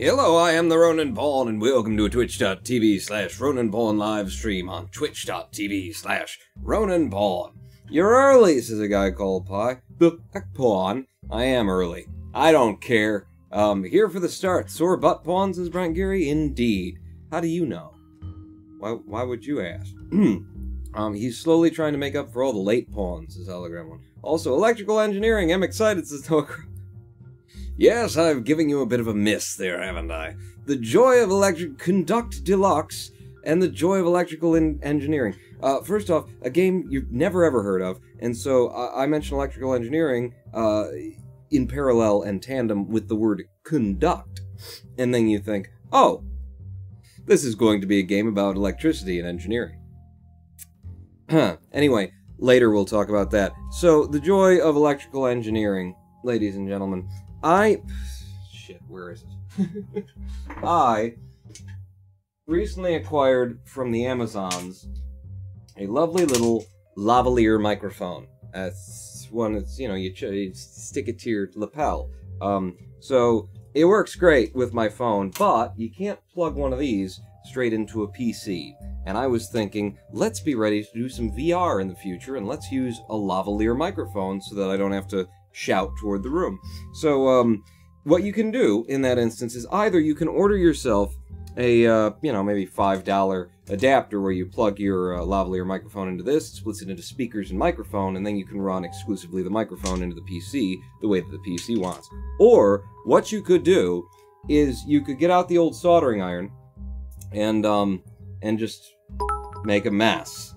Hello, I am the Ronan Pawn, and welcome to a twitch.tv/Ronan Pawn live stream on twitch.tv/Ronan Pawn. You're early, says a guy called Pie. The heck, Pawn? I am early. I don't care. Here for the start. Sore butt pawn, says Brent Geary. Indeed. How do you know? Why would you ask? He's slowly trying to make up for all the late pawns, says Hologram One. Also, electrical engineering. I'm excited, says Noah. Yes, I've given you a bit of a miss there, haven't I? The joy of electric conduct deluxe and the joy of electrical engineering. First off, a game you've never ever heard of, and so I mentioned electrical engineering in parallel and tandem with the word conduct, and then you think, oh, this is going to be a game about electricity and engineering. Anyway, later we'll talk about that. So, the joy of electrical engineering, ladies and gentlemen. Shit, where is it? I recently acquired from the Amazons a lovely little lavalier microphone. It's one that's, you know, you stick it to your lapel. So it works great with my phone, but you can't plug one of these straight into a PC. And I was thinking, let's be ready to do some VR in the future, and let's use a lavalier microphone so that I don't have to shout toward the room. So, what you can do in that instance is either you can order yourself a, you know, maybe $5 adapter where you plug your lavalier microphone into this, it splits it into speakers and microphone, and then you can run exclusively the microphone into the PC the way that the PC wants. Or, what you could do is you could get out the old soldering iron and just make a mess.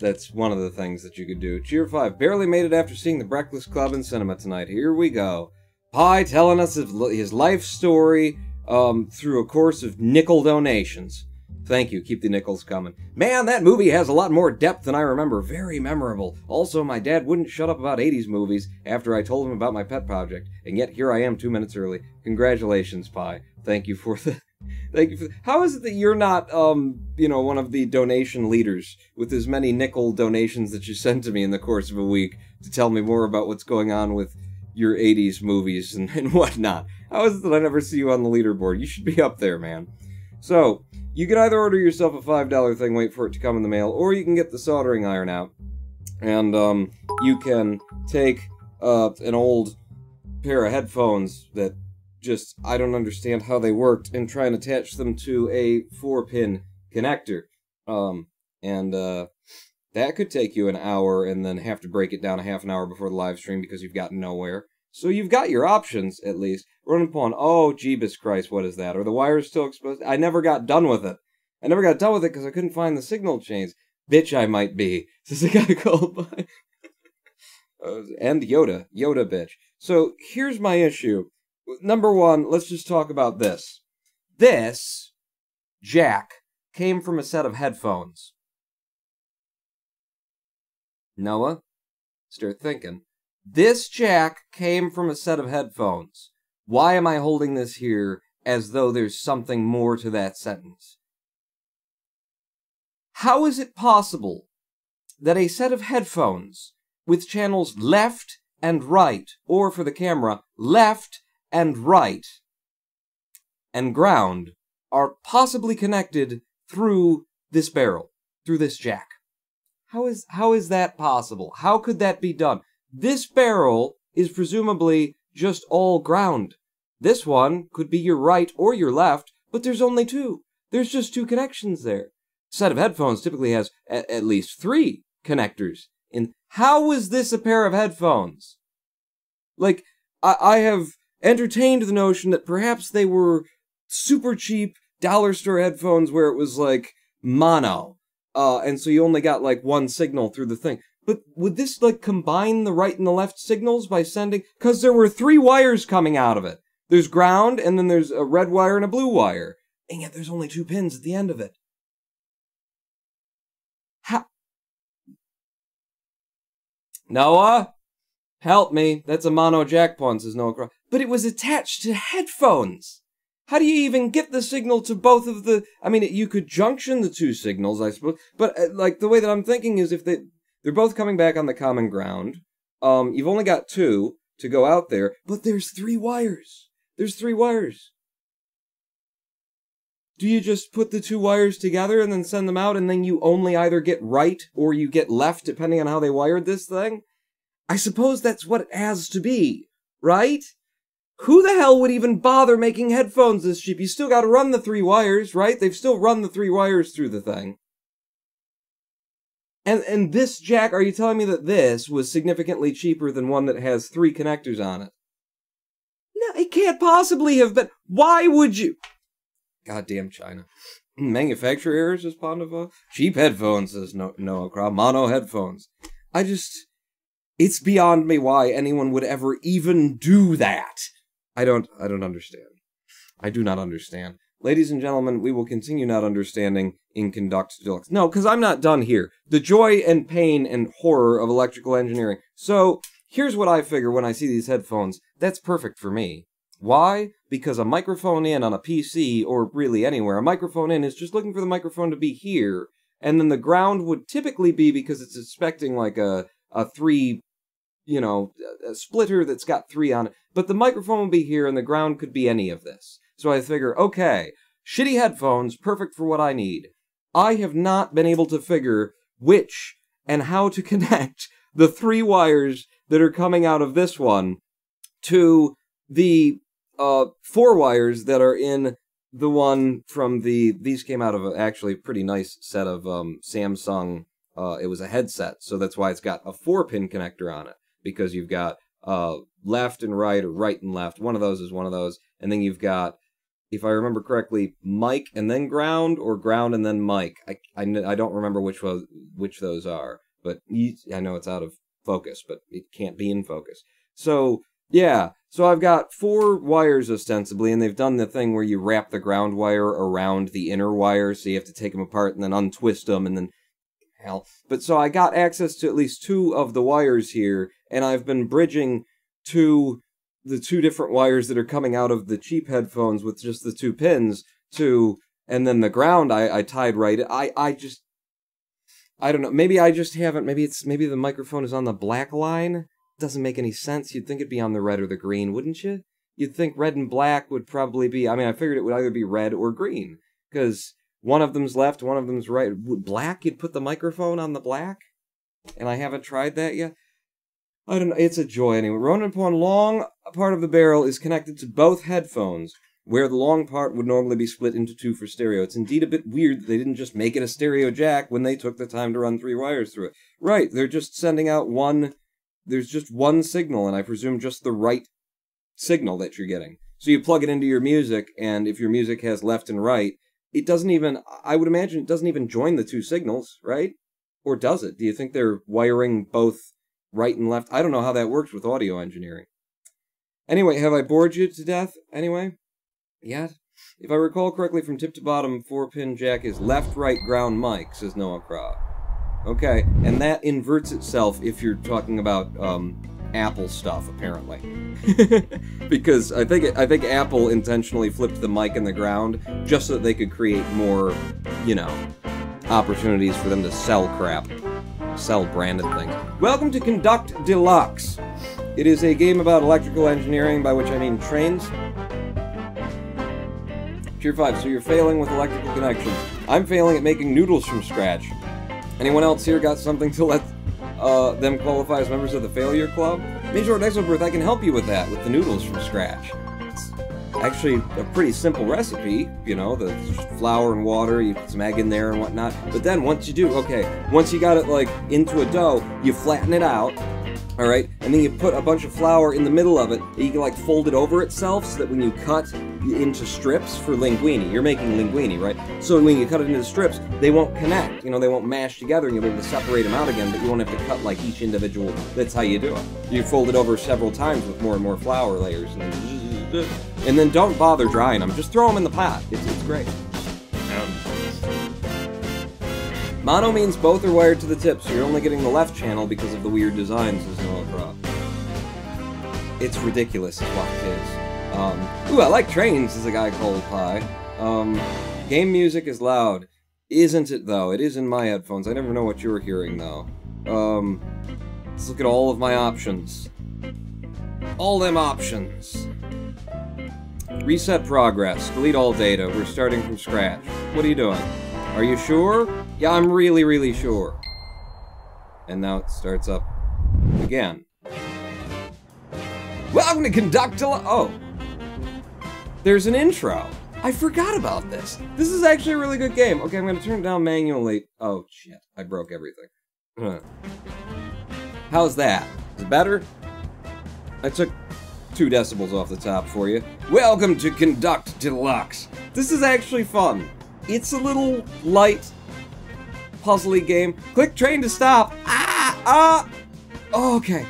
That's one of the things that you could do. Cheer 5 barely made it after seeing The Breakfast Club in cinema tonight. Here we go. Pie telling us his life story through a course of nickel donations. Thank you. Keep the nickels coming. Man, that movie has a lot more depth than I remember. Very memorable. Also, my dad wouldn't shut up about 80s movies after I told him about my pet project, and yet here I am 2 minutes early. Congratulations, Pie. Thank you for the... Thank you for... How is it that you're not, you know, one of the donation leaders with as many nickel donations that you sent to me in the course of a week to tell me more about what's going on with your 80s movies and whatnot? How is it that I never see you on the leaderboard? You should be up there, man. So, you can either order yourself a $5 thing, wait for it to come in the mail, or you can get the soldering iron out, and, you can take, an old pair of headphones that just, I don't understand how they worked, and try and attach them to a 4-pin connector. That could take you an hour, and then have to break it down a half an hour before the live stream because you've gotten nowhere. So you've got your options, at least. Ronan Pawn, oh, Jeebus Christ, what is that? Are the wires still exposed? I never got done with it. I never got done with it because I couldn't find the signal chains. Bitch, I might be. This is a guy called by. And Yoda. Yoda, bitch. So, here's my issue. Number one, let's just talk about this. This jack came from a set of headphones. Noah, start thinking. This jack came from a set of headphones. Why am I holding this here as though there's something more to that sentence? How is it possible that a set of headphones with channels left and right, or for the camera, left and right, and ground, are possibly connected through this barrel, through this jack? How is that possible? How could that be done? This barrel is presumably just all ground. This one could be your right or your left, but there's only two. There's just two connections there. A set of headphones typically has at least 3 connectors. And how is this a pair of headphones? Like, I have entertained the notion that perhaps they were super cheap dollar store headphones where it was like mono. And so you only got like one signal through the thing. But would this like combine the right and the left signals by sending... Because there were 3 wires coming out of it. There's ground, and then there's a red wire and a blue wire. And yet there's only 2 pins at the end of it. How... Noah? Help me. That's a mono jack pawn, says Noah. But it was attached to headphones. How do you even get the signal to both of the... I mean, you could junction the 2 signals, I suppose. But, like, the way that I'm thinking is if they're both coming back on the common ground. You've only got 2 to go out there, but there's 3 wires. There's 3 wires. Do you just put the 2 wires together and then send them out, and then you only either get right or you get left, depending on how they wired this thing? I suppose that's what it has to be, right? Who the hell would even bother making headphones this cheap? You still gotta run the 3 wires, right? They've still run the 3 wires through the thing. And this jack, are you telling me that this was significantly cheaper than one that has 3 connectors on it? No, it can't possibly have been. Why would you? Goddamn China. Manufacturer errors is part of cheap headphones, says Noah Crow. Mono headphones. It's beyond me why anyone would ever even do that. I don't understand. I do not understand. Ladies and gentlemen, we will continue not understanding in Conduct Deluxe. No, because I'm not done here. The joy and pain and horror of electrical engineering. So, here's what I figure when I see these headphones. That's perfect for me. Why? Because a microphone in on a PC, or really anywhere, a microphone in is just looking for the microphone to be here, and then the ground would typically be, because it's expecting like a 3, you know, a splitter that's got 3 on it, but the microphone will be here and the ground could be any of this. So I figure, okay, shitty headphones, perfect for what I need. I have not been able to figure which and how to connect the 3 wires that are coming out of this one to the 4 wires that are in the one from these came out of actually a pretty nice set of Samsung, it was a headset, so that's why it's got a 4-pin connector on it, because you've got left and right, or right and left, one of those is one of those, and then you've got, if I remember correctly, mic and then ground, or ground and then mic. I don't remember which those are, but I know it's out of focus, but it can't be in focus. So, yeah, so I've got 4 wires ostensibly, and they've done the thing where you wrap the ground wire around the inner wire, so you have to take them apart and then untwist them, and then, hell. But so I got access to at least 2 of the wires here, and I've been bridging to the 2 different wires that are coming out of the cheap headphones with just the 2 pins to, and then the ground I tied right. I don't know, maybe I just haven't, maybe the microphone is on the black line. Doesn't make any sense. You'd think it'd be on the red or the green, wouldn't you? You'd think red and black would probably be, I mean, I figured it would either be red or green, because one of them's left, one of them's right. Black, you'd put the microphone on the black? And I haven't tried that yet. I don't know, it's a joy anyway. Ronin upon long part of the barrel is connected to both headphones, where the long part would normally be split into 2 for stereo. It's indeed a bit weird that they didn't just make it a stereo jack when they took the time to run 3 wires through it. Right, they're just sending out one, there's just one signal, and I presume just the right signal that you're getting. So you plug it into your music, and if your music has left and right, it doesn't even, I would imagine it doesn't even join the 2 signals, right? Or does it? Do you think they're wiring both right and left? I don't know how that works with audio engineering. Anyway, have I bored you to death anyway? Yet? If I recall correctly from tip to bottom, 4-pin jack is left, right, ground, mic, says Noah Crow. Okay, and that inverts itself if you're talking about Apple stuff, apparently. Because I think Apple intentionally flipped the mic and the ground just so that they could create more, you know, opportunities for them to sell crap. Sell branded things. Welcome to Conduct Deluxe. It is a game about electrical engineering, by which I mean trains. Tier 5, so you're failing with electrical connections. I'm failing at making noodles from scratch. Anyone else here got something to let them qualify as members of the Failure Club? Major Exobirth, I can help you with that, with the noodles from scratch. It's actually a pretty simple recipe, you know, the flour and water, you put some egg in there and whatnot. But then once you do, okay, once you got it like into a dough, you flatten it out, alright, and then you put a bunch of flour in the middle of it, and you can like fold it over itself so that when you cut into strips for linguine, you're making linguine, right? So when you cut it into strips, they won't connect, you know, they won't mash together, and you'll be able to separate them out again, but you won't have to cut like each individual. That's how you do it. You fold it over several times with more and more flour layers, and then don't bother drying them, just throw them in the pot. It's great. Mono means both are wired to the tip, so you're only getting the left channel because of the weird designs, says Noah Crow. It's ridiculous is what it is. Ooh, I like trains, says a guy called Pie. Game music is loud. Isn't it, though? It is in my headphones. I never know what you're hearing, though. Let's look at all of my options. All them options. Reset progress. Delete all data. We're starting from scratch. What are you doing? Are you sure? Yeah, I'm really, really sure. And now it starts up again. Welcome to Conduct Oh. There's an intro. I forgot about this. This is actually a really good game. Okay, I'm gonna turn it down manually. Oh, shit. I broke everything. How's that? Is it better? I took 2 decibels off the top for you. Welcome to Conduct Deluxe. This is actually fun. It's a little light, puzzly game. Click train to stop. Okay.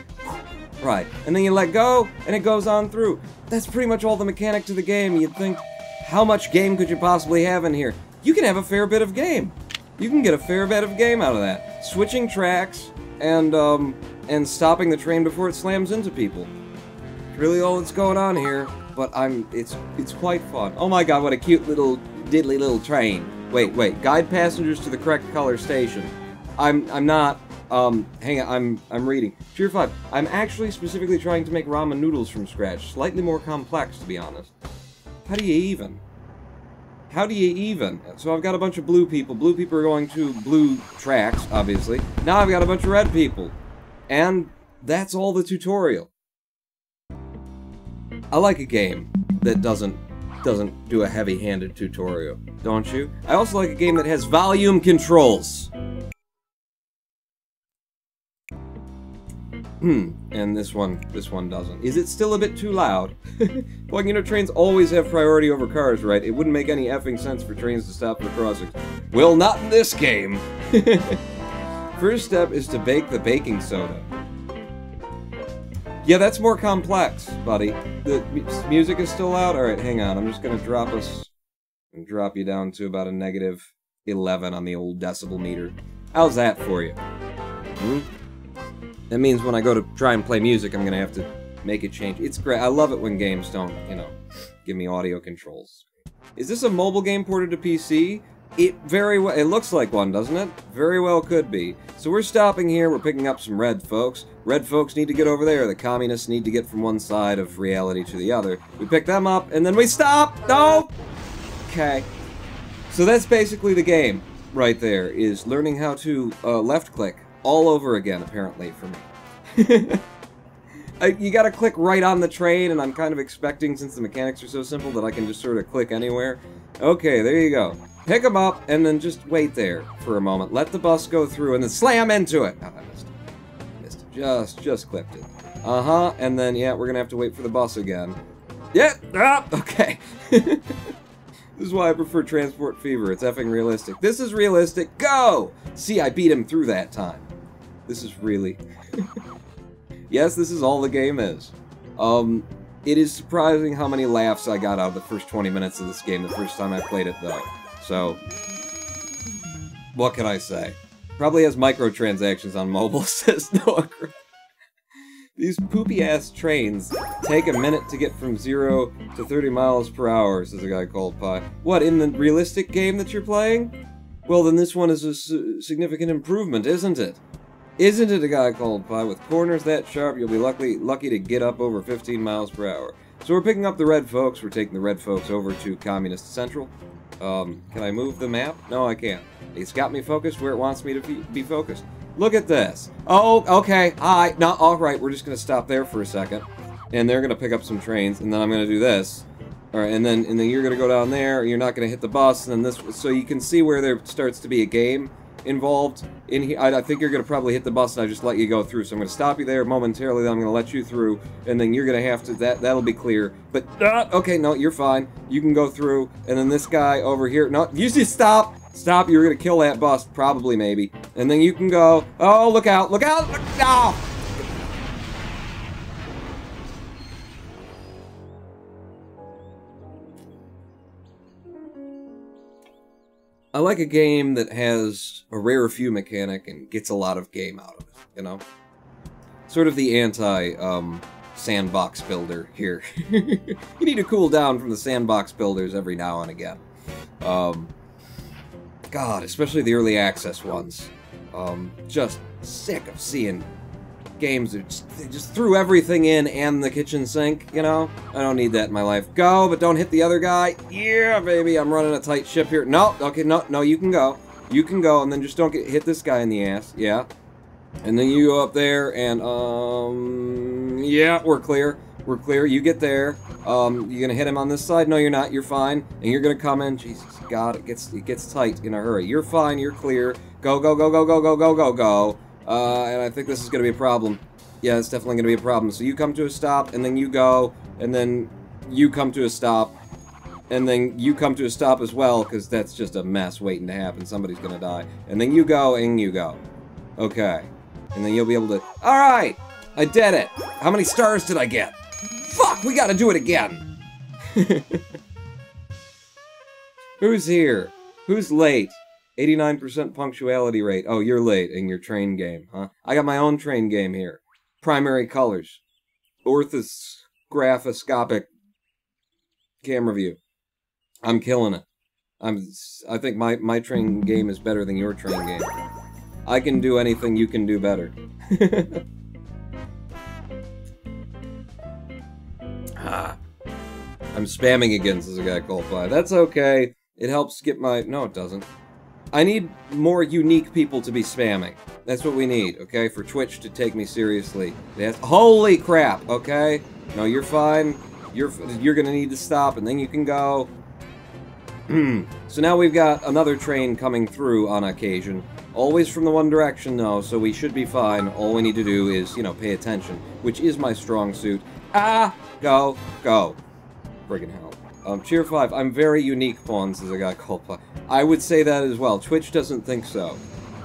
Right. And then you let go, and it goes on through. That's pretty much all the mechanic to the game. You'd think, how much game could you possibly have in here? You can have a fair bit of game. You can get a fair bit of game out of that. Switching tracks, and stopping the train before it slams into people. Really all that's going on here, but it's quite fun. Oh my god, what a cute little diddly little train. Wait, guide passengers to the correct color station. I'm not, hang on, I'm reading. Tier 5, I'm actually specifically trying to make ramen noodles from scratch. Slightly more complex, to be honest. How do you even? How do you even? So I've got a bunch of blue people. Blue people are going to blue tracks, obviously. Now I've got a bunch of red people. And that's all the tutorial. I like a game that doesn't do a heavy-handed tutorial, don't you? I also like a game that has volume controls. And this one doesn't. Is it still a bit too loud? Well, you know, trains always have priority over cars, right? It wouldn't make any effing sense for trains to stop for crossings. Well, not in this game! First step is to bake the baking soda. Yeah, that's more complex, buddy. The music is still loud? Alright, hang on. I'm just gonna drop you down to about a -11 on the old decibel meter. How's that for you? That means when I go to try and play music, I'm gonna have to make it change. It's great. I love it when games don't, you know, give me audio controls. Is this a mobile game ported to PC? It looks like one, doesn't it? Very well could be. So we're stopping here, we're picking up some red folks. Red folks need to get over there, the communists need to get from one side of reality to the other. We pick them up, and then we stop! No! Okay. So that's basically the game, right there, is learning how to left-click all over again, apparently, for me. You gotta click right on the train, and I'm kind of expecting, since the mechanics are so simple, that I can just sort of click anywhere. Okay, there you go. Pick them up, and then just wait there for a moment. Let the bus go through, and then slam into it! Oh, I missed it. Missed it. Just clipped it. Uh-huh, and then, yeah, we're gonna have to wait for the bus again. Yeah! Ah! Okay. This is why I prefer Transport Fever. It's effing realistic. This is realistic. Go! See, I beat him through that time. This is really... Yes, this is all the game is. It is surprising how many laughs I got out of the first 20 minutes of this game the first time I played it, though. So, what can I say? Probably has microtransactions on mobile, says Noah. These poopy-ass trains take a minute to get from 0 to 30 miles per hour, says a guy called Pie. What, in the realistic game that you're playing? Well, then this one is a significant improvement, isn't it? Isn't it, a guy called Pie? With corners that sharp, you'll be lucky to get up over 15 miles per hour. So we're picking up the red folks. We're taking the red folks over to Communist Central. Can I move the map? No, I can't. It's got me focused where it wants me to be focused. Look at this. Oh, okay. Hi. No, alright. We're just going to stop there for a second. And they're going to pick up some trains. And then I'm going to do this. Alright, and then you're going to go down there. You're not going to hit the bus. And then this. So you can see where there starts to be a game involved in here. I think you're going to probably hit the bus and I just let you go through. So I'm going to stop you there momentarily, then I'm going to let you through, and then you're going to have to, that'll be clear. But, okay, no, you're fine. You can go through, and then this guy over here, no, you just stop! Stop, you're going to kill that bus, probably, maybe. And then you can go, oh, look out, look out! No! I like a game that has a rare few mechanic and gets a lot of game out of it, you know? Sort of the anti-sandbox builder here. You need to cool down from the sandbox builders every now and again. God, especially the early access ones. Just sick of seeing games they just threw everything in and the kitchen sink, you know? I don't need that in my life. Go, but don't hit the other guy. Yeah, baby, I'm running a tight ship here. No, okay, no, you can go. You can go, and then just don't hit this guy in the ass. Yeah. And then you go up there, and, yeah, we're clear. We're clear. You get there. You're gonna hit him on this side? No, you're not. You're fine. And you're gonna come in. Jesus God, it gets tight in a hurry. You're fine. You're clear. Go, go, go, go, go, go, go, go, go. And I think this is gonna be a problem. Yeah, it's definitely gonna be a problem. So you come to a stop, and then you go, and then you come to a stop, and then you come to a stop as well, because that's just a mess waiting to happen. Somebody's gonna die. And then you go, and you go. Okay. And then you'll be able to... Alright! I did it! How many stars did I get? Fuck! We gotta do it again! Who's here? Who's late? 89% punctuality rate. Oh, you're late in your train game, huh? I got my own train game here. Primary colors. Orthographic camera view. I'm killing it. I think my train game is better than your train game. I can do anything you can do better. I'm spamming again, says a guy called Fly. That's okay. It helps get my... No, it doesn't. I need more unique people to be spamming. That's what we need, okay? For Twitch to take me seriously. Holy crap, okay? No, you're fine. You're gonna need to stop, and then you can go. So now we've got another train coming through on occasion. Always from the one direction, though, so we should be fine. All we need to do is, you know, pay attention, which is my strong suit. Ah! Go, go. Friggin' hell. Cheer 5, I'm very unique, Pawns, as a guy called Play. I would say that as well. Twitch doesn't think so.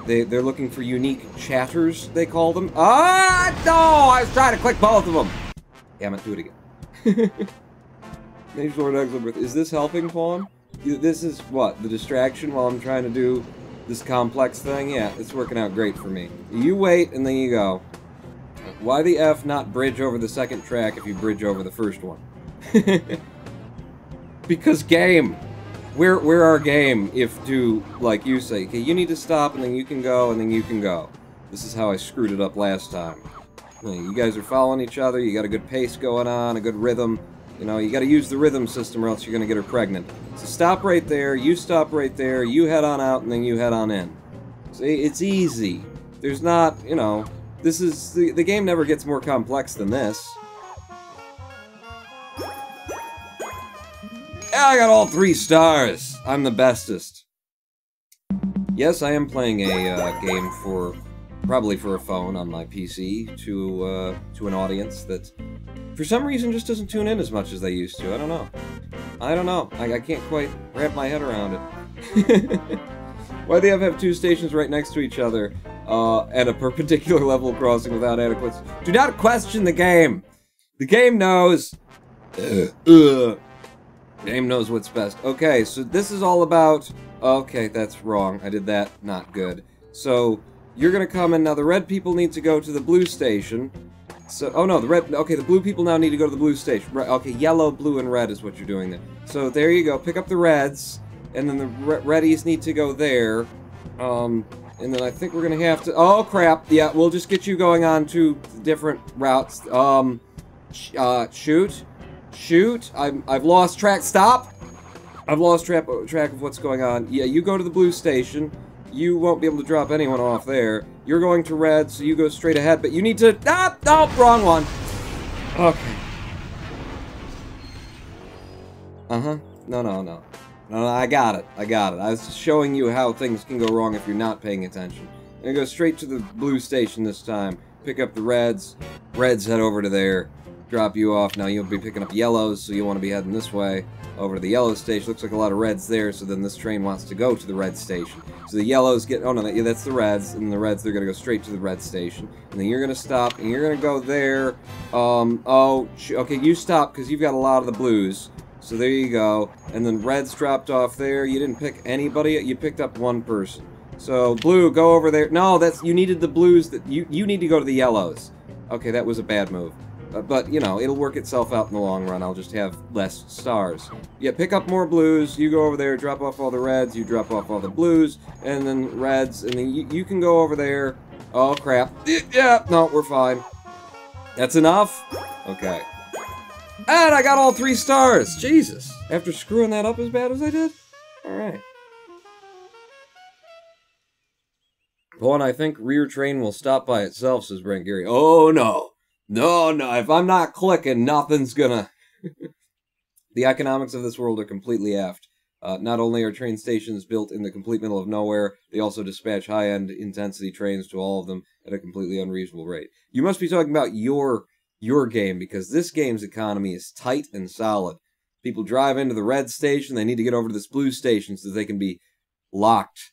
They're looking for unique chatters, they call them. Ah! No! I was trying to click both of them! Damn it, do it again. Mage Lord Exilbert, is this helping, Pawn? This is, what, the distraction while I'm trying to do this complex thing? Yeah, it's working out great for me. You wait, and then you go. Why the F not bridge over the second track if you bridge over the first one? Because game! We're our game if do, like you say, okay, you need to stop, and then you can go, and then you can go. This is how I screwed it up last time. You guys are following each other, you got a good pace going on, a good rhythm. You know, you gotta use the rhythm system or else you're gonna get her pregnant. So stop right there, you stop right there, you head on out, and then you head on in. See, it's easy. There's not, you know, this is, the game never gets more complex than this. I got all 3 stars! I'm the bestest. Yes, I am playing a game probably for a phone on my PC to an audience that, for some reason, just doesn't tune in as much as they used to. I don't know. I can't quite wrap my head around it. Why do they have 2 stations right next to each other, at a perpendicular level crossing without adequate... Do not question the game! The game knows... Game knows what's best. Okay, so this is all about... Okay, that's wrong. I did that. Not good. So, you're gonna come in. Now, the red people need to go to the blue station. So, oh no, the red... Okay, the blue people now need to go to the blue station. Right, okay, yellow, blue, and red is what you're doing there. So, there you go. Pick up the reds. And then the reddies need to go there. And then I think we're gonna have to... Oh, crap. Yeah, we'll just get you going on to different routes. Shoot. Shoot! I've lost track. Stop! I've lost track of what's going on. Yeah, you go to the blue station. You won't be able to drop anyone off there. You're going to red, so you go straight ahead, but you need to... Ah! No! Wrong one! Okay. Uh-huh. No, I got it. I was just showing you how things can go wrong if you're not paying attention. And go straight to the blue station this time. Pick up the reds. Reds head over to there. Drop you off. Now you'll be picking up yellows, so you want to be heading this way over to the yellow station. Looks like a lot of reds there, so then this train wants to go to the red station. So the yellows get... Oh, no, yeah, that's the reds. And the reds, they're going to go straight to the red station. And then you're going to stop, and you're going to go there. Okay, you stop, because you've got a lot of the blues. So there you go. And then reds dropped off there. You didn't pick anybody. You picked up one person. So, blue, go over there. No, that's... You needed the blues. You need to go to the yellows. Okay, that was a bad move. But, you know, it'll work itself out in the long run. I'll just have less stars. Yeah, pick up more blues. You go over there, drop off all the reds. You drop off all the blues. And then reds. And then you can go over there. Oh, crap. Yeah, no, we're fine. That's enough? Okay. And I got all 3 stars! Jesus. After screwing that up as bad as I did? Alright. Vaughn, I think rear train will stop by itself, says Brent Geary. Oh, no. No, no. If I'm not clicking, nothing's gonna... The economics of this world are completely effed. Not only are train stations built in the complete middle of nowhere, they also dispatch high-end intensity trains to all of them at a completely unreasonable rate. You must be talking about your game, because this game's economy is tight and solid. People drive into the red station, they need to get over to this blue station so they can be locked.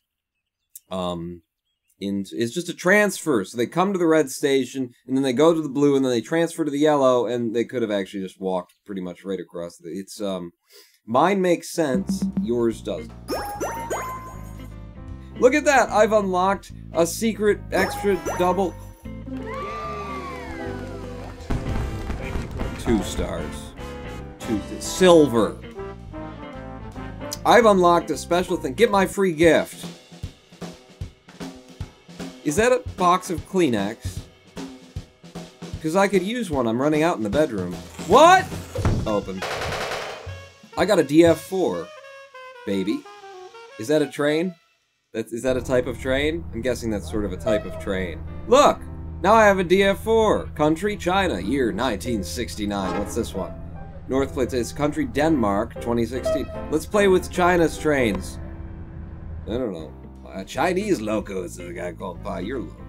It's just a transfer, so they come to the red station, and then they go to the blue, and then they transfer to the yellow, and they could have actually just walked pretty much right across. It's, mine makes sense, yours doesn't. Look at that! I've unlocked a secret extra double... 2 stars. 2 silver. I've unlocked a special thing. Get my free gift. Is that a box of Kleenex? Because I could use one. I'm running out in the bedroom. What? Open. I got a DF4. Baby. Is that a train? Is that a type of train? I'm guessing that's sort of a type of train. Look! Now I have a DF4. Country, China. Year 1969. What's this one? North Plate. It's country, Denmark, 2016. Let's play with China's trains. I don't know. Chinese locos, is a guy called Pi. You're loco.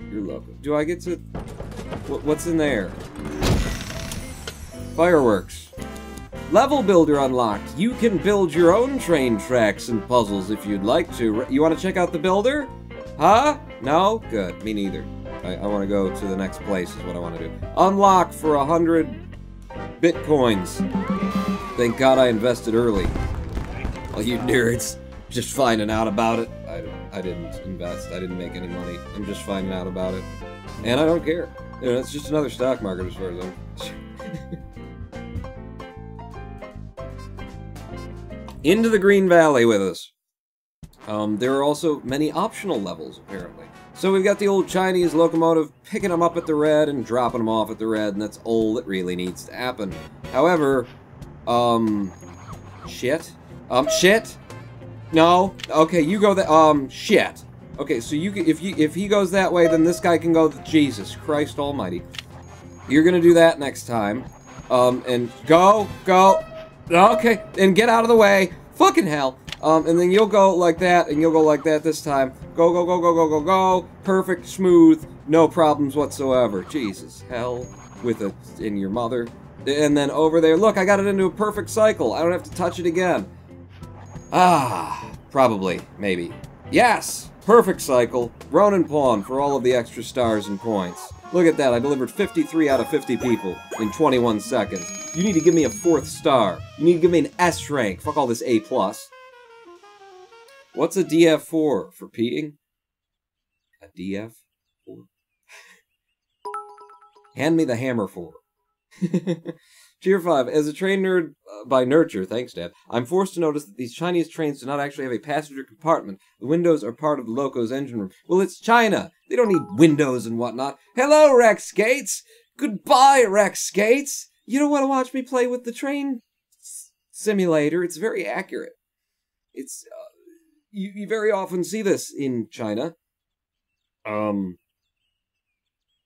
You're loco. Do I get to... What's in there? Fireworks. Level builder unlocked. You can build your own train tracks and puzzles if you'd like to. You want to check out the builder? Huh? No? Good. Me neither. I want to go to the next place is what I want to do. Unlock for 100 bitcoins. Thank God I invested early. All you nerds just finding out about it. I didn't invest. I didn't make any money. I'm just finding out about it. And I don't care. You know, it's just another stock market as far as I'm... Into the Green Valley with us. There are also many optional levels, apparently. So we've got the old Chinese locomotive picking them up at the red and dropping them off at the red, and that's all that really needs to happen. However, shit? Shit? No? Okay, you go that, shit. Okay, so if he goes that way, then this guy can go, Jesus Christ almighty. You're gonna do that next time. And go, okay, and get out of the way. Fucking hell. And then you'll go like that, and you'll go like that this time. Go. Perfect, smooth, no problems whatsoever. Jesus, hell with it in your mother. And then over there, look, I got it into a perfect cycle. I don't have to touch it again. Ah, probably, maybe. Yes! Perfect cycle. Ronin Pawn for all of the extra stars and points. Look at that, I delivered 53 out of 50 people in 21 seconds. You need to give me a 4th star. You need to give me an S rank. Fuck all this A+. What's a DF4 for peeing? A DF4? Hand me the hammer 4. Cheer 5. As a train nerd by nurture, thanks Dad, I'm forced to notice that these Chinese trains do not actually have a passenger compartment. The windows are part of the loco's engine room. Well, it's China. They don't need windows and whatnot. Hello, Rex Gates. Goodbye, Rex Gates. You don't want to watch me play with the train simulator. It's very accurate. It's, you very often see this in China.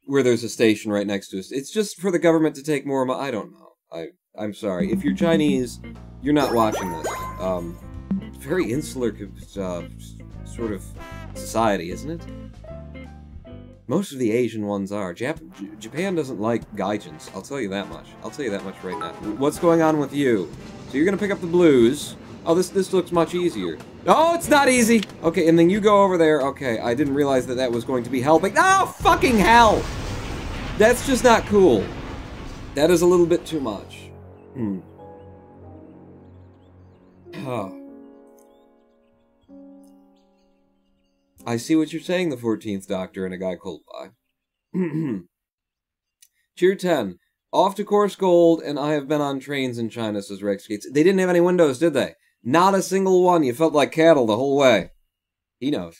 Where there's a station right next to us. It's just for the government to take more money. I don't know. I'm sorry. If you're Chinese, you're not watching this. Very insular sort of society, isn't it? Most of the Asian ones are. Japan doesn't like gaijins. I'll tell you that much. I'll tell you that much right now. What's going on with you? So you're gonna pick up the blues. Oh, this looks much easier. Oh, it's not easy! Okay, and then you go over there. Okay, I didn't realize that that was going to be helping. Oh, fucking hell! That's just not cool. That is a little bit too much. Oh. I see what you're saying, the 14th Doctor and a guy called Pi. Cheer 10. Off to Course Gold, and I have been on trains in China, says Rex Gates. They didn't have any windows, did they? Not a single one. You felt like cattle the whole way. He knows.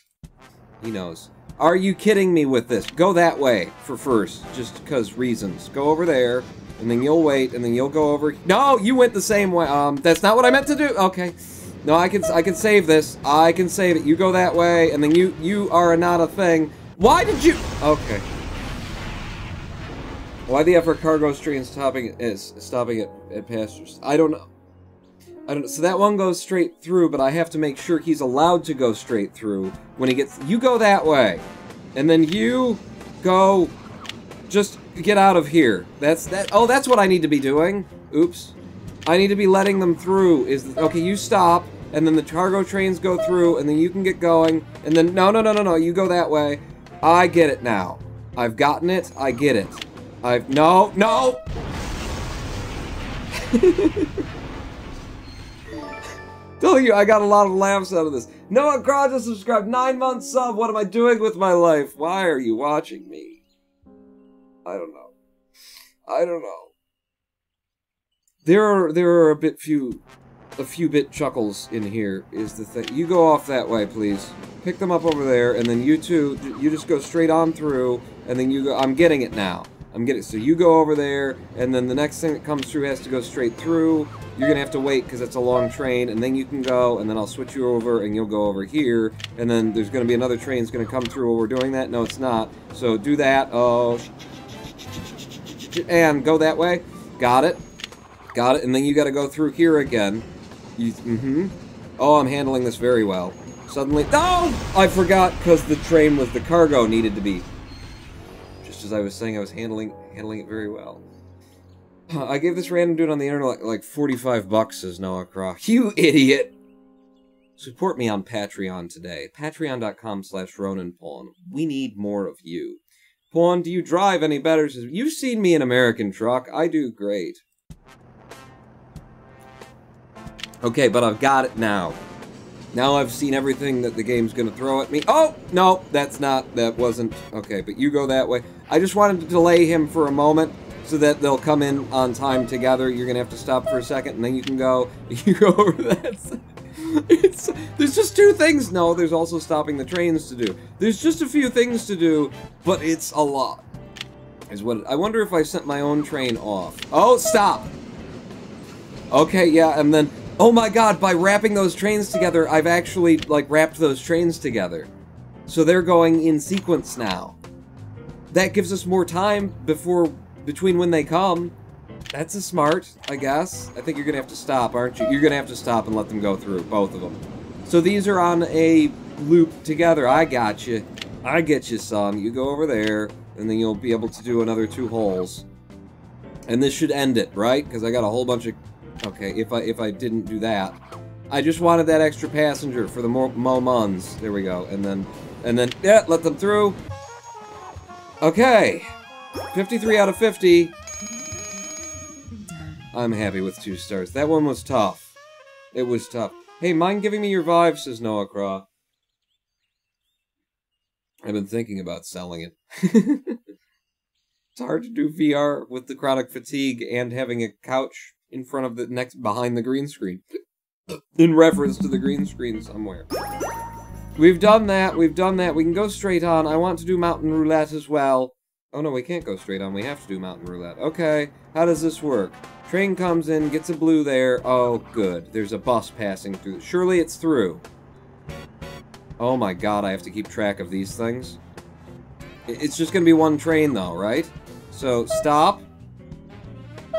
He knows. Are you kidding me with this? Go that way for first, just because reasons. Go over there, and then you'll wait, and then you'll go over... No, you went the same way. That's not what I meant to do. Okay. No, I can save this. I can save it. You go that way, and then you are not a thing. Why did you... Okay. Why the F are cargo trains stopping at pastures? I don't know. So that one goes straight through, but I have to make sure he's allowed to go straight through when he gets... You go that way. And then you go... Just get out of here. Oh, that's what I need to be doing. Oops. I need to be letting them through. Okay, you stop, and then the cargo trains go through, and then you can get going, and then... No, you go that way. I get it now. I've gotten it. I get it. No! Tell you, I got a lot of laughs out of this. Noah Craw just subscribed. 9 months sub. What am I doing with my life? Why are you watching me? I don't know. There are a few bit chuckles in here, is the thing. You go off that way, please. Pick them up over there, and then you two, you just go straight on through, and then you go... I'm getting it now. So you go over there, and then the next thing that comes through has to go straight through. You're gonna have to wait because it's a long train, and then you can go, and then I'll switch you over, and you'll go over here, and then there's gonna be another train that's gonna come through while we're doing that. No, it's not. So do that. Oh, and go that way. Got it. And then you gotta go through here again. Oh, I'm handling this very well. Suddenly, no! I forgot because the train was the cargo needed to be. As I was saying, I was handling it very well. I gave this random dude on the internet like $45, says Noah Craw. You idiot! Support me on Patreon today. Patreon.com/RonanPawn. We need more of you. Pawn, do you drive any better? Says, you've seen me in American Truck. I do great. Okay, but I've got it now. Now I've seen everything that the game's gonna throw at me. Oh! No, that wasn't... Okay, but you go that way. I just wanted to delay him for a moment so that they'll come in on time together. You're gonna have to stop for a second, and then you can go... You go over that... There's just two things. No, there's also stopping the trains to do. There's just a few things to do, but it's a lot. I wonder if I sent my own train off. Oh, stop! Okay, yeah, and then... Oh my god, by wrapping those trains together, I've actually, like, wrapped those trains together. So they're going in sequence now. That gives us more time between when they come. That's a smart, I guess. I think you're gonna have to stop, aren't you? You're gonna have to stop and let them go through, both of them. So these are on a loop together. I got you. I get you, son. You go over there, and then you'll be able to do another 2 holes. And this should end it, right? Because I got a whole bunch of... Okay, if I didn't do that. I just wanted that extra passenger for the Momuns. There we go. And then, yeah, let them through. Okay. 53 out of 50. I'm happy with 2 stars. That one was tough. It was tough. Hey, mind giving me your Vive, says Noah Craw. I've been thinking about selling it. It's hard to do VR with the chronic fatigue and having a couch in front of behind the green screen. In reference to the green screen somewhere. We've done that. We can go straight on. I want to do mountain roulette as well. Oh no, we can't go straight on. We have to do mountain roulette. Okay, how does this work? Train comes in, gets a blue there. Oh, good. There's a bus passing through. Surely it's through. Oh my god, I have to keep track of these things. It's just gonna be one train though, right? So, stop.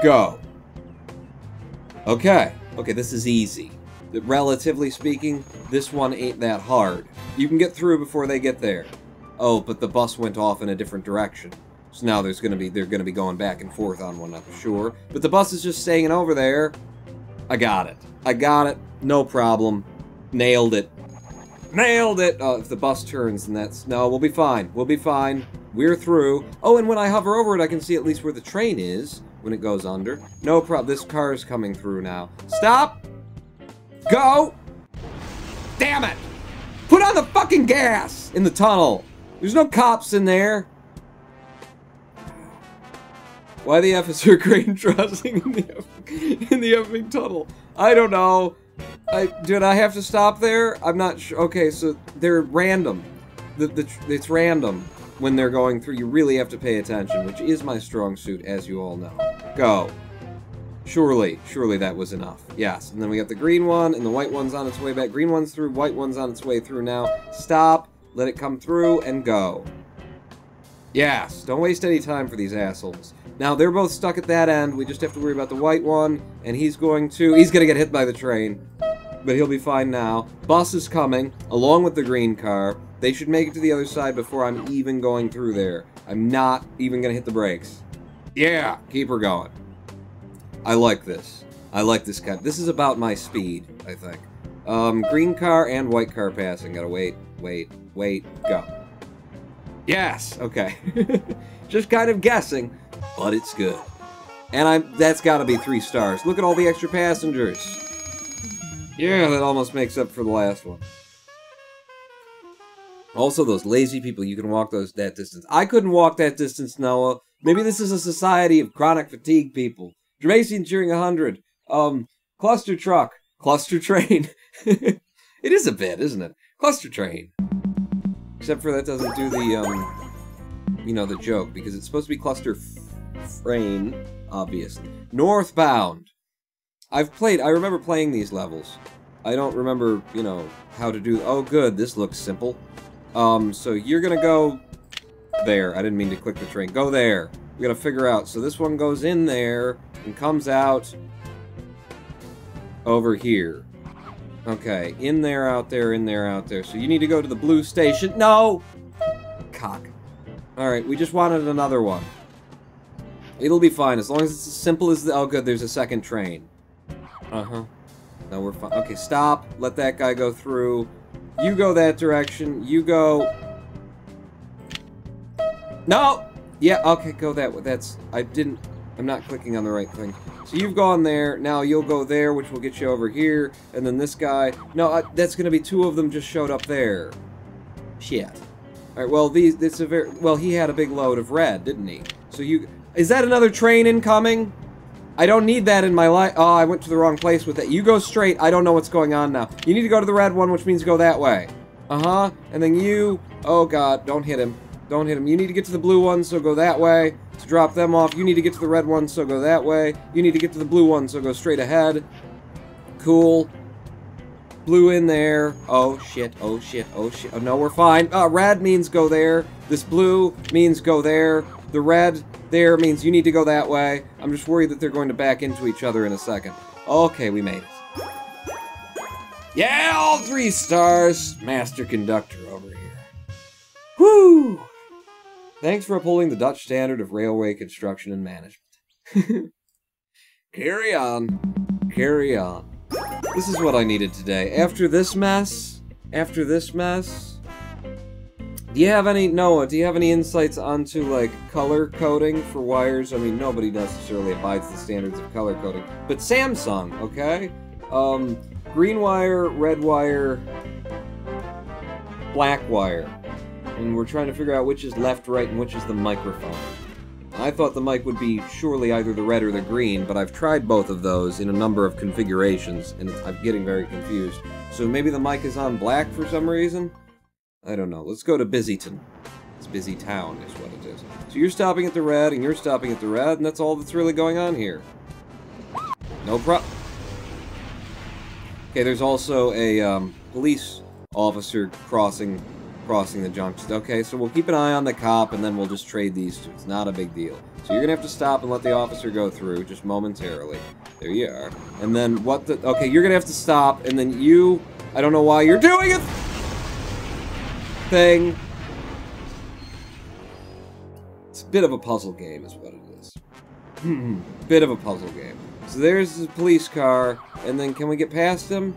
Go. Okay, this is easy. Relatively speaking, this one ain't that hard. You can get through before they get there. Oh, but the bus went off in a different direction. So now they're gonna be going back and forth on one, I'm sure. But the bus is just staying over there. I got it. No problem. Nailed it. Oh, if the bus turns, then that's... No, we'll be fine. We're through. Oh, and when I hover over it, I can see at least where the train is. When it goes under. No problem. This car is coming through now. Stop! Go! Damn it! Put on the fucking gas in the tunnel! There's no cops in there. Why the F is there grain crossing in the effing tunnel? I don't know. Did I have to stop there? I'm not sure. Okay, so they're random. it's random when they're going through. You really have to pay attention, which is my strong suit, as you all know. Go. Surely that was enough. Yes, and then we got the green one, and the white one's on its way back. Green one's through, white one's on its way through now. Stop, let it come through, and go. Yes, don't waste any time for these assholes. Now, they're both stuck at that end. We just have to worry about the white one, and he's gonna get hit by the train. But he'll be fine now. Bus is coming, along with the green car. They should make it to the other side before I'm even going through there. I'm not even gonna hit the brakes. Yeah, keep her going. I like this. I like this guy. This is about my speed, I think. Green car and white car passing. Gotta wait, go. Yes, okay. Just kind of guessing, but it's good. And that's gotta be 3 stars. Look at all the extra passengers. Yeah, that almost makes up for the last one. Also, those lazy people, you can walk that distance. I couldn't walk that distance, Noah. Maybe this is a society of chronic fatigue people. Jermacian cheering 100. Cluster truck. Cluster train. It is a bit, isn't it? Cluster train. Except for that doesn't do the, you know, the joke, because it's supposed to be cluster train, obviously. Northbound. I remember playing these levels. I don't remember, you know, how to do... Oh, good, this looks simple. So you're gonna go there. I didn't mean to click the train. Go there. We gotta figure out. So this one goes in there and comes out over here. Okay, in there, out there, in there, out there. So you need to go to the blue station. No! Cock. Alright, we just wanted another one. It'll be fine, as long as it's as simple as the... Oh, good, there's a second train. Uh-huh. No, we're fine. Okay, stop. Let that guy go through. You go that direction. You go... No! Yeah, okay, go that way. I'm not clicking on the right thing. So you've gone there. Now you'll go there, which will get you over here. And then this guy... No, that's going to be 2 of them just showed up there. Shit. Alright, well, well, he had a big load of red, didn't he? So you... Is that another train incoming? I don't need that in my life. Oh, I went to the wrong place with it. You go straight. I don't know what's going on now. You need to go to the red one, which means go that way. Uh-huh. And then you... Oh, God. Don't hit him. Don't hit him. You need to get to the blue one, so go that way. To drop them off. You need to get to the red one, so go that way. You need to get to the blue one, so go straight ahead. Cool. Blue in there. Oh, shit. Oh, shit. Oh, shit. Oh, no, we're fine. Red means go there. This blue means go there. The red there means you need to go that way. I'm just worried that they're going to back into each other in a second. Okay, we made it. Yeah, all 3 stars. Master conductor over here. Whoo! Thanks for upholding the Dutch standard of railway construction and management. Carry on. Carry on. This is what I needed today. After this mess... Do you have any, Noah, do you have any insights onto, like, color coding for wires? I mean, nobody necessarily abides the standards of color coding. But Samsung, okay? Green wire, red wire, black wire. And we're trying to figure out which is left, right, and which is the microphone. I thought the mic would be surely either the red or the green, but I've tried both of those in a number of configurations, and I'm getting very confused. So maybe the mic is on black for some reason? I don't know. Let's go to Busyton. It's Busy Town is what it is. So you're stopping at the red, and you're stopping at the red, and that's all that's really going on here. No problem. Okay, there's also a police officer crossing the junction. Okay, so we'll keep an eye on the cop, and then we'll just trade these 2. It's not a big deal. So you're gonna have to stop and let the officer go through, just momentarily. There you are. And then what the... Okay, you're gonna have to stop, and then you... I don't know why you're doing it! Thing. It's a bit of a puzzle game is what it is. Bit of a puzzle game. So there's the police car, and then can we get past him?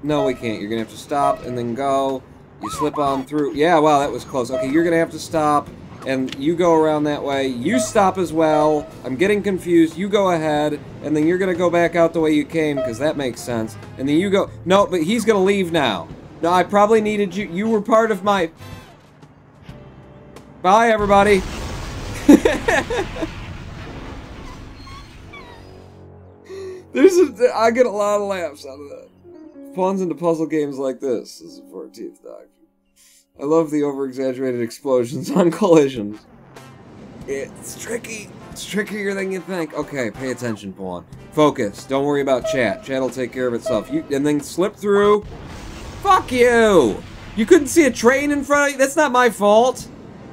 No, we can't. You're gonna have to stop and then go. You slip on through. Yeah, wow, that was close. Okay, you're gonna have to stop, and you go around that way. You stop as well. I'm getting confused. You go ahead, and then you're gonna go back out the way you came, because that makes sense. And then you go... No, but he's gonna leave now. No, I probably needed you. You were part of my... Bye, everybody. I get a lot of laughs out of that. Spawns into puzzle games like this. This is the 14th Doctor. I love the over-exaggerated explosions on collisions. It's tricky. It's trickier than you think. Okay, pay attention, Pawn. Focus. Don't worry about chat. Chat will take care of itself. And then slip through. Fuck you! You couldn't see a train in front of you? That's not my fault.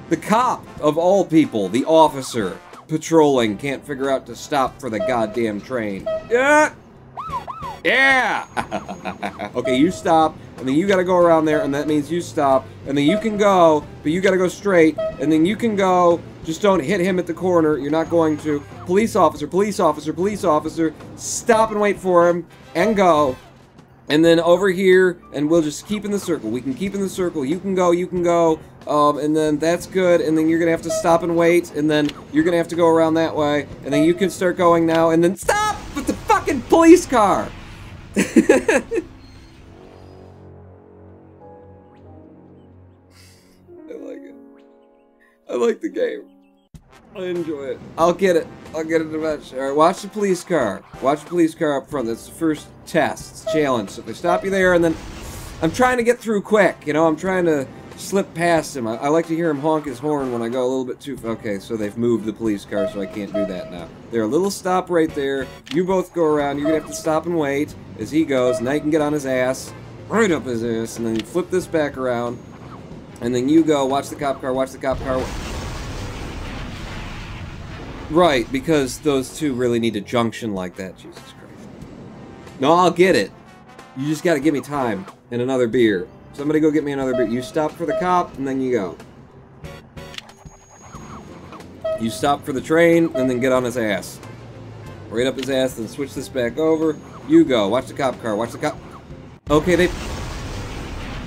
The cop, of all people, the officer, patrolling, can't figure out to stop for the goddamn train. Yeah! Yeah! Okay, you stop, and then you gotta go around there, and that means you stop, and then you can go, but you gotta go straight, and then you can go, just don't hit him at the corner, you're not going to. Police officer, police officer, police officer, stop and wait for him, and go. And then over here, and we'll just keep in the circle. We can keep in the circle, you can go, and then that's good, and then you're gonna have to stop and wait, and then you're gonna have to go around that way, and then you can start going now, and then stop with the fucking police car! I like it. I like the game. I enjoy it. I'll get it. I'll get it eventually. Alright, watch the police car. Watch the police car up front. That's the first test. It's a challenge. So if I stop you there and then... I'm trying to get through quick, you know? I'm trying to slip past him. I like to hear him honk his horn when I go a little bit too... Okay, so they've moved the police car, so I can't do that now. There, a little stop right there. You both go around. You're gonna have to stop and wait as he goes. Now you can get on his ass. Right up his ass. And then you flip this back around. And then you go. Watch the cop car. Watch the cop car. Right, because those two really need a junction like that. Jesus Christ. No, I'll get it. You just gotta give me time and another beer. Somebody go get me another beer. You stop for the cop, and then you go. You stop for the train, and then get on his ass. Right up his ass, then switch this back over. You go. Watch the cop car. Watch the cop... Okay,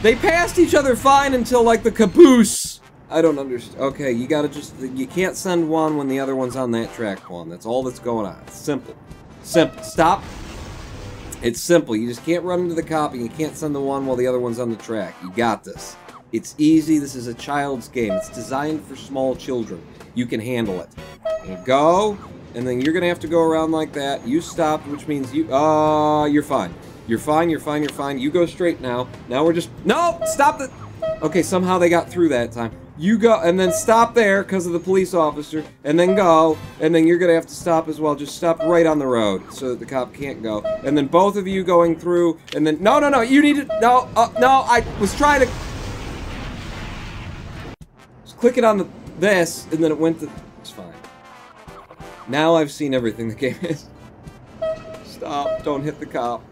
they passed each other fine until, like, the caboose. I don't understand. Okay, you gotta just... You can't send one when the other one's on that track one. That's all that's going on. It's simple. Simple. Stop. It's simple. You just can't run into the cop and you can't send the one while the other one's on the track. You got this. It's easy. This is a child's game. It's designed for small children. You can handle it. And go, and then you're gonna have to go around like that. You stop, which means you... you're fine. You're fine, you're fine, you're fine. You go straight now. Now we're just... No! Stop the... Okay, somehow they got through that time. You go, and then stop there because of the police officer, and then go, and then you're gonna have to stop as well. Just stop right on the road so that the cop can't go. And then both of you going through, and then... No, no, no, you need to... No, no, I was trying to... Just click it on the... This, and then it went to... It's fine. Now I've seen everything the game is. Stop, don't hit the cop.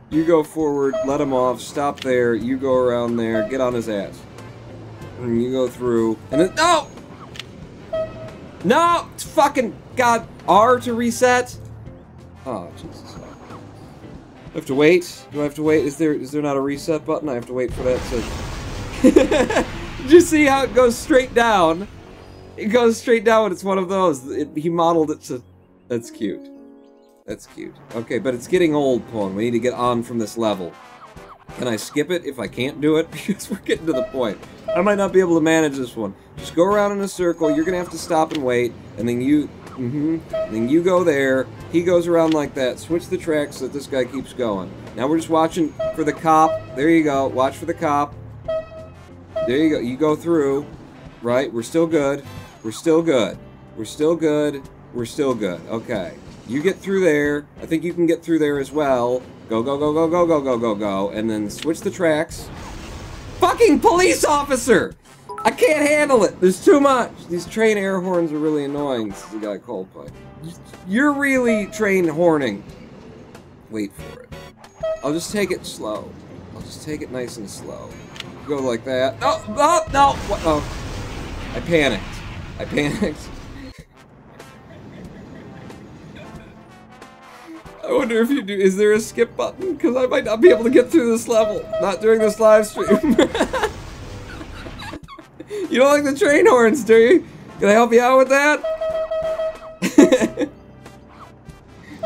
You go forward, let him off, stop there, you go around there, get on his ass. And you go through, and then... No! No! It's fucking... God, R to reset? Oh, Jesus. I have to wait? Do I have to wait? Is there not a reset button? I have to wait for that to... Did you see how it goes straight down? It goes straight down, it's one of those. He modeled it to... That's cute. That's cute. Okay, but it's getting old, Pong. We need to get on from this level. Can I skip it if I can't do it? Because we're getting to the point. I might not be able to manage this one. Just go around in a circle, you're gonna have to stop and wait, and then you... Then you go there, he goes around like that, switch the tracks so that this guy keeps going. Now we're just watching for the cop. There you go, watch for the cop. There you go, you go through. Right, we're still good. We're still good. We're still good. We're still good. Okay. You get through there. I think you can get through there as well. Go, go, go, go, go, go, go, go, go. And then switch the tracks. Fucking police officer! I can't handle it. There's too much. These train air horns are really annoying. This is a guy Coldplay. You're really train horning. Wait for it. I'll just take it slow. I'll just take it nice and slow. Go like that. Oh, oh, no! What? Oh. I panicked. I panicked. I wonder if you do. Is there a skip button? Because I might not be able to get through this level. Not during this live stream. You don't like the train horns, do you? Can I help you out with that?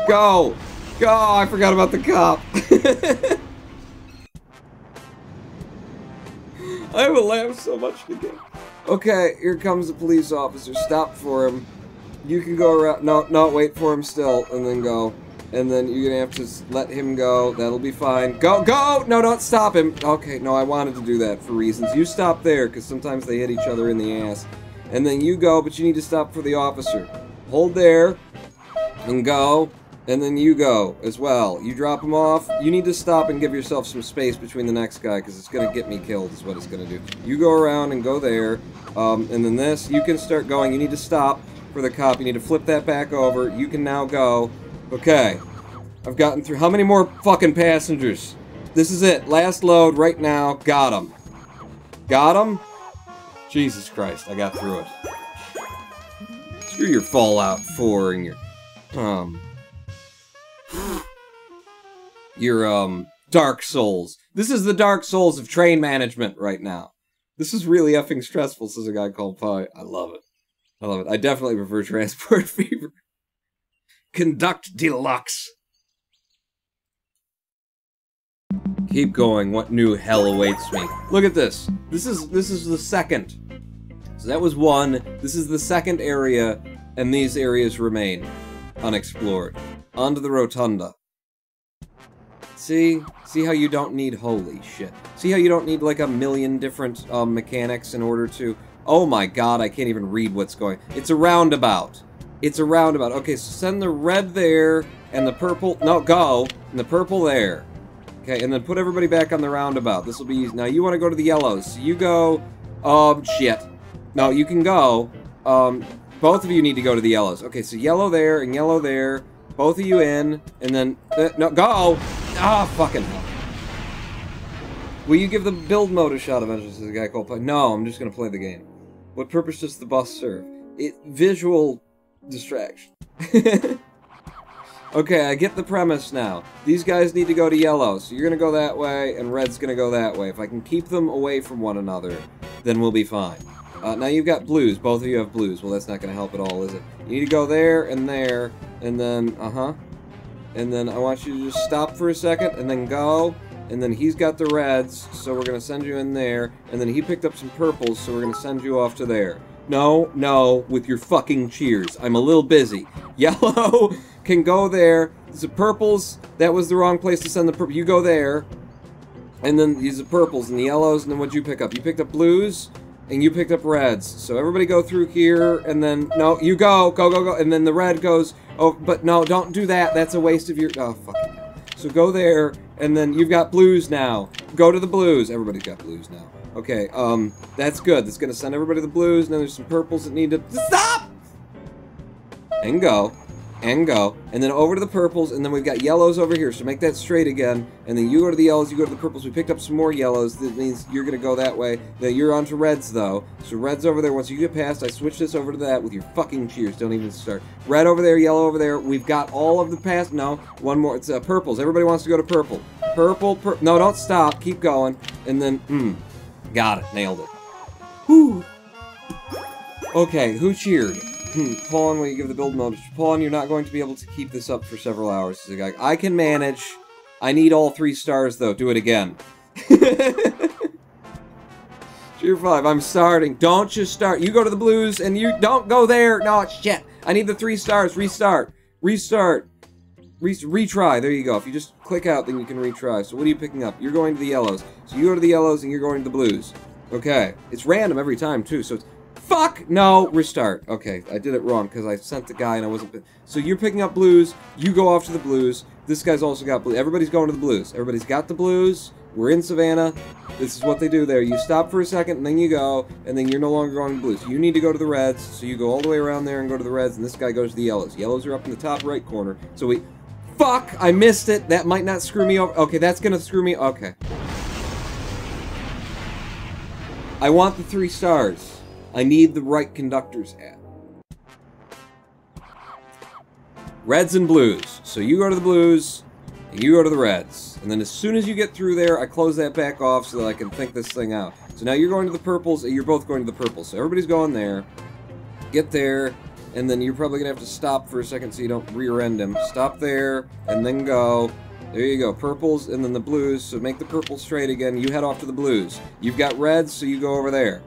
Go! Go! I forgot about the cop. I haven't laughed so much today. Okay, here comes the police officer. Stop for him. You can go around. No, no, wait for him still, and then go. and then you're gonna have to let him go. That'll be fine. Go, go! No, don't stop him. Okay, no, I wanted to do that for reasons. You stop there, because sometimes they hit each other in the ass. And then you go, but you need to stop for the officer. Hold there, and go, and then you go as well. You drop him off. You need to stop and give yourself some space between the next guy, because it's gonna get me killed, is what it's gonna do. You go around and go there, and then this, you can start going. You need to stop for the cop. You need to flip that back over. You can now go. Okay, I've gotten through. How many more fucking passengers? This is it. Last load right now. Got him. Got him? Jesus Christ, I got through it. Screw your Fallout 4 and your Dark Souls. This is the Dark Souls of train management right now. This is really effing stressful, says a guy called Pie. I love it. I love it. I definitely prefer Transport Fever. Conduct Deluxe. Keep going. What new hell awaits me? Look at this. This is the second. So that was one. This is the second area, and these areas remain unexplored. Onto the rotunda. See how you don't need holy shit. See how you don't need like a million different mechanics in order to. Oh my god, I can't even read what's going. It's a roundabout. It's a roundabout. Okay, so send the red there, and the purple... No, go! And the purple there. Okay, and then put everybody back on the roundabout. This will be easy. Now, you want to go to the yellows. So you go... shit. No, you can go. Both of you need to go to the yellows. Okay, so yellow there, and yellow there. Both of you in, and then... no, go! Ah, fucking hell. Will you give the build mode a shot eventually, says the guy called... No, I'm just going to play the game. What purpose does the bus serve? Visual... distraction. Okay, I get the premise now. These guys need to go to yellow, so you're gonna go that way, and red's gonna go that way. If I can keep them away from one another, then we'll be fine. Now you've got blues. Both of you have blues. Well, that's not gonna help at all, is it? You need to go there, and then, And then I want you to just stop for a second, and then go, and then he's got the reds, so we're gonna send you in there, and then he picked up some purples, so we're gonna send you off to there. No, with your fucking cheers. I'm a little busy. Yellow can go there. The purples, that was the wrong place to send the purple. You go there. And then these are purples and the yellows, and then what'd you pick up? You picked up blues, and you picked up reds. So everybody go through here, and then, no, you go, and then the red goes, oh, but no, don't do that. That's a waste of your, oh, fucking hell. So go there, and then you've got blues now. Go to the blues. Everybody's got blues now. Okay, that's good. That's gonna send everybody to the blues, and then there's some purples that need to... Stop! And go. And go. And then over to the purples, and then we've got yellows over here, so make that straight again. And then you go to the yellows, you go to the purples. We picked up some more yellows. That means you're gonna go that way. Then you're onto reds, though. So red's over there. Once you get past, I switch this over to that with your fucking cheers. Don't even start. Red over there, yellow over there. We've got all of the past... No, one more. It's purples. Everybody wants to go to purple. Purple, no, don't stop. Keep going. And then, got it. Nailed it. Whew. Okay, who cheered? Paul, will you give the build mode? Paul, you're not going to be able to keep this up for several hours. I can manage. I need all 3 stars, though. Do it again. Cheer 5, I'm starting. Don't just start. You go to the blues, and you don't go there. No, shit. I need the 3 stars. Restart. Restart. Retry. There you go. If you just click out, then you can retry. So what are you picking up? You're going to the yellows. So you go to the yellows, and you're going to the blues. Okay. It's random every time, too, so it's... Fuck! No! Restart. Okay, I did it wrong, because I sent the guy and I wasn't... So you're picking up blues, you go off to the blues, this guy's also got blue. Everybody's going to the blues. Everybody's got the blues, we're in Savannah, this is what they do there. You stop for a second, and then you go, and then you're no longer going to the blues. You need to go to the reds, so you go all the way around there and go to the reds, and this guy goes to the yellows. Yellows are up in the top right corner, so we... Fuck! I missed it! That might not screw me over. Okay, that's gonna screw me... Okay. I want the 3 stars. I need the right conductor's hat. Reds and blues. So you go to the blues, and you go to the reds. And then as soon as you get through there, I close that back off so that I can think this thing out. So now you're going to the purples, and you're both going to the purples. So everybody's going there. Get there, and then you're probably going to have to stop for a second so you don't rear-end him. Stop there, and then go. There you go. Purples, and then the blues. So make the purple straight again. You head off to the blues. You've got reds, so you go over there.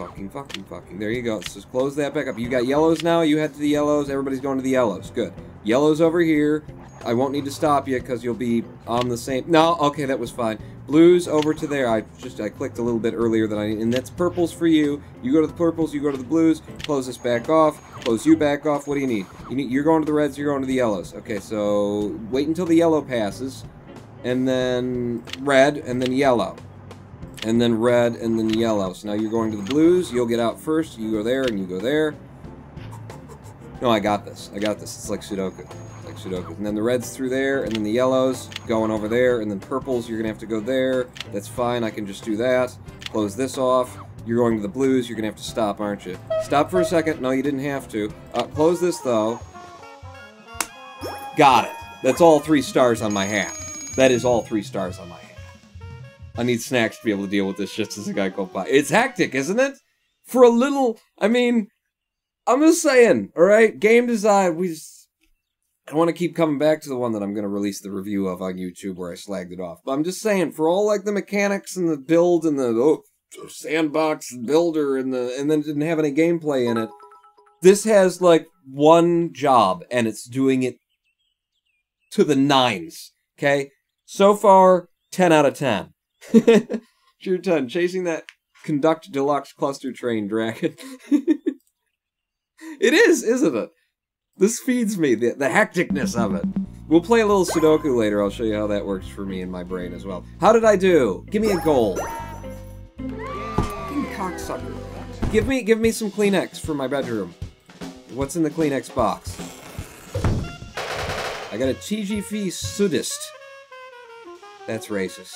Fucking. There you go. Let's just close that back up. You got yellows now. You head to the yellows. Everybody's going to the yellows. Good. Yellows over here. I won't need to stop you because you'll be on the same... No, okay, that was fine. Blues over to there. I clicked a little bit earlier than I... And that's purples for you. You go to the purples, you go to the blues. Close this back off. Close you back off. What do you need? You're going to the reds, you're going to the yellows. Okay, so wait until the yellow passes. And then red, and then yellow. And then red, and then yellow. So now you're going to the blues. You'll get out first. You go there, and you go there. No, I got this. It's like Sudoku. And then the reds through there, and then the yellows going over there, and then purples, you're going to have to go there. That's fine, I can just do that. Close this off. You're going to the blues, you're going to have to stop, aren't you? Stop for a second. No, you didn't have to. Close this, though. Got it. That's all 3 stars on my hat. That is all 3 stars on my hat. I need snacks to be able to deal with this shit as a guy called Pie. It's hectic, isn't it? For a little... I mean... I'm just saying, alright? Game design, I want to keep coming back to the one that I'm going to release the review of on YouTube where I slagged it off. But I'm just saying, for all, like, the mechanics and the build and the sandbox builder and then didn't have any gameplay in it, this has, like, one job, and it's doing it to the 9s, okay? So far, 10 out of 10. Sure 10. Chasing that Conduct Deluxe Cluster Train Dragon. It is, isn't it? This feeds me, the hecticness of it. We'll play a little Sudoku later. I'll show you how that works for me in my brain as well. How did I do? Give me a goal. Fucking cocksucker. Give me some Kleenex for my bedroom. What's in the Kleenex box? I got a TGV Sudist. That's racist.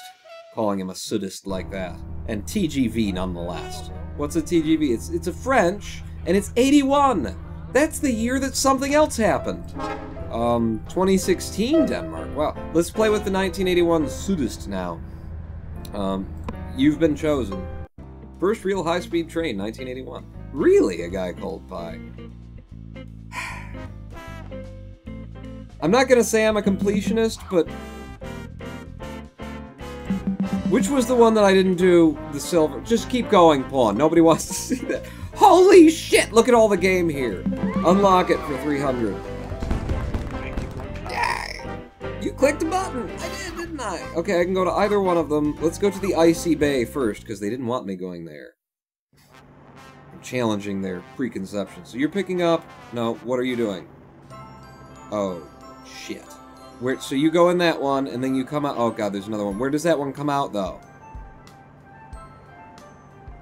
Calling him a Sudist like that. And TGV nonetheless. What's a TGV? It's a French, and it's 81! That's the year that something else happened. 2016 Denmark. Wow. Let's play with the 1981 Sudist now. You've been chosen. First real high-speed train, 1981. Really, a guy called Pie. I'm not gonna say I'm a completionist, but... Which was the one that I didn't do? The silver... Just keep going, Pawn. Nobody wants to see that. Holy shit! Look at all the game here. Unlock it for 300. Yeah. You clicked a button. I did, didn't I? Okay, I can go to either one of them. Let's go to the Icy Bay first, because they didn't want me going there. I'm challenging their preconceptions. So you're picking up... No, what are you doing? Oh, shit. So you go in that one, and then you come out... Oh, God, there's another one. Where does that one come out, though?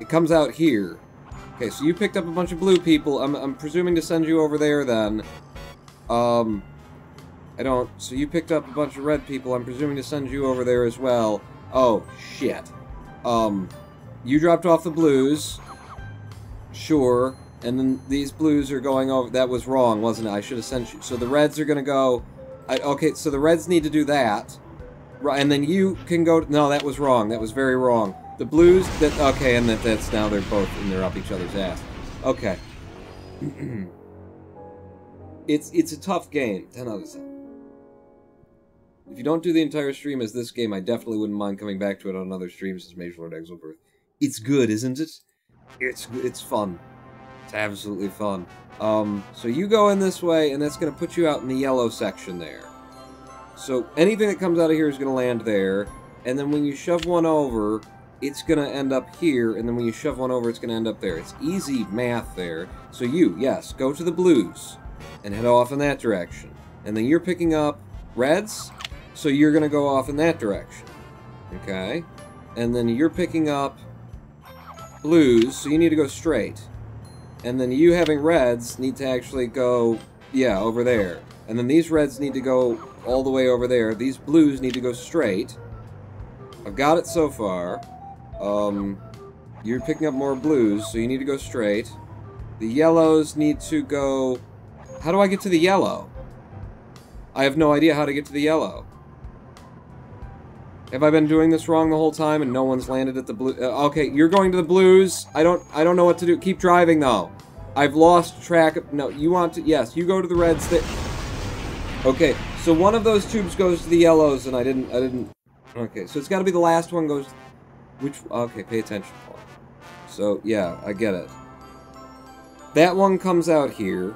It comes out here. Okay, so you picked up a bunch of blue people. I'm presuming to send you over there, then. I don't... So you picked up a bunch of red people. I'm presuming to send you over there as well. Oh, shit. You dropped off the blues. Sure. And then these blues are going over... That was wrong, wasn't it? I should have sent you... So the reds are gonna go... Okay, so the reds need to do that. Right, and then you can go... No, that was wrong. That was very wrong. The blues... Okay, and that's now they're both... And they're up each other's ass. Okay. It's a tough game. 10 out of 10. If you don't do the entire stream as this game, I definitely wouldn't mind coming back to it on other streams as Mage Lord Exilbirth. It's good, isn't it? It's fun. It's absolutely fun. So you go in this way, and that's going to put you out in the yellow section there. So anything that comes out of here is going to land there, and then when you shove one over, it's going to end up here, and then when you shove one over, it's going to end up there. It's easy math there. So yes, go to the blues, and head off in that direction. And then you're picking up reds, so you're going to go off in that direction. Okay? And then you're picking up blues, so you need to go straight. And then you having reds need to actually go, yeah, over there. And then these reds need to go all the way over there. These blues need to go straight. I've got it so far. You're picking up more blues, so you need to go straight. The yellows need to go... How do I get to the yellow? I have no idea how to get to the yellow. Have I been doing this wrong the whole time and no one's landed at the blue? Okay, you're going to the blues. I don't know what to do. Keep driving though. I've lost track of... No, you want to... Yes, you go to the reds. Okay, so one of those tubes goes to the yellows and I didn't... Okay, so it's got to be the last one goes... Which... Okay, pay attention. So, yeah, I get it. That one comes out here.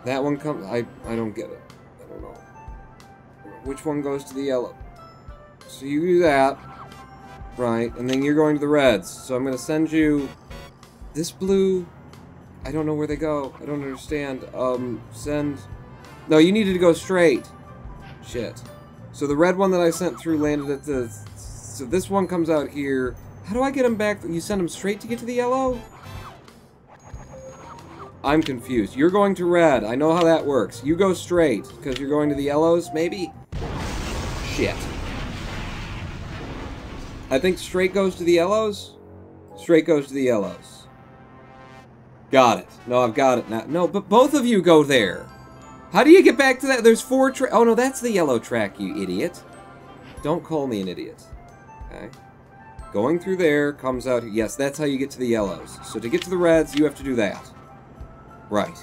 That one comes... I don't get it. I don't know. Which one goes to the yellow? So you do that. Right, and then you're going to the reds. So I'm going to send you... This blue... I don't know where they go. I don't understand. Send... No, you needed to go straight. Shit. So the red one that I sent through landed at the... So this one comes out here. How do I get them back? You send them straight to get to the yellow? I'm confused. You're going to red. I know how that works. You go straight, because you're going to the yellows, maybe? Shit. I think straight goes to the yellows? Straight goes to the yellows. Got it. No, I've got it now. No, but both of you go there. How do you get back to that? There's 4 tracks. Oh, no, that's the yellow track, you idiot. Don't call me an idiot. Okay. Going through there comes out... Yes, that's how you get to the yellows. So to get to the reds, you have to do that. Right.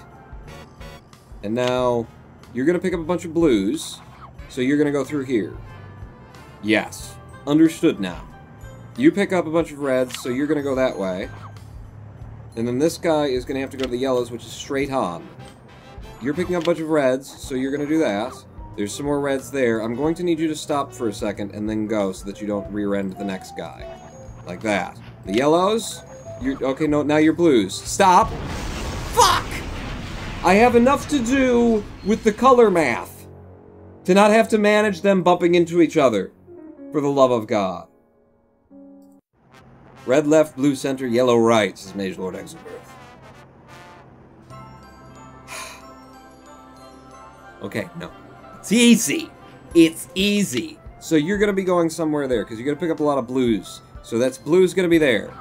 And now, you're going to pick up a bunch of blues, so you're going to go through here. Yes. Understood now. You pick up a bunch of reds, so you're going to go that way. And then this guy is going to have to go to the yellows, which is straight on. You're picking up a bunch of reds, so you're going to do that. There's some more reds there. I'm going to need you to stop for a second and then go so that you don't rear-end the next guy. Like that. The yellows? Okay, no, now you're blues. Stop! Fuck! I have enough to do with the color math to not have to manage them bumping into each other. For the love of God. Red left, blue center, yellow right, says Mage Lord Exelberth. Okay, no. It's easy. It's easy. So you're going to be going somewhere there, because you're going to pick up a lot of blues. So that's blues going to be there.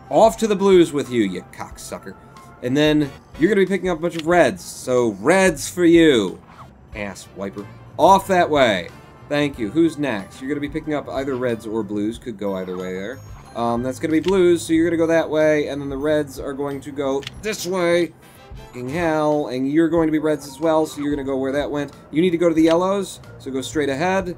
Off to the blues with you, you cocksucker. And then you're going to be picking up a bunch of reds. So reds for you. Ass wiper. Off that way. Thank you. Who's next? You're going to be picking up either reds or blues. Could go either way there. That's going to be blues, so you're going to go that way. And then the reds are going to go this way. Fucking hell. And you're going to be reds as well, so you're going to go where that went. You need to go to the yellows, so go straight ahead.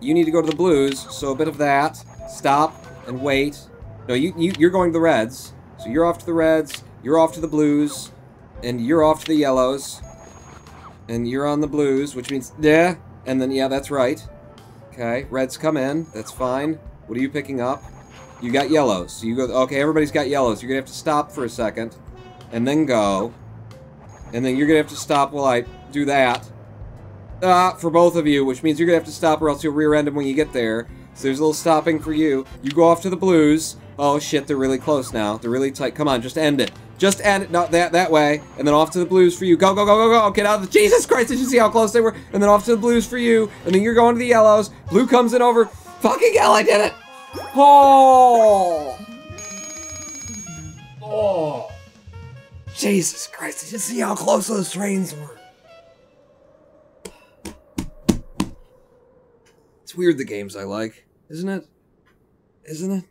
You need to go to the blues, so a bit of that. Stop and wait. No, you're going to the reds. So you're off to the reds, you're off to the blues, and you're off to the yellows. And you're on the blues, which means, yeah, and then, yeah, that's right. Okay, reds come in, that's fine. What are you picking up? You got yellows, so you go, okay, everybody's got yellows. You're gonna have to stop for a second, and then go. And then you're gonna have to stop while I do that. For both of you, which means you're gonna have to stop or else you'll rear-end them when you get there. So there's a little stopping for you. You go off to the blues. Oh shit, they're really close now. They're really tight. Come on, just end it. Just end it. Not that way. And then off to the blues for you. Go, go, go, go, go. Get out of the... Jesus Christ, did you see how close they were? And then off to the blues for you. And then you're going to the yellows. Blue comes in over. Fucking hell, I did it! Oh! Oh! Jesus Christ, did you see how close those trains were? It's weird the games I like, isn't it? Isn't it?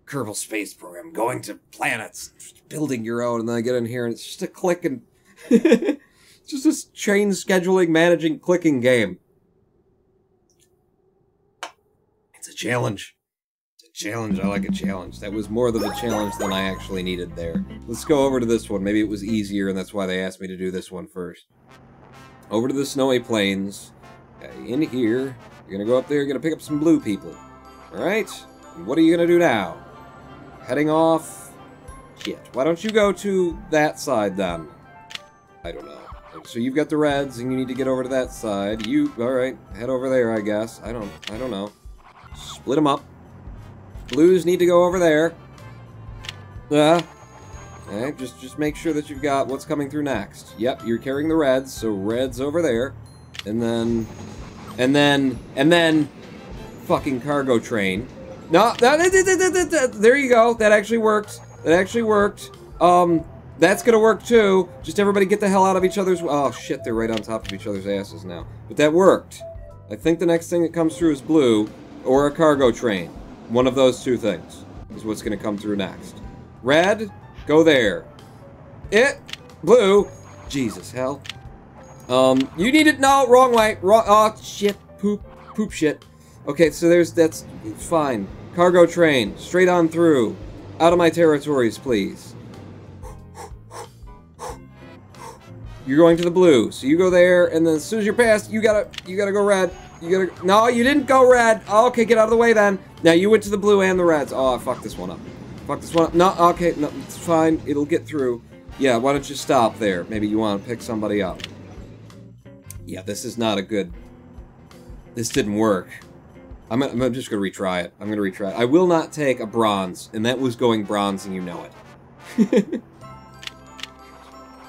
Kerbal Space Program, going to planets, building your own, and then I get in here and it's just a click and... it's just a train scheduling, managing, clicking game. It's a challenge. It's a challenge. I like a challenge. That was more of a challenge than I actually needed there. Let's go over to this one. Maybe it was easier and that's why they asked me to do this one first. Over to the snowy plains. Okay, in here. You're gonna go up there, you're gonna pick up some blue people. Alright? What are you gonna do now? Heading off? Shit. Why don't you go to that side then? I don't know. So you've got the reds and you need to get over to that side. Alright, head over there, I guess. I don't know. Split them up. Blues need to go over there. Okay, just make sure that you've got what's coming through next. Yep, you're carrying the reds, so reds over there. And then, fucking cargo train. No, there you go. That actually worked. That actually worked. That's gonna work too. Just everybody get the hell out of each other's... Oh shit, they're right on top of each other's asses now. But that worked. I think the next thing that comes through is blue, or a cargo train. One of those two things is what's gonna come through next. Red, go there. Blue, Jesus, hell. You need it, no, wrong way, wrong, oh, shit, poop shit. Okay, so that's fine. Cargo train, straight on through. Out of my territories, please. You're going to the blue, so you go there, and then as soon as you're past, you gotta go red. No, you didn't go red. Oh, okay, get out of the way then. Now you went to the blue and the reds. Oh, I fucked this one up. Fuck this one up. No, okay, no, it's fine. It'll get through. Yeah, why don't you stop there? Maybe you want to pick somebody up. Yeah, this is not a good... This didn't work. I'm just gonna retry it. I'm gonna retry it. I will not take a bronze, and that was going bronze, and you know it.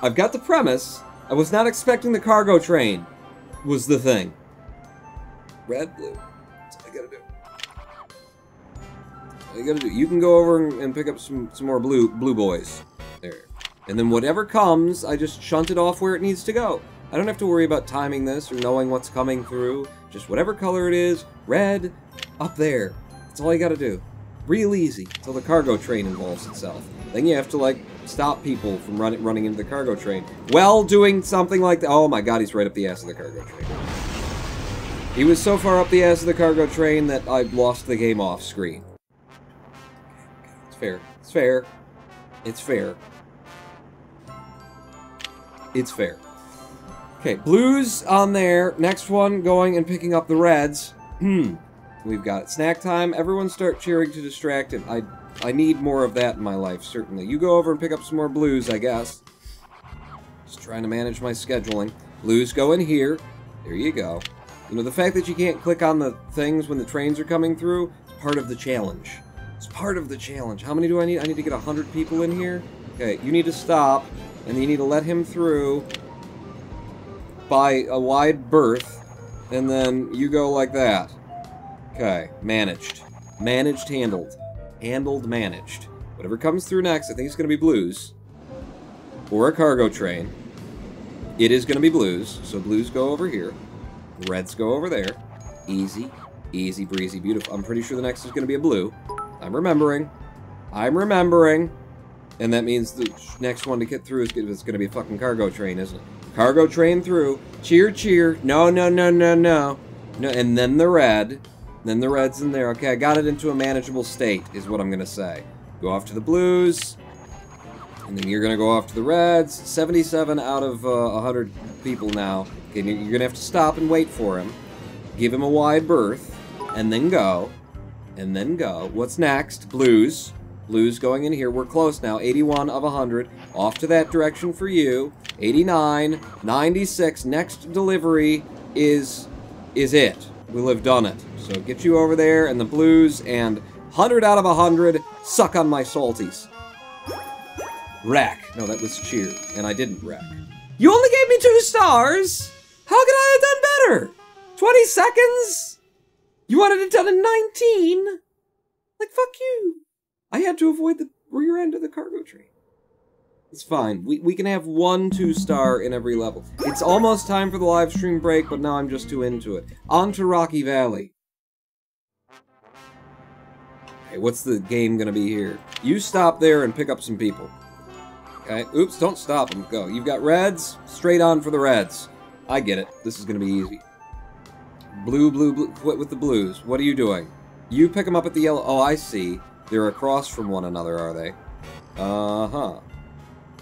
I've got the premise. I was not expecting the cargo train was the thing. Red, blue. That's all I gotta do. All you gotta do. You can go over and pick up some more blue boys. There. And then whatever comes, I just shunt it off where it needs to go. I don't have to worry about timing this or knowing what's coming through. Just whatever color it is, red, up there. That's all you gotta do. Real easy, until the cargo train involves itself. Then you have to, like, stop people from running into the cargo train. Well, doing something like that. Oh my god, he's right up the ass of the cargo train. He was so far up the ass of the cargo train that I lost the game off screen. It's fair. It's fair. It's fair. It's fair. Okay, blues on there. Next one, going and picking up the reds. We've got it. Snack time. Everyone start cheering to distract him. I need more of that in my life, certainly. You go over and pick up some more blues, I guess. Just trying to manage my scheduling. Blues go in here. There you go. You know, the fact that you can't click on the things when the trains are coming through is part of the challenge. It's part of the challenge. How many do I need? I need to get 100 people in here. Okay, you need to stop, and you need to let him through by a wide berth, and then you go like that. Okay, managed. Managed, handled. Handled, managed. Whatever comes through next, I think it's going to be blues. Or a cargo train. It is going to be blues, so blues go over here. Reds go over there. Easy. Easy breezy, beautiful. I'm pretty sure the next is going to be a blue. I'm remembering. I'm remembering. And that means the next one to get through is going to be a fucking cargo train, isn't it? Cargo train through. Cheer, cheer. No, no, no, no, no. No, and then the red. Then the red's in there. Okay, I got it into a manageable state, is what I'm going to say. Go off to the blues. And then you're going to go off to the reds. 77 out of 100 people now. Okay, you're going to have to stop and wait for him. Give him a wide berth. And then go. And then go. What's next? Blues. Blues going in here. We're close now. 81 of 100. Off to that direction for you. 89. 96. Next delivery is it. We'll have done it. So get you over there, and the blues, and 100 out of 100. Suck on my salties. Wreck. No, that was cheer, and I didn't wreck. You only gave me 2 stars? How could I have done better? 20 seconds? You wanted it done in 19? Like, fuck you. I had to avoid the rear end of the cargo train. It's fine. We can have 1 2-star in every level. It's almost time for the live stream break, but now I'm just too into it. On to Rocky Valley. Okay, what's the game gonna be here? You stop there and pick up some people. Okay, oops, don't stop them. Go. You've got reds, straight on for the reds. I get it. This is gonna be easy. Blue, blue, blue. Quit with the blues. What are you doing? You pick them up at the yellow. Oh, I see. They're across from one another, are they? Uh-huh.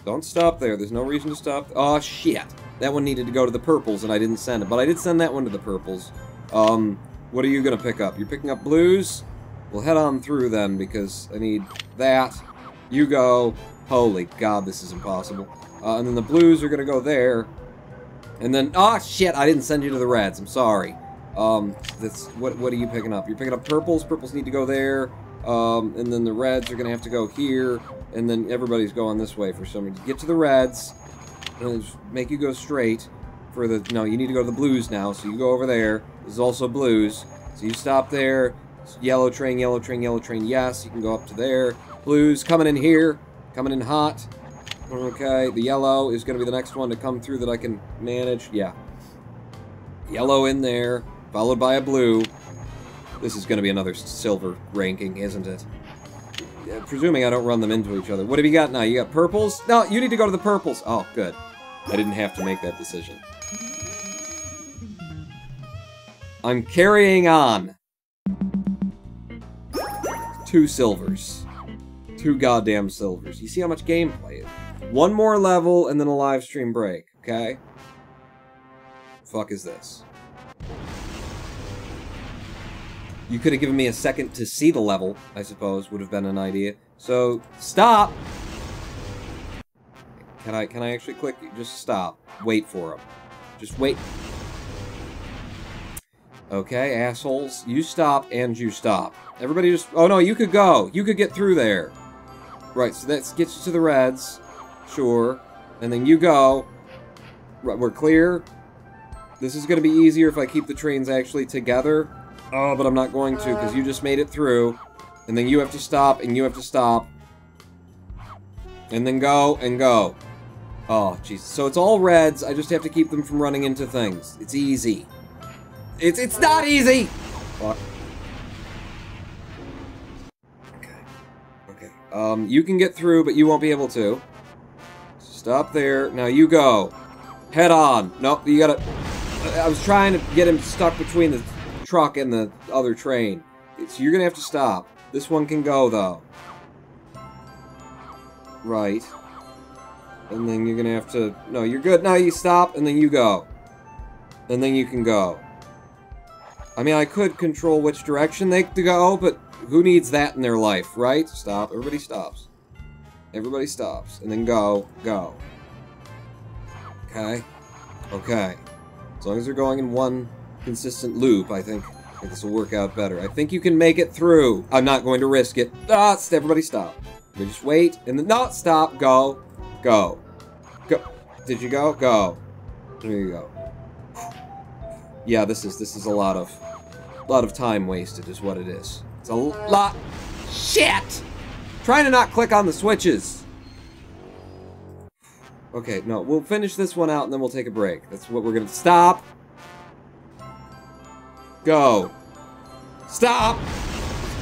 Don't stop there. There's no reason to stop. Oh, shit. That one needed to go to the purples, and I didn't send it. But I did send that one to the purples. What are you going to pick up? You're picking up blues? We'll head on through then, because I need that. You go. Holy God, this is impossible. And then the blues are going to go there. And then... Oh, shit. I didn't send you to the reds. I'm sorry. What are you picking up? You're picking up purples. Purples need to go there. And then the reds are going to have to go here. And then everybody's going this way for some reason. Get to the reds. And make you go straight for the... No, you need to go to the blues now. So you go over there. This is also blues. So you stop there. Yellow train, yellow train, yellow train. Yes, you can go up to there. Blues coming in here. Coming in hot. Okay, the yellow is going to be the next one to come through that I can manage. Yeah. Yellow in there. Followed by a blue. This is going to be another silver ranking, isn't it? Presuming I don't run them into each other. What have you got now? You got purples? No, you need to go to the purples. Oh, good. I didn't have to make that decision. I'm carrying on. 2 silvers. 2 goddamn silvers. You see how much gameplay is? 1 more level and then a live stream break, okay? Fuck is this? You could have given me a second to see the level, I suppose, would have been an idea. So, stop! Can I actually click? Just stop. Wait for him. Just wait. Okay, assholes. You stop and you stop. Everybody just... Oh no, you could go. You could get through there. Right, so that gets you to the reds. Sure. And then you go. Right, we're clear. This is going to be easier if I keep the trains actually together. Oh, but I'm not going to, because you just made it through. And then you have to stop, and you have to stop. And then go, and go. Oh, Jesus. So it's all reds. I just have to keep them from running into things. It's easy. It's not easy! Fuck. Okay. You can get through, but you won't be able to. Stop there. Now you go. Head on. Nope, you gotta... I was trying to get him stuck between the truck and the other train. So you're gonna have to stop. This one can go, though. Right. And then you're gonna have to... No, you're good. Now you stop, and then you go. And then you can go. I mean, I could control which direction they go, but who needs that in their life, right? Stop. Everybody stops. Everybody stops. And then go. Go. Okay. Okay. As long as they're going in one consistent loop, I think this will work out better. I think you can make it through. I'm not going to risk it. Ah, everybody stop. We just wait, and then... No, stop. Go. Go. Go. Did you go? Go. There you go. Yeah, this is a lot of time wasted is what it is. It's a lot. Shit! Trying to not click on the switches. Okay, no, we'll finish this one out and then we'll take a break. That's what we're gonna... Stop! Go. Stop!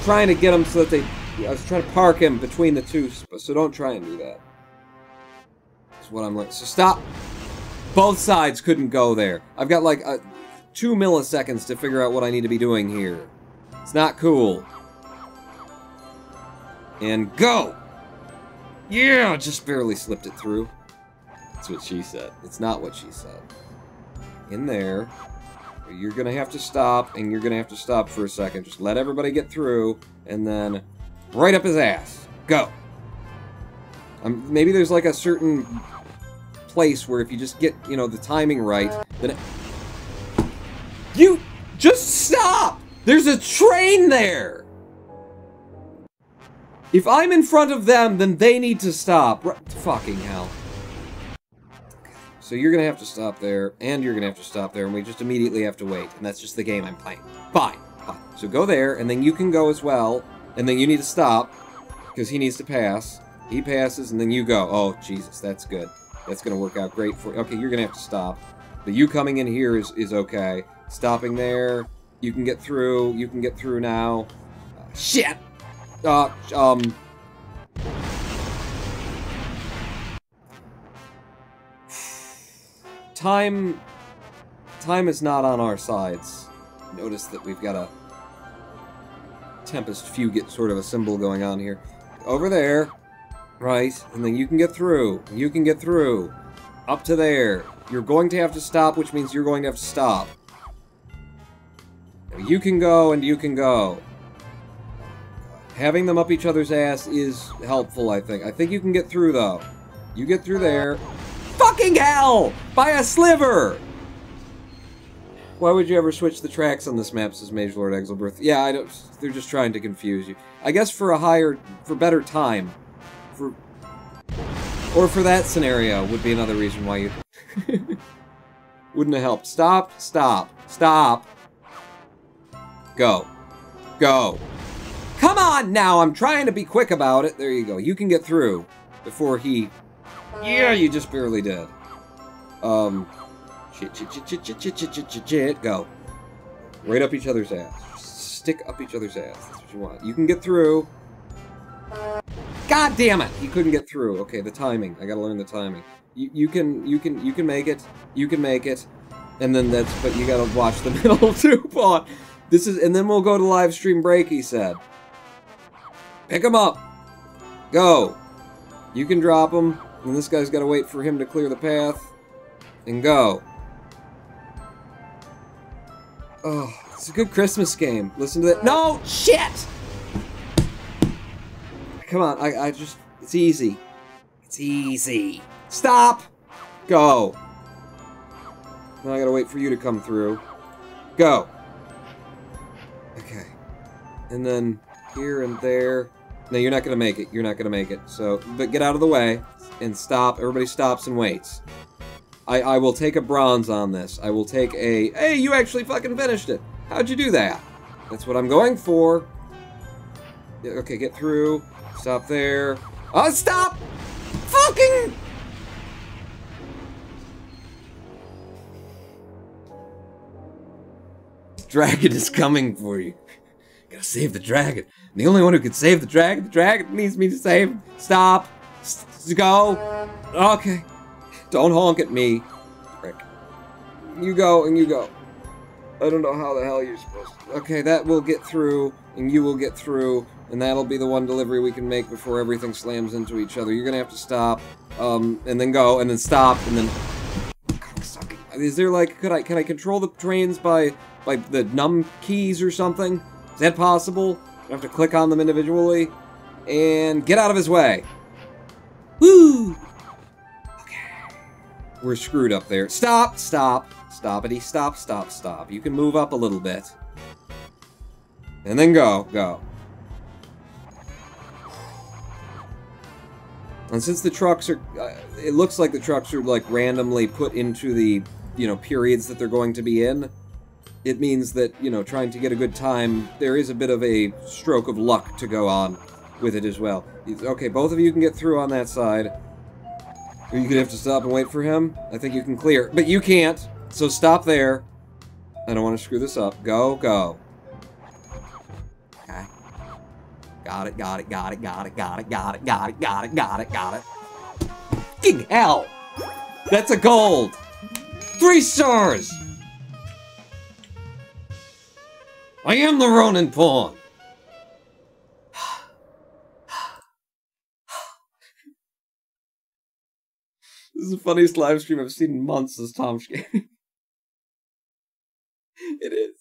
Trying to get them so that they... I was trying to park him between the two, so don't try and do that. That's what I'm like. So stop! Both sides couldn't go there. I've got like 2 milliseconds to figure out what I need to be doing here. It's not cool. And go! Yeah! Just barely slipped it through. That's what she said. It's not what she said. In there. You're gonna have to stop, and you're gonna have to stop for a second. Just let everybody get through, and then right up his ass. Go! Maybe there's like a certain place where if you just get, you know, the timing right, then it... You just stop! There's a train there! If I'm in front of them, then they need to stop. Fucking hell. So you're gonna have to stop there, and you're gonna have to stop there, and we just immediately have to wait. And that's just the game I'm playing. Fine. Fine. So go there, and then you can go as well, and then you need to stop, because he needs to pass. He passes, and then you go. Oh, Jesus, that's good. That's gonna work out great for you. Okay, you're gonna have to stop. But you coming in here is okay. Stopping there, you can get through. You can get through now. Shit! Time is not on our sides. Notice that we've got a Tempest Fugit sort of a symbol going on here. Over there, right, and then you can get through. You can get through. Up to there. You're going to have to stop, which means you're going to have to stop. You can go, and you can go. Having them up each other's ass is helpful, I think. I think you can get through, though. You get through there. Fucking hell! By a sliver! Why would you ever switch the tracks on this map, says Mage Lord Exelberth? Yeah, I don't... They're just trying to confuse you. I guess for better time. Or for that scenario would be another reason why you... Wouldn't have helped. Stop, stop, stop. Go. Go. Come on now! I'm trying to be quick about it. There you go. You can get through before he... Yeah, you just barely did. Shit. Go. Right up each other's ass. Just stick up each other's ass. That's what you want. You can get through. God damn it! He couldn't get through. Okay, the timing. I gotta learn the timing. You can make it. You can make it. And then but you gotta watch the middle too, Paul. And then we'll go to live stream break, he said. Pick him up. Go! You can drop him, and this guy's got to wait for him to clear the path. And go. Oh, it's a good Christmas game. Listen to that. No! Shit! Come on, I just... It's easy. It's easy. Stop! Go. Now I gotta wait for you to come through. Go. Okay. And then here and there. No, you're not gonna make it. You're not gonna make it. So, but get out of the way and stop. Everybody stops and waits. I will take a bronze on this. I will take a... Hey, you actually fucking finished it. How'd you do that? That's what I'm going for. Okay, get through. Stop there. Oh, stop! Fucking... The dragon is coming for you. Gotta save the dragon. I'm the only one who can save the dragon. The dragon needs me to save. Stop. Go. Okay. Don't honk at me. Frick. You go and you go. I don't know how the hell you're supposed to. Okay, that will get through, and you will get through, and that'll be the one delivery we can make before everything slams into each other. You're gonna have to stop, and then go, and then stop, and then... Is there like, can I control the trains by the num keys or something? Is that possible? I have to click on them individually? And get out of his way. Woo! Okay. We're screwed up there. Stop! Stop! Stoppity, stop, stop, stop. You can move up a little bit. And then go, go. And since the trucks are... it looks like the trucks are, like, randomly put into the, you know, periods that they're going to be in. It means that, you know, trying to get a good time, there is a bit of a stroke of luck to go on with it as well. Okay, both of you can get through on that side. Or you could have to stop and wait for him. I think you can clear. But you can't. So stop there. I don't want to screw this up. Go, go. Okay. Got it, got it, got it, got it, got it, got it, got it, got it, got it, got it. Fucking hell! That's a gold! 3 stars! I am the Ronin Pawn! This is the funniest live stream I've seen in months, this Tom's game. It is.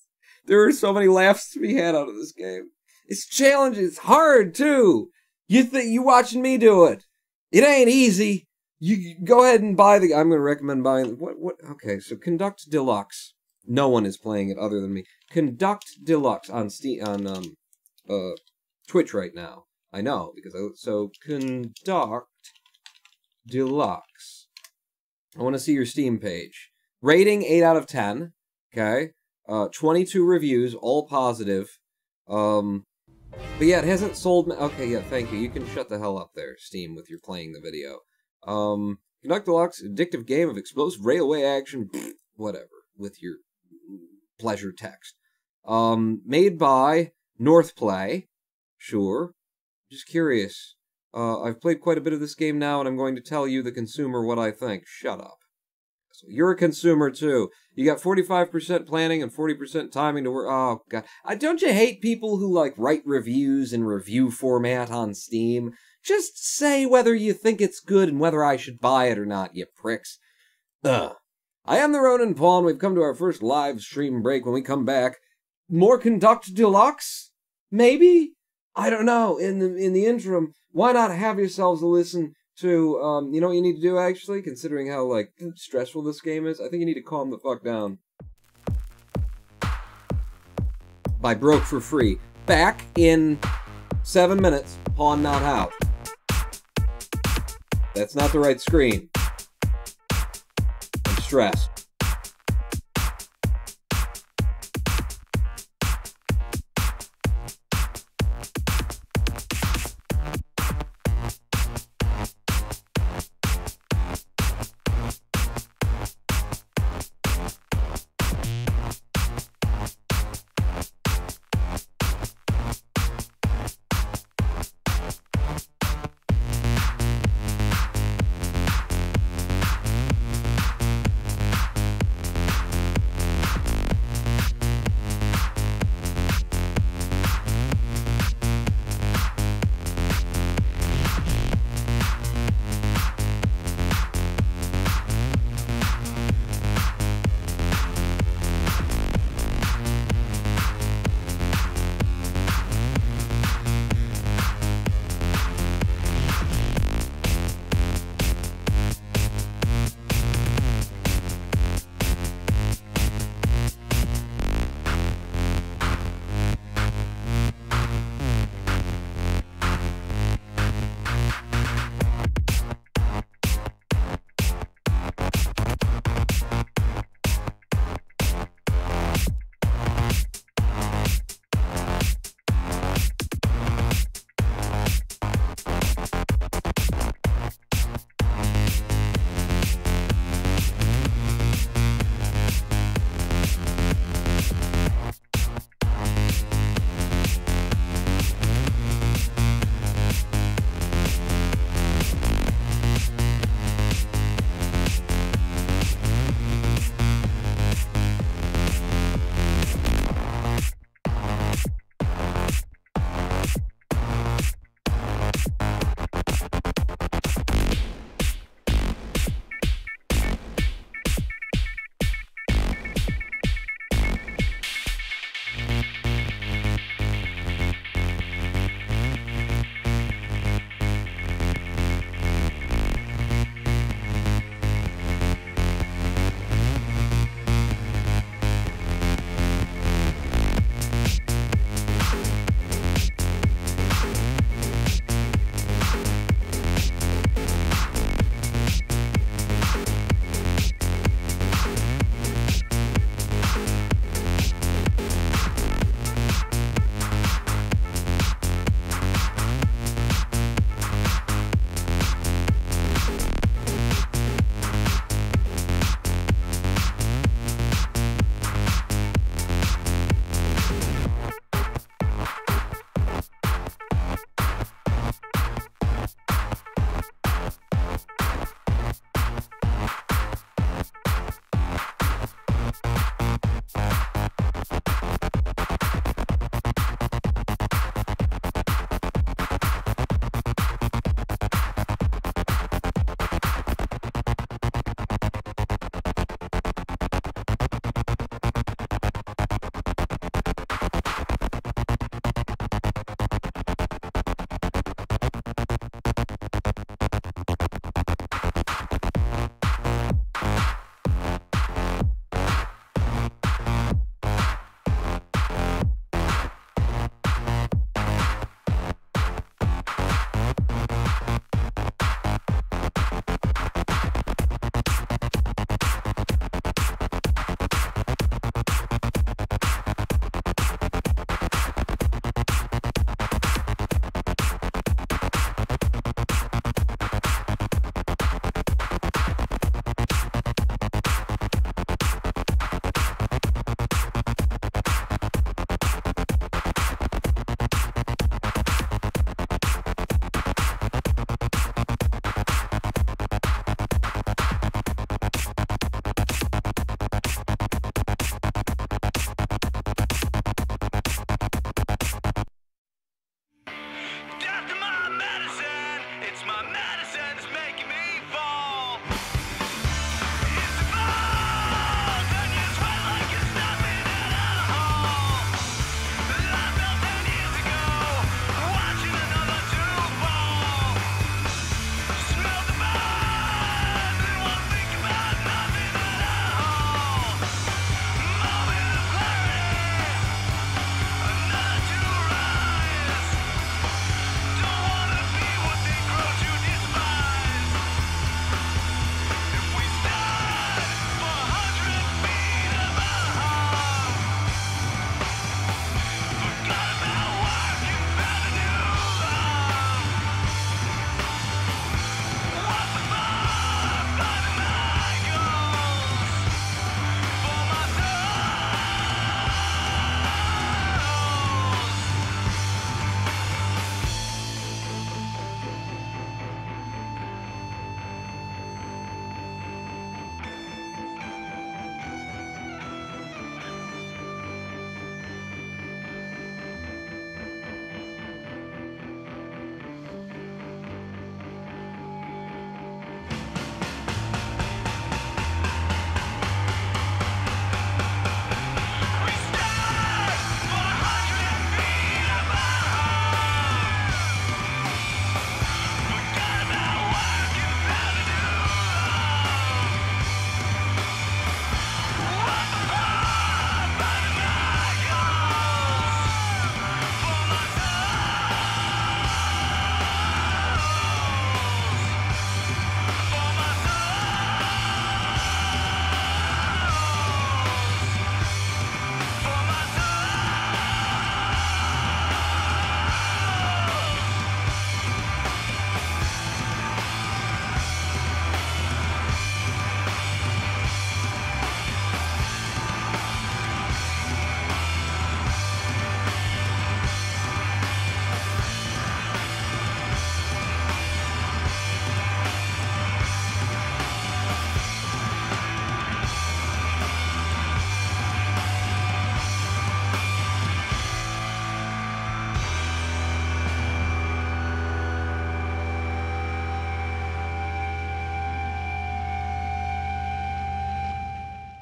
There are so many laughs to be had out of this game. It's challenging. It's hard, too. You watching me do it. It ain't easy. You go ahead and buy the... I'm going to recommend buying... What? Okay, so Conduct Deluxe. No one is playing it other than me. Conduct Deluxe on Steam, on Twitch right now. I know, because so Conduct Deluxe. I want to see your Steam page. Rating 8 out of 10. Okay. 22 reviews, all positive. But yeah, it hasn't sold... Okay, yeah, thank you. You can shut the hell up there, Steam, with your playing the video. Conduct Deluxe, addictive game of explosive railway action, whatever, with your pleasure text. Made by Northplay. Sure. Just curious. I've played quite a bit of this game now, and I'm going to tell you, the consumer, what I think. Shut up. So you're a consumer, too. You got 45% planning and 40% timing to work. Oh, God. Don't you hate people who, like, write reviews in review format on Steam? Just say whether you think it's good and whether I should buy it or not, you pricks. Ugh. I am the Ronin Pawn. We've come to our first live stream break. When we come back, more Conduct Deluxe? Maybe? I don't know. In the interim, why not have yourselves a listen to, you know what you need to do, actually? Considering how, like, stressful this game is, I think you need to calm the fuck down. By Broke for Free. Back in 7 minutes. Pawn not out. That's not the right screen. I'm stressed.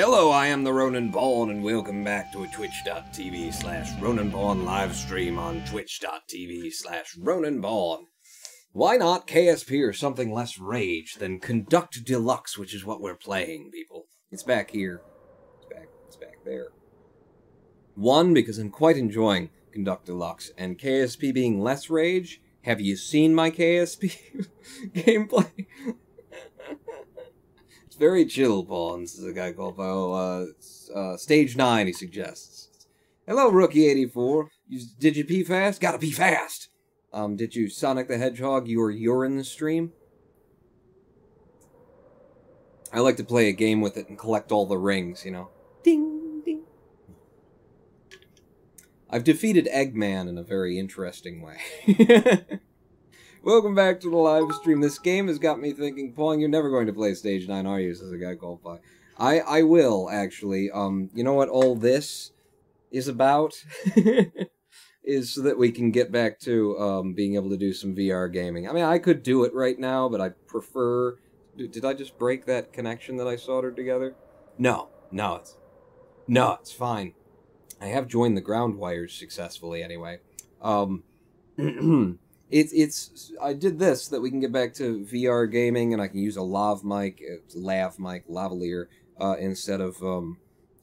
Hello, I am the Ronan Bawn, and welcome back to a twitch.tv/Ronan Bawn live stream on twitch.tv/Ronan Bawn. Why not KSP or something less rage than Conduct Deluxe, which is what we're playing, people. It's back here. It's back there. One, because I'm quite enjoying Conduct Deluxe, and KSP being less rage. Have you seen my KSP gameplay? It's very chill, Pawns. This is a guy called Stage 9, he suggests. Hello, Rookie84. Did you pee fast? Gotta pee fast! Did you Sonic the Hedgehog your urine stream? I like to play a game with it and collect all the rings, you know. Ding, ding. I've defeated Eggman in a very interesting way. Welcome back to the live stream. This game has got me thinking, Paul, you're never going to play Stage 9, are you? Says a guy called Pi. I will, actually. You know what all this is about? Is so that we can get back to being able to do some VR gaming. I mean, I could do it right now, but I prefer... Did I just break that connection that I soldered together? No, it's fine. I have joined the ground wires successfully, anyway. I did this so that we can get back to VR gaming, and I can use a lavalier, instead of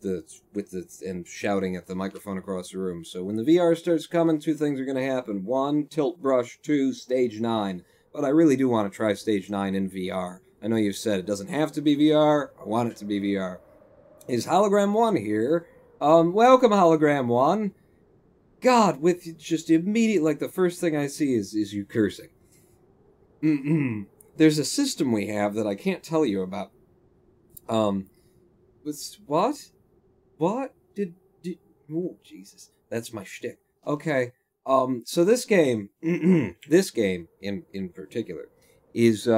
and shouting at the microphone across the room. So when the VR starts coming, two things are going to happen. One, Tilt Brush. Two, Stage 9. But I really do want to try Stage 9 in VR. I know you've said it doesn't have to be VR. I want it to be VR. Is Hologram 1 here? Welcome, Hologram 1. God, with just immediate, like, the first thing I see is you cursing. There's a system we have that I can't tell you about. What? What? Oh, Jesus. That's my shtick. Okay, so this game, this game in particular, is,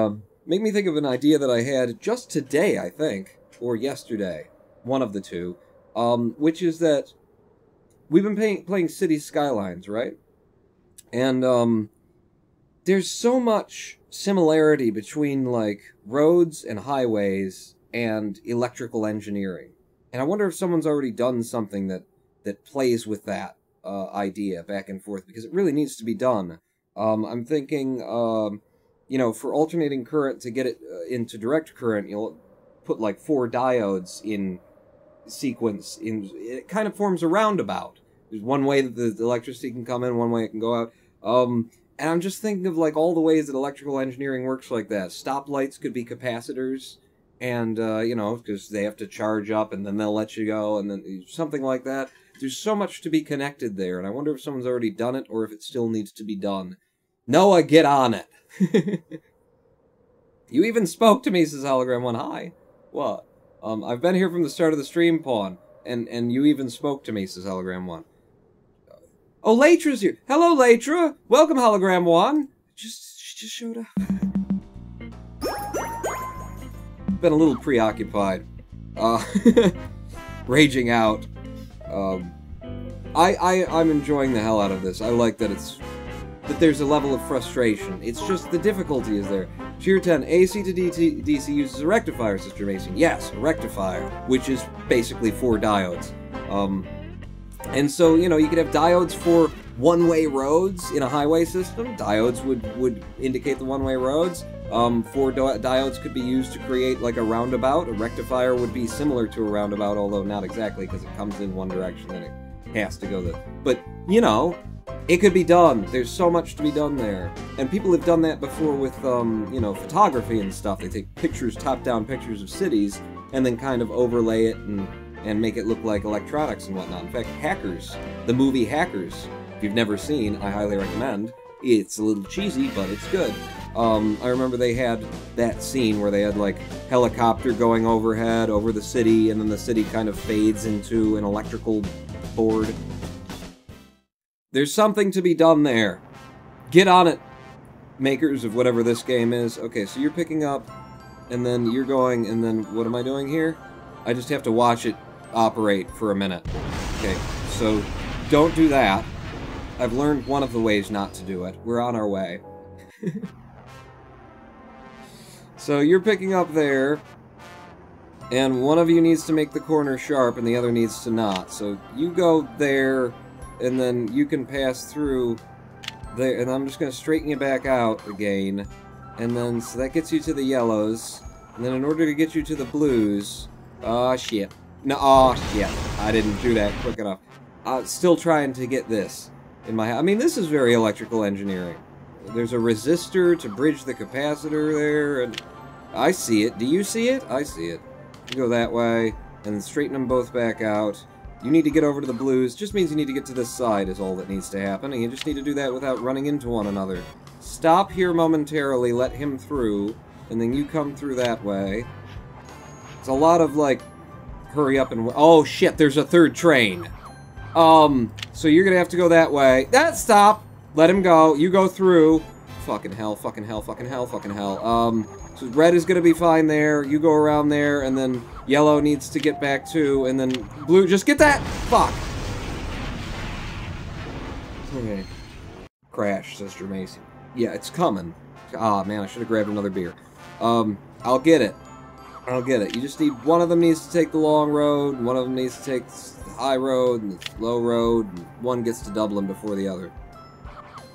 make me think of an idea that I had just today, I think, or yesterday, one of the two, which is that we've been playing City Skylines, right? And, there's so much similarity between, like, roads and highways and electrical engineering. And I wonder if someone's already done something that plays with that idea back and forth, because it really needs to be done. I'm thinking, you know, for alternating current to get it into direct current, you'll put, like, 4 diodes in sequence. It kind of forms a roundabout. There's one way that the electricity can come in, one way it can go out. And I'm just thinking of, like, all the ways that electrical engineering works like that. Stoplights could be capacitors, and, you know, because they have to charge up, and then they'll let you go, and then something like that. There's so much to be connected there, and I wonder if someone's already done it, or if it still needs to be done. Noah, get on it! You even spoke to me, says Hologram 1. Hi. What? I've been here from the start of the stream, Pawn, and you even spoke to me, says Hologram 1. Oh, Latra's here. Hello, Latra. Welcome, Hologram 1. She just showed up. Been a little preoccupied. Raging out. I'm enjoying the hell out of this. I like that there's a level of frustration. It's just the difficulty is there. Tier 10, AC to DC uses a rectifier, Sister Mason. Yes, a rectifier, which is basically 4 diodes. And so, you know, you could have diodes for one-way roads in a highway system. Diodes would indicate the one-way roads. 4 diodes could be used to create, like, a roundabout. A rectifier would be similar to a roundabout, although not exactly, because it comes in one direction and it has to go there. But, you know, it could be done. There's so much to be done there. And people have done that before with, you know, photography and stuff. They take pictures, top-down pictures of cities, and then kind of overlay it and make it look like electronics and whatnot. In fact, Hackers, the movie Hackers, if you've never seen, I highly recommend. It's a little cheesy, but it's good. I remember they had that scene where they had, like, helicopter going overhead over the city, and then the city kind of fades into an electrical board. There's something to be done there. Get on it, makers of whatever this game is. Okay, so you're picking up, and then you're going, and then what am I doing here? I just have to watch it operate for a minute. Okay, so don't do that. I've learned one of the ways not to do it. We're on our way. So you're picking up there. And one of you needs to make the corner sharp, and the other needs to not. So you go there, and then you can pass through there, and I'm just going to straighten you back out again. And then, so that gets you to the yellows. And then in order to get you to the blues... Oh, shit. No, oh, shit. I didn't do that quick enough. Still trying to get this in my... I mean, this is very electrical engineering. There's a resistor to bridge the capacitor there, and... I see it. Do you see it? I see it. You go that way, and then straighten them both back out. You need to get over to the blues. Just means you need to get to this side is all that needs to happen, and you just need to do that without running into one another. Stop here momentarily, let him through, and then you come through that way. It's a lot of, like, hurry up and... Oh, shit, there's a third train. So you're gonna have to go that way. Stop! Let him go. You go through. Fucking hell, fucking hell, fucking hell, fucking hell. So red is gonna be fine there. You go around there, and then yellow needs to get back too, and then blue... Just get that! Fuck! Okay. Crash, Sister Macy. Yeah, it's coming. Ah, man, I should have grabbed another beer. I'll get it. I'll get it. You just need... One of them needs to take the long road, and one of them needs to take the high road, and the low road, and one gets to Dublin before the other.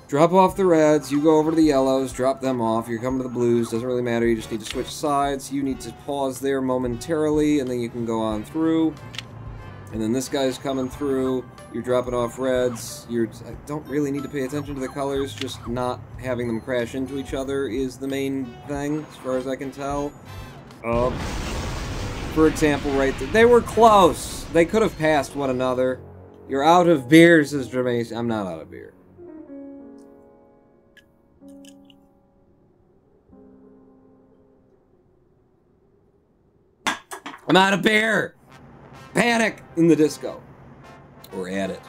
Drop off the reds, you go over to the yellows, drop them off, you're coming to the blues, doesn't really matter, you just need to switch sides, you need to pause there momentarily, and then you can go on through. And then this guy's coming through, you're dropping off reds, I don't really need to pay attention to the colors, just not having them crash into each other is the main thing, as far as I can tell. For example, right there, they were close! They could have passed one another. You're out of beer, says Jermaine. I'm not out of beer. I'm out of beer! Panic in the disco. Or at it.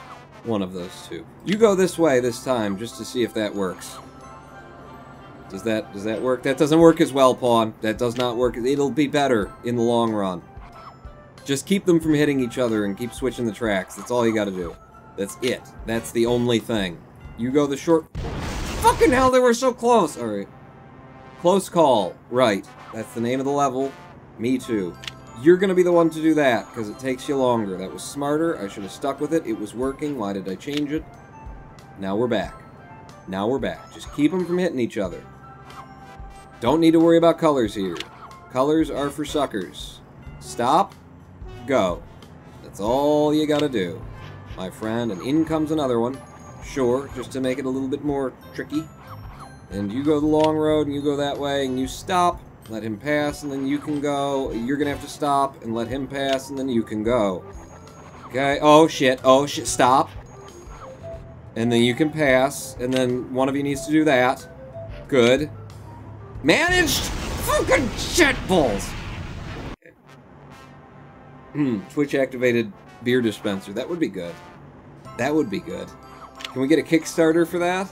One of those two. You go this way this time, just to see if that works. Does that work? That doesn't work as well, Pawn. That does not work. It'll be better in the long run. Just keep them from hitting each other and keep switching the tracks. That's all you gotta do. That's it. That's the only thing. You go the short... Fucking hell, they were so close! Alright. Close call. Right. That's the name of the level. Me too. You're gonna be the one to do that, because it takes you longer. That was smarter. I should have stuck with it. It was working. Why did I change it? Now we're back. Now we're back. Just keep them from hitting each other. Don't need to worry about colors here. Colors are for suckers. Stop. Go. That's all you gotta do, my friend. And in comes another one. Sure, just to make it a little bit more tricky. And you go the long road, and you go that way, and you stop. Let him pass, and then you can go. You're gonna have to stop and let him pass, and then you can go. Okay? Oh, shit. Oh, shit. Stop. And then you can pass, and then one of you needs to do that. Good. Managed! Fucking shitballs! Twitch-activated beer dispenser. That would be good. That would be good. Can we get a Kickstarter for that?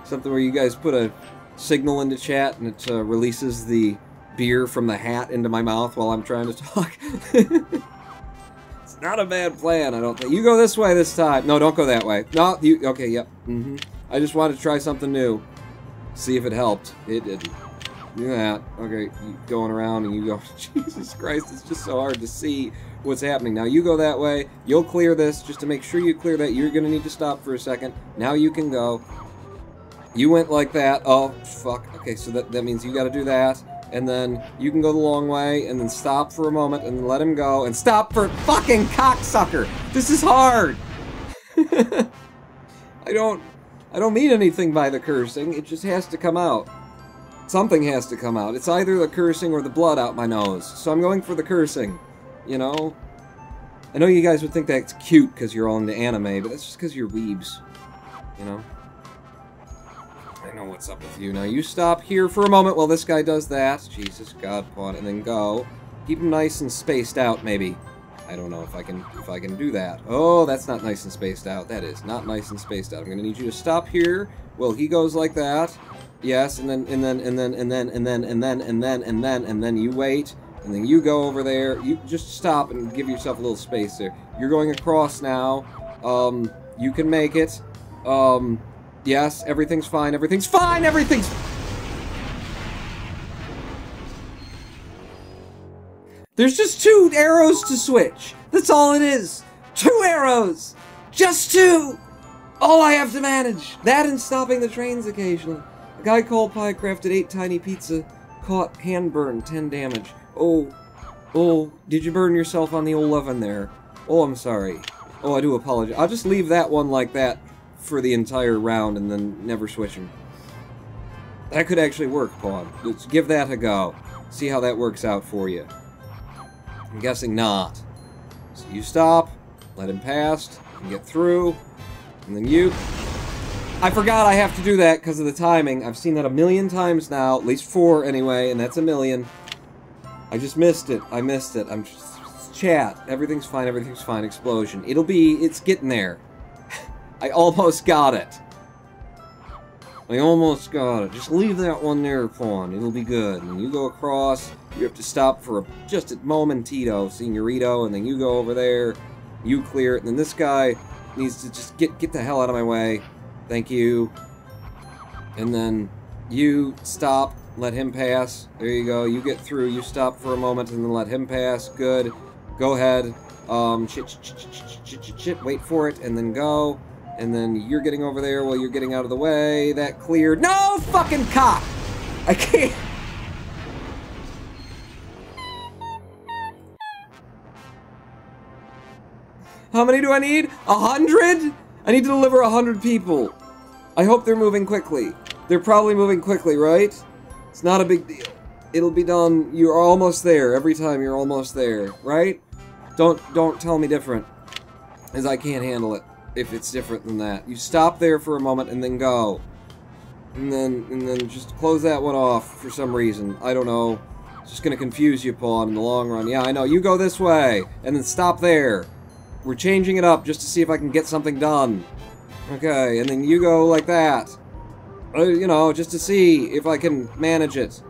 Something where you guys put a signal into chat, and it releases the beer from the hat into my mouth while I'm trying to talk. It's not a bad plan, I don't think. You go this way this time. No, don't go that way. No, you... Okay, yep. I just wanted to try something new. See if it helped. It didn't. Do that. Okay, you going around and you go... Jesus Christ, it's just so hard to see what's happening. Now, you go that way. You'll clear this. Just to make sure you clear that, you're going to need to stop for a second. Now you can go. You went like that. Oh, fuck. Okay, so that means you got to do that. And then you can go the long way, and then stop for a moment, and then let him go, and stop for fucking cocksucker! This is hard! I don't mean anything by the cursing, it just has to come out. Something has to come out. It's either the cursing or the blood out my nose. So I'm going for the cursing, you know? I know you guys would think that's cute because you're all into anime, but that's just because you're weebs, you know? I know what's up with you. Now you stop here for a moment while this guy does that. Jesus God, Pawn, and then go. Keep him nice and spaced out, maybe. I don't know if I can do that. Oh, that's not nice and spaced out. That is not nice and spaced out. I'm gonna need you to stop here. Well, he goes like that. Yes, and then you wait, and then you go over there. You just stop and give yourself a little space there. You're going across now. You can make it. Yes, everything's fine, everything's fine, everything's... There's just 2 arrows to switch. That's all it is. 2 arrows. Just 2. All I have to manage. That and stopping the trains occasionally. A guy called Pie crafted 8 tiny pizza. Caught hand burn, 10 damage. Oh, did you burn yourself on the old oven there? Oh, I'm sorry. Oh, I do apologize. I'll just leave that one like that for the entire round and then never switch them. That could actually work, Pawn. Let's give that a go. See how that works out for you. I'm guessing not. So you stop, let him pass, and get through, and then you... I forgot I have to do that because of the timing. I've seen that a million times now, at least 4 anyway, and that's a million. I just missed it. I missed it. I'm just... Chat. Everything's fine, explosion. It's getting there. I almost got it. Just leave that one there, Pawn. It'll be good. And you go across, you have to stop for just a momentito, senorito, and then you go over there, you clear it, and then this guy needs to just get the hell out of my way. Thank you. And then you stop, let him pass. There you go. You get through, you stop for a moment, and then let him pass. Good. Go ahead. Wait for it, and then go. And then you're getting over there while you're getting out of the way. That cleared. No fucking cock! I can't. How many do I need? 100? I need to deliver 100 people. I hope they're moving quickly. They're probably moving quickly, right? It's not a big deal. It'll be done. You're almost there. Every time you're almost there, right? Don't tell me different, as I can't handle it if it's different than that. You stop there for a moment and then go. And then just close that one off for some reason. I don't know. It's just gonna confuse you, Pawn, in the long run. Yeah, I know. You go this way, and then stop there. We're changing it up just to see if I can get something done. Okay, and then you go like that. You know, just to see if I can manage it.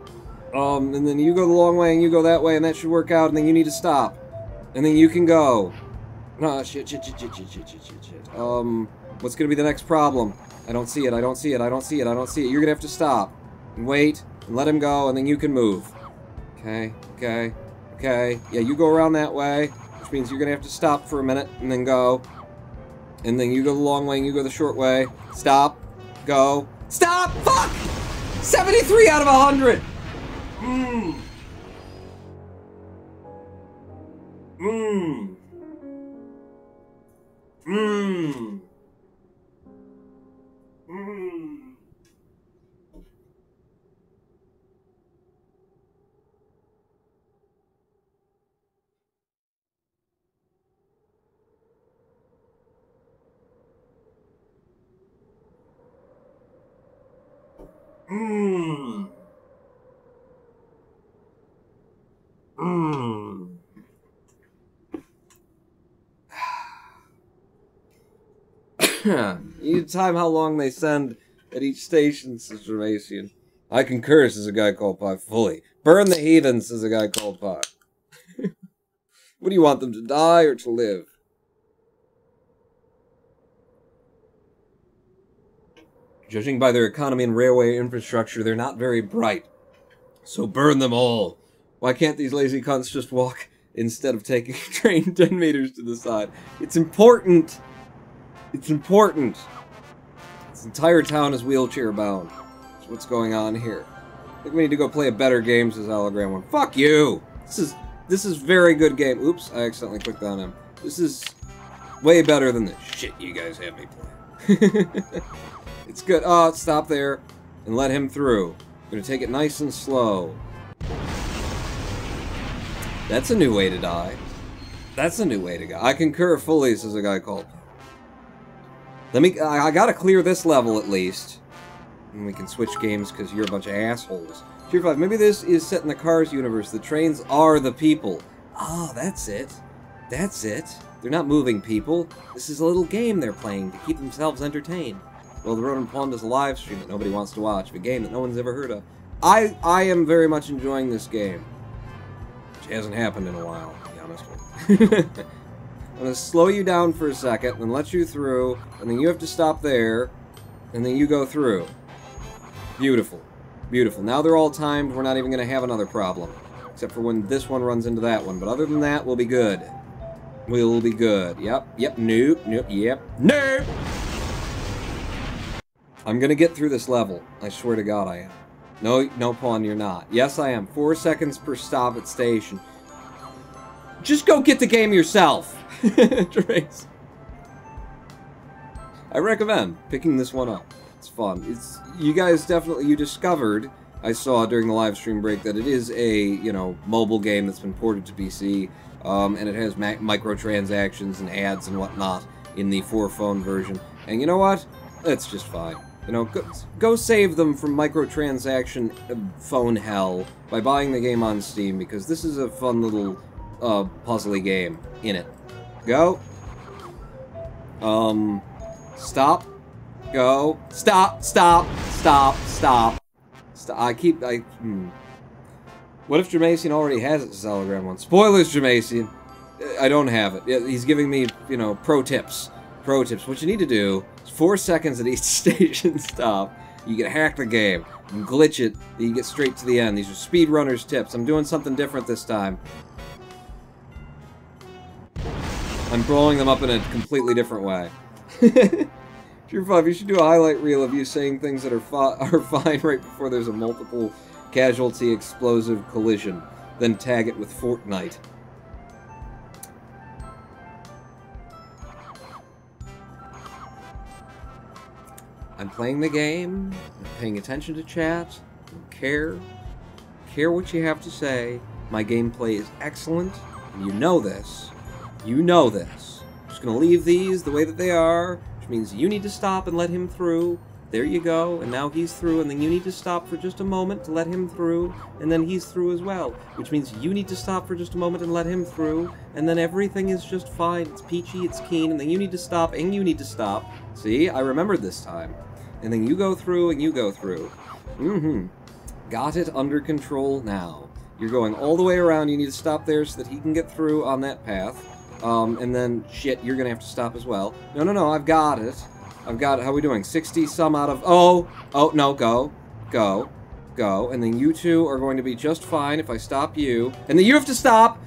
And then you go the long way, and you go that way, and that should work out, and then you need to stop. And then you can go. Oh, shit. What's gonna be the next problem? I don't see it. You're gonna have to stop. And wait, and let him go, and then you can move. Okay. Yeah, you go around that way, which means you're gonna have to stop for a minute, and then go. And then you go the long way, and you go the short way. Stop. Go. Stop! Fuck! 73 out of 100! You need to time how long they send at each station, Sister Macian. I concur, says a guy called Pie, fully. Burn the heathens, says a guy called Pie. What do you want them to die or to live? Judging by their economy and railway infrastructure, they're not very bright. So burn them all. Why can't these lazy cunts just walk instead of taking a train 10 meters to the side? It's important. It's important. This entire town is wheelchair bound. That's what's going on here. I think we need to go play a better game, says Hologram 1. Fuck you! This is very good game. Oops, I accidentally clicked on him. This is way better than the shit you guys have me play. It's good. Stop there and let him through. I'm gonna take it nice and slow. That's a new way to die. That's a new way to go. I concur fully, says a guy called. I gotta clear this level at least. And we can switch games because you're a bunch of assholes. Tier 5, maybe this is set in the Cars universe. The trains are the people. Oh, that's it. That's it. They're not moving people. This is a little game they're playing to keep themselves entertained. Well, the Rodent Pawn does a live stream that nobody wants to watch. A game that no one's ever heard of. I am very much enjoying this game. Which hasn't happened in a while, to be honest with you. I'm going to slow you down for a second, and then let you through, and then you have to stop there, and then you go through. Beautiful. Beautiful. Now they're all timed, we're not even going to have another problem. Except for when this one runs into that one. But other than that, we'll be good. We'll be good. Yep, nope, yep, nope! I'm gonna get through this level. I swear to God I am. No, Pawn, you're not. Yes, I am. 4 seconds per stop at station. Just go get the game yourself! Trace. I recommend picking this one up. It's fun. You guys definitely, you discovered, I saw during the live stream break, that it is a, you know, mobile game that's been ported to PC, and it has microtransactions and ads and whatnot in the 4-phone version. And you know what? It's just fine. You know, go save them from microtransaction phone hell by buying the game on Steam, because this is a fun little puzzly game in it. Go. Stop. Go. Stop. What if Jermacian already has its hologram one? Spoilers, Jermacian! I don't have it. He's giving me, you know, pro tips. Pro tips. What you need to do is 4 seconds at each station stop. You can hack the game. You can glitch it. You get straight to the end. These are speedrunners tips. I'm doing something different this time. I'm blowing them up in a completely different way. Pure 5, you should do a highlight reel of you saying things that are fine right before there's a multiple casualty explosive collision. Then tag it with Fortnite. I'm playing the game, I'm paying attention to chat, I don't care what you have to say. My gameplay is excellent, and you know this. You know this. I'm just gonna leave these the way that they are, which means you need to stop and let him through. There you go, and now he's through, and then you need to stop for just a moment to let him through, and then he's through as well, which means you need to stop for just a moment and let him through, and then everything is just fine. It's peachy, it's keen, and then you need to stop, and you need to stop. See, I remembered this time. And then you go through, and you go through. Got it under control now. You're going all the way around, you need to stop there so that he can get through on that path. And then, shit, you're gonna have to stop as well. No, I've got it. I've got it. How are we doing? 60 some out of... Oh, no, go. And then you two are going to be just fine if I stop you. And then you have to stop!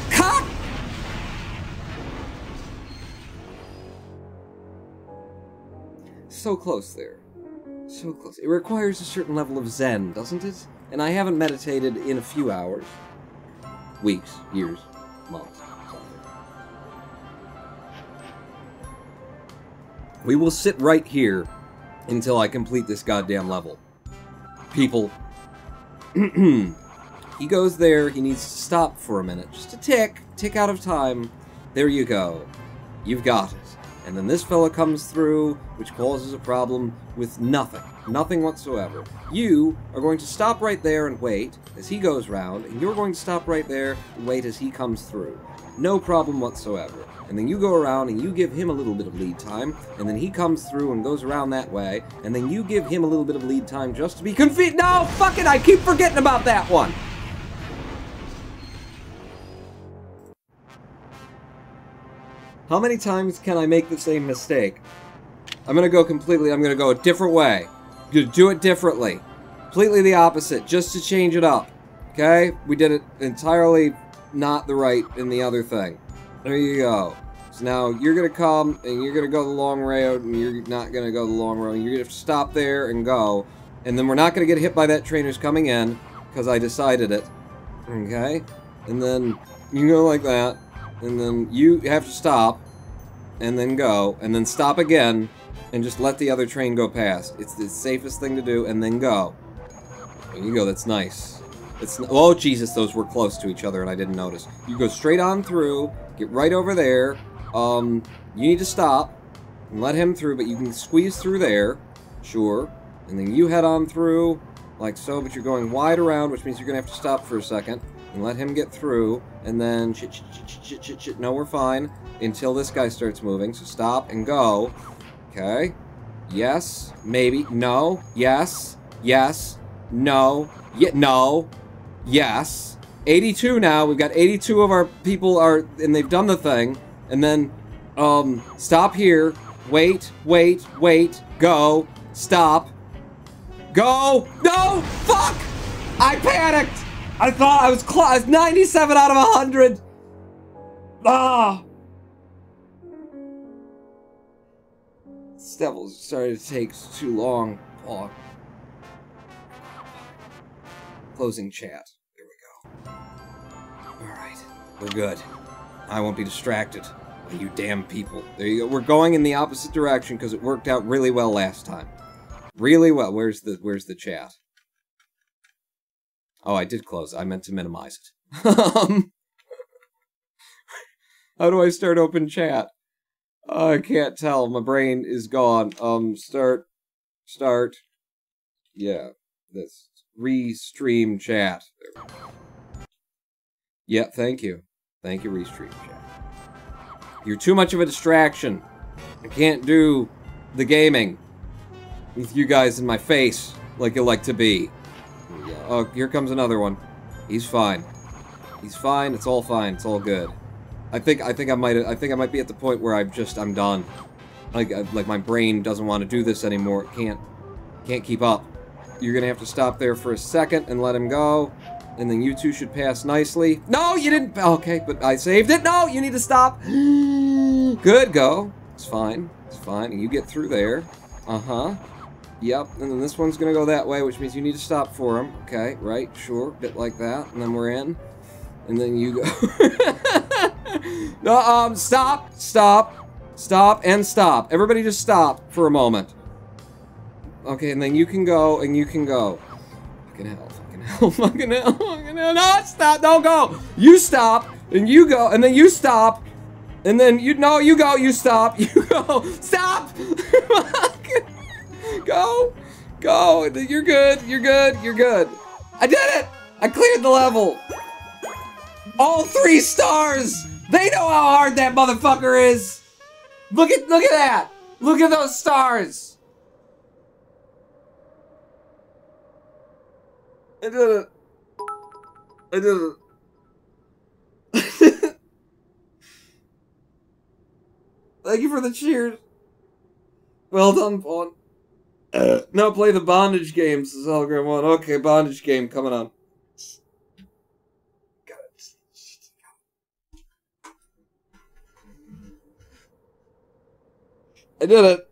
Cock! So close there. So close. It requires a certain level of zen, doesn't it? And I haven't meditated in a few hours. Weeks, years, months. We will sit right here until I complete this goddamn level. People. He goes there, he needs to stop for a minute. Just a tick out of time. There you go. You've got it. And then this fella comes through, which causes a problem with nothing. Nothing whatsoever. You are going to stop right there and wait as he goes round, and you're going to stop right there and wait as he comes through. No problem whatsoever. And then you go around and you give him a little bit of lead time, and then he comes through and goes around that way, and then you give him a little bit of lead time just to be confused. No, fuck it, I keep forgetting about that one! How many times can I make the same mistake? I'm gonna go a different way. I'm gonna do it differently. Completely the opposite, just to change it up. Okay? We did it entirely not the right in the other thing. There you go. So now you're gonna come, and you're gonna go the long road, and you're not gonna go the long road. You're gonna have to stop there and go. And then we're not gonna get hit by that train who's coming in, because I decided it. Okay? And then you go like that. And then you have to stop, and then go, and then stop again, and just let the other train go past. It's the safest thing to do, and then go. There you go, that's nice. Oh, Jesus, those were close to each other, and I didn't notice. You go straight on through, get right over there, you need to stop, and let him through, but you can squeeze through there, sure, and then you head on through, like so, but you're going wide around, which means you're gonna have to stop for a second, and let him get through, and then shit, no, we're fine, until this guy starts moving, so stop and go. Okay. Yes, maybe, no, yes, no, no, yes. 82 now, we've got 82 of our people and they've done the thing, and then, stop here, wait, go, stop, go, no, fuck! I panicked! I thought I was close. 97 out of 100. Ah. This level's starting to take too long. Oh. Closing chat. There we go. Alright. We're good. I won't be distracted by you damn people. There you go. We're going in the opposite direction because it worked out really well last time. Really well. Where's the chat? Oh, I did close it. I meant to minimize it. How do I start open chat? Oh, I can't tell. My brain is gone. Start. Yeah, this restream chat. There we go. Yeah, thank you. Thank you, restream chat. You're too much of a distraction. I can't do the gaming with you guys in my face like you like to be. Oh, here comes another one. He's fine. He's fine. It's all fine. It's all good. I think I might be at the point where I'm done. Like my brain doesn't want to do this anymore. Can't keep up. You're gonna have to stop there for a second and let him go, and then you two should pass nicely. No, you didn't. Okay, but I saved it. No, you need to stop. Good, go. It's fine. It's fine. And you get through there. Yep, and then this one's gonna go that way, which means you need to stop for him. Okay, right, sure, bit like that, and then we're in. And then you go... No, stop, and stop. Everybody just stop for a moment. Okay, and then you can go, and you can go. Fucking hell. No, stop, don't go! You stop, and you go, and then you stop, and then you go, you stop, you go, stop! Go! You're good. I did it! I cleared the level! All 3 stars! They know how hard that motherfucker is! Look at that! Look at those stars! I did it. Thank you for the cheers. Well done, Pawn. Now play the bondage game, says Hologram 1. Okay, bondage game coming on. I did it.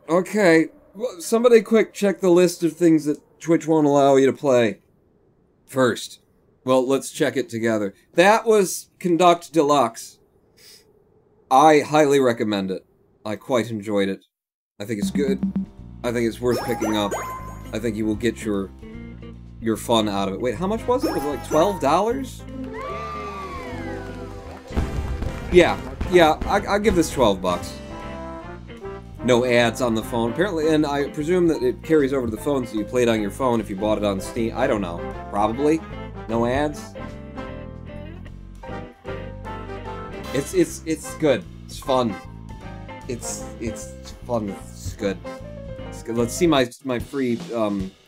Okay. Well, somebody quick check the list of things that Twitch won't allow you to play. First. Well, let's check it together. That was Conduct Deluxe. I highly recommend it. I quite enjoyed it. I think it's good. I think it's worth picking up. I think you will get your fun out of it. Wait, how much was it? Was it like $12? Yeah, I'll give this 12 bucks. No ads on the phone, apparently, and I presume that it carries over to the phone, so you play it on your phone if you bought it on Steam. I don't know. Probably. No ads. It's good. It's fun. It's fun. It's good. It's good. Let's see my free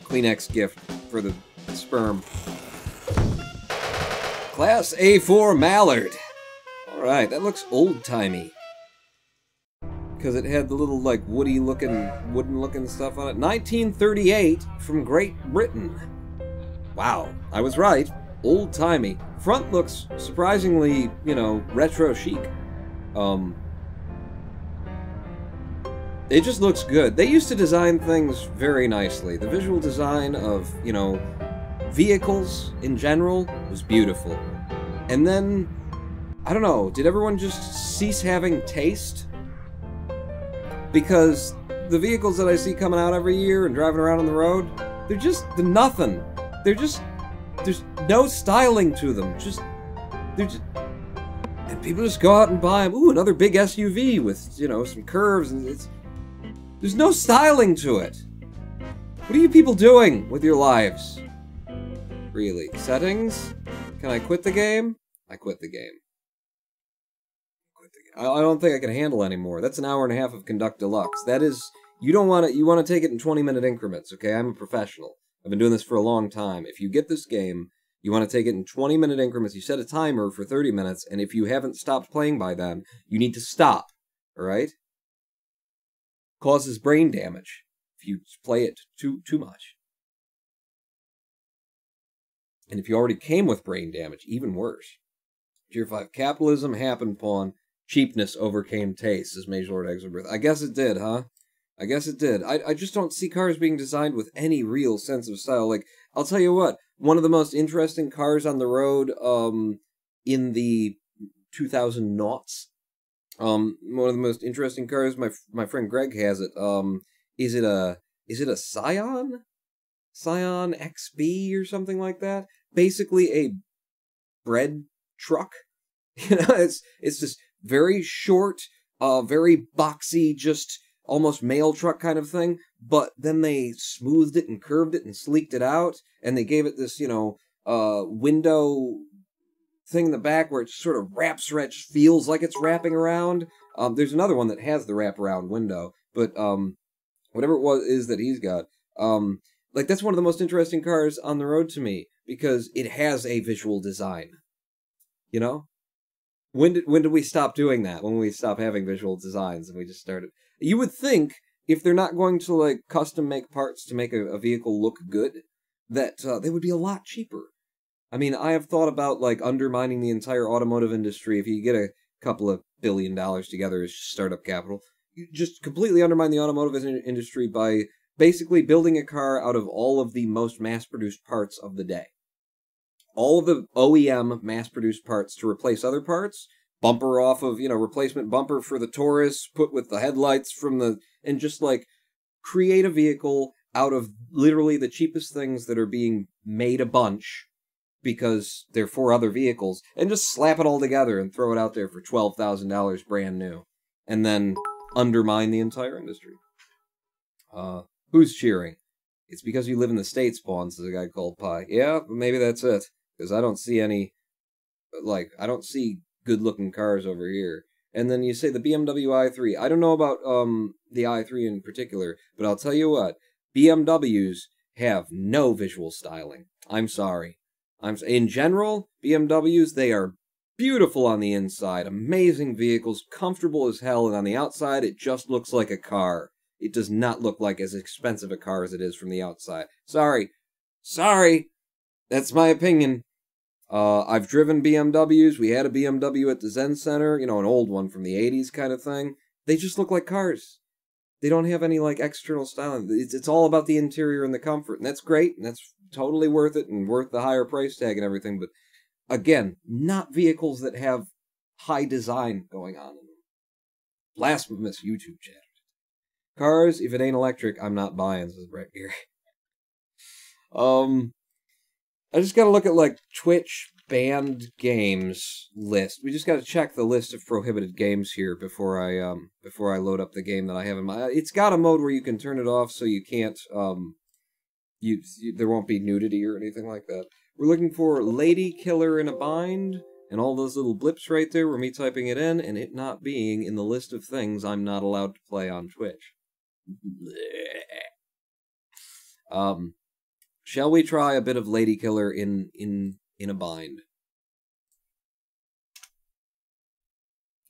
Kleenex gift for the sperm. Class A4 Mallard. Alright, that looks old-timey. Because it had the little, like, wooden-looking stuff on it. 1938 from Great Britain. Wow, I was right. Old-timey. Front looks surprisingly, you know, retro chic. It just looks good. They used to design things very nicely. The visual design of, you know, vehicles in general was beautiful. And then, I don't know, did everyone just cease having taste? Because the vehicles that I see coming out every year and driving around on the road, they're nothing. There's no styling to them. And people just go out and buy them. Ooh, another big SUV with, you know, some curves, and there's no styling to it. What are you people doing with your lives? Really? Settings? Can I quit the game? I quit the game. I don't think I can handle anymore. That's an hour and a half of Conduct Deluxe. That is, you want to take it in 20-minute increments, okay? I'm a professional. I've been doing this for a long time. If you get this game, you want to take it in 20-minute increments. You set a timer for 30 minutes, and if you haven't stopped playing by then, you need to stop, alright? Causes brain damage if you play it too much. And if you already came with brain damage, even worse. Tier 5, capitalism happened upon cheapness overcame taste, says Mage Lord Exorbirth. I guess it did, huh? I guess it did. I just don't see cars being designed with any real sense of style. Like, I'll tell you what, one of the most interesting cars on the road, in the 2000 noughts, one of the most interesting cars, my friend Greg has it, is it a Scion? Scion XB or something like that? Basically a bread truck. You know, it's this very short, very boxy, just almost mail truck kind of thing, but then they smoothed it and curved it and sleeked it out, and they gave it this, you know, window thing in the back where it sort of wraps around, feels like it's wrapping around. There's another one that has the wraparound window, but whatever it is that he's got, like, that's one of the most interesting cars on the road to me, because it has a visual design. You know? When did we stop doing that? When we stopped having visual designs and we just started... You would think, if they're not going to, like, custom make parts to make a vehicle look good, that they would be a lot cheaper. I mean, I have thought about, like, undermining the entire automotive industry. If you get a couple of $1 billion together as startup capital, you just completely undermine the automotive industry by basically building a car out of all of the most mass-produced parts of the day. All of the OEM mass-produced parts to replace other parts, bumper off of, you know, replacement bumper for the Taurus, put with the headlights from the... And just, like, create a vehicle out of literally the cheapest things that are being made a bunch because they're for other vehicles, and just slap it all together and throw it out there for $12,000 brand new. And then undermine the entire industry. Who's cheering? It's because you live in the States, Pawn, says a guy called Pie. Yeah, maybe that's it. Because I don't see any, like, I don't see good-looking cars over here. And then you say the BMW i3. I don't know about the i3 in particular, but I'll tell you what. BMWs have no visual styling. I'm sorry. In general, BMWs, they are beautiful on the inside. Amazing vehicles, comfortable as hell, and on the outside, it just looks like a car. It does not look like as expensive a car as it is from the outside. Sorry. That's my opinion. I've driven BMWs. We had a BMW at the Zen Center, you know, an old one from the 80s kind of thing. They just look like cars. They don't have any, like, external styling. It's all about the interior and the comfort, and that's great, and that's totally worth it, and worth the higher price tag and everything, but, again, not vehicles that have high design going on in them. Blasphemous YouTube chat. Cars, if it ain't electric, I'm not buying, says Brett Geary. I just gotta look at, like, Twitch banned games list. We just gotta check the list of prohibited games here before I load up the game that I have in my... It's got a mode where you can turn it off so you can't, there won't be nudity or anything like that. We're looking for Lady Killer in a Bind, and all those little blips right there were me typing it in, and it not being in the list of things I'm not allowed to play on Twitch. Shall we try a bit of Lady Killer in a Bind?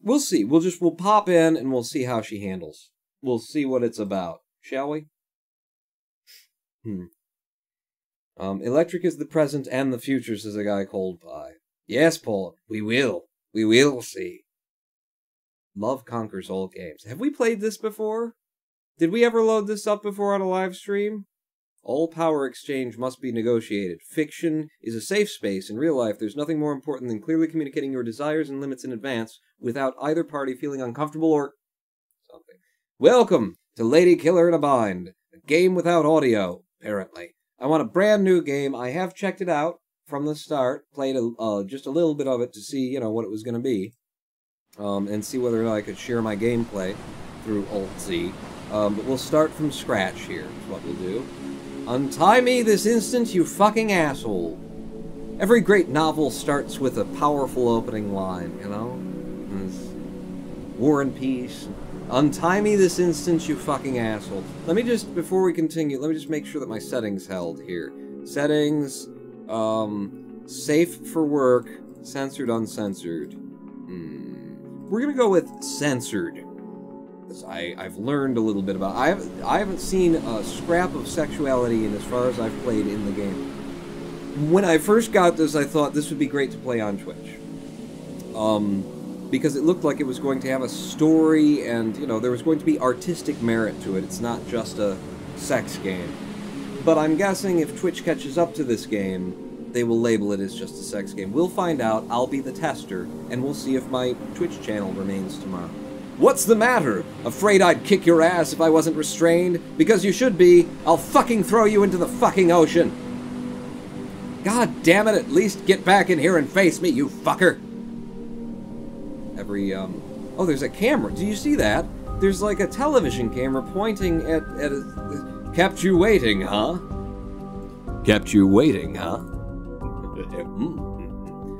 We'll see. We'll pop in and we'll see how she handles. We'll see what it's about. Shall we? Electric is the present and the future, says a guy called Pie. Yes, Paul, we will. We will see. Love conquers all games. Have we played this before? Did we ever load this up before on a live stream? All power exchange must be negotiated. Fiction is a safe space. In real life, there's nothing more important than clearly communicating your desires and limits in advance without either party feeling uncomfortable or something. Welcome to Lady Killer in a Bind, a game without audio, apparently. I want a brand new game. I have checked it out from the start, played just a little bit of it to see, you know, what it was going to be, and see whether or not I could share my gameplay through Alt-Z. But we'll start from scratch here, is what we'll do. Untie me this instant, you fucking asshole. Every great novel starts with a powerful opening line, you know? War and Peace. Untie me this instant, you fucking asshole. Let me just, before we continue, let me just make sure that my settings held here. Settings, safe for work, censored, uncensored. We're gonna go with censored. I've learned a little bit about... I haven't seen a scrap of sexuality in as far as I've played in the game. When I first got this, I thought this would be great to play on Twitch. Because it looked like it was going to have a story and, you know, there was going to be artistic merit to it. It's not just a sex game. But I'm guessing if Twitch catches up to this game, they will label it as just a sex game. We'll find out. I'll be the tester, and we'll see if my Twitch channel remains tomorrow. What's the matter? Afraid I'd kick your ass if I wasn't restrained? Because you should be. I'll fucking throw you into the fucking ocean. God damn it, at least get back in here and face me, you fucker. Oh, there's a camera. Do you see that? There's like a television camera pointing at a... Kept you waiting, huh? Kept you waiting, huh?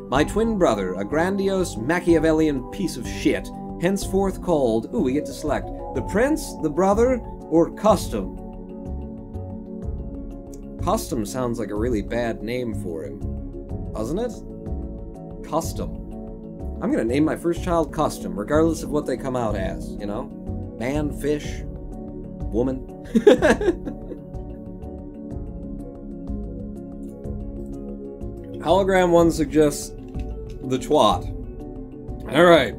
My twin brother, a grandiose Machiavellian piece of shit, henceforth called... Ooh, we get to select. The prince, the brother, or custom? Custom sounds like a really bad name for him. Doesn't it? Custom. I'm gonna name my first child Custom, regardless of what they come out as, you know? Man, fish, woman. Hologram 1 suggests the twat. Alright.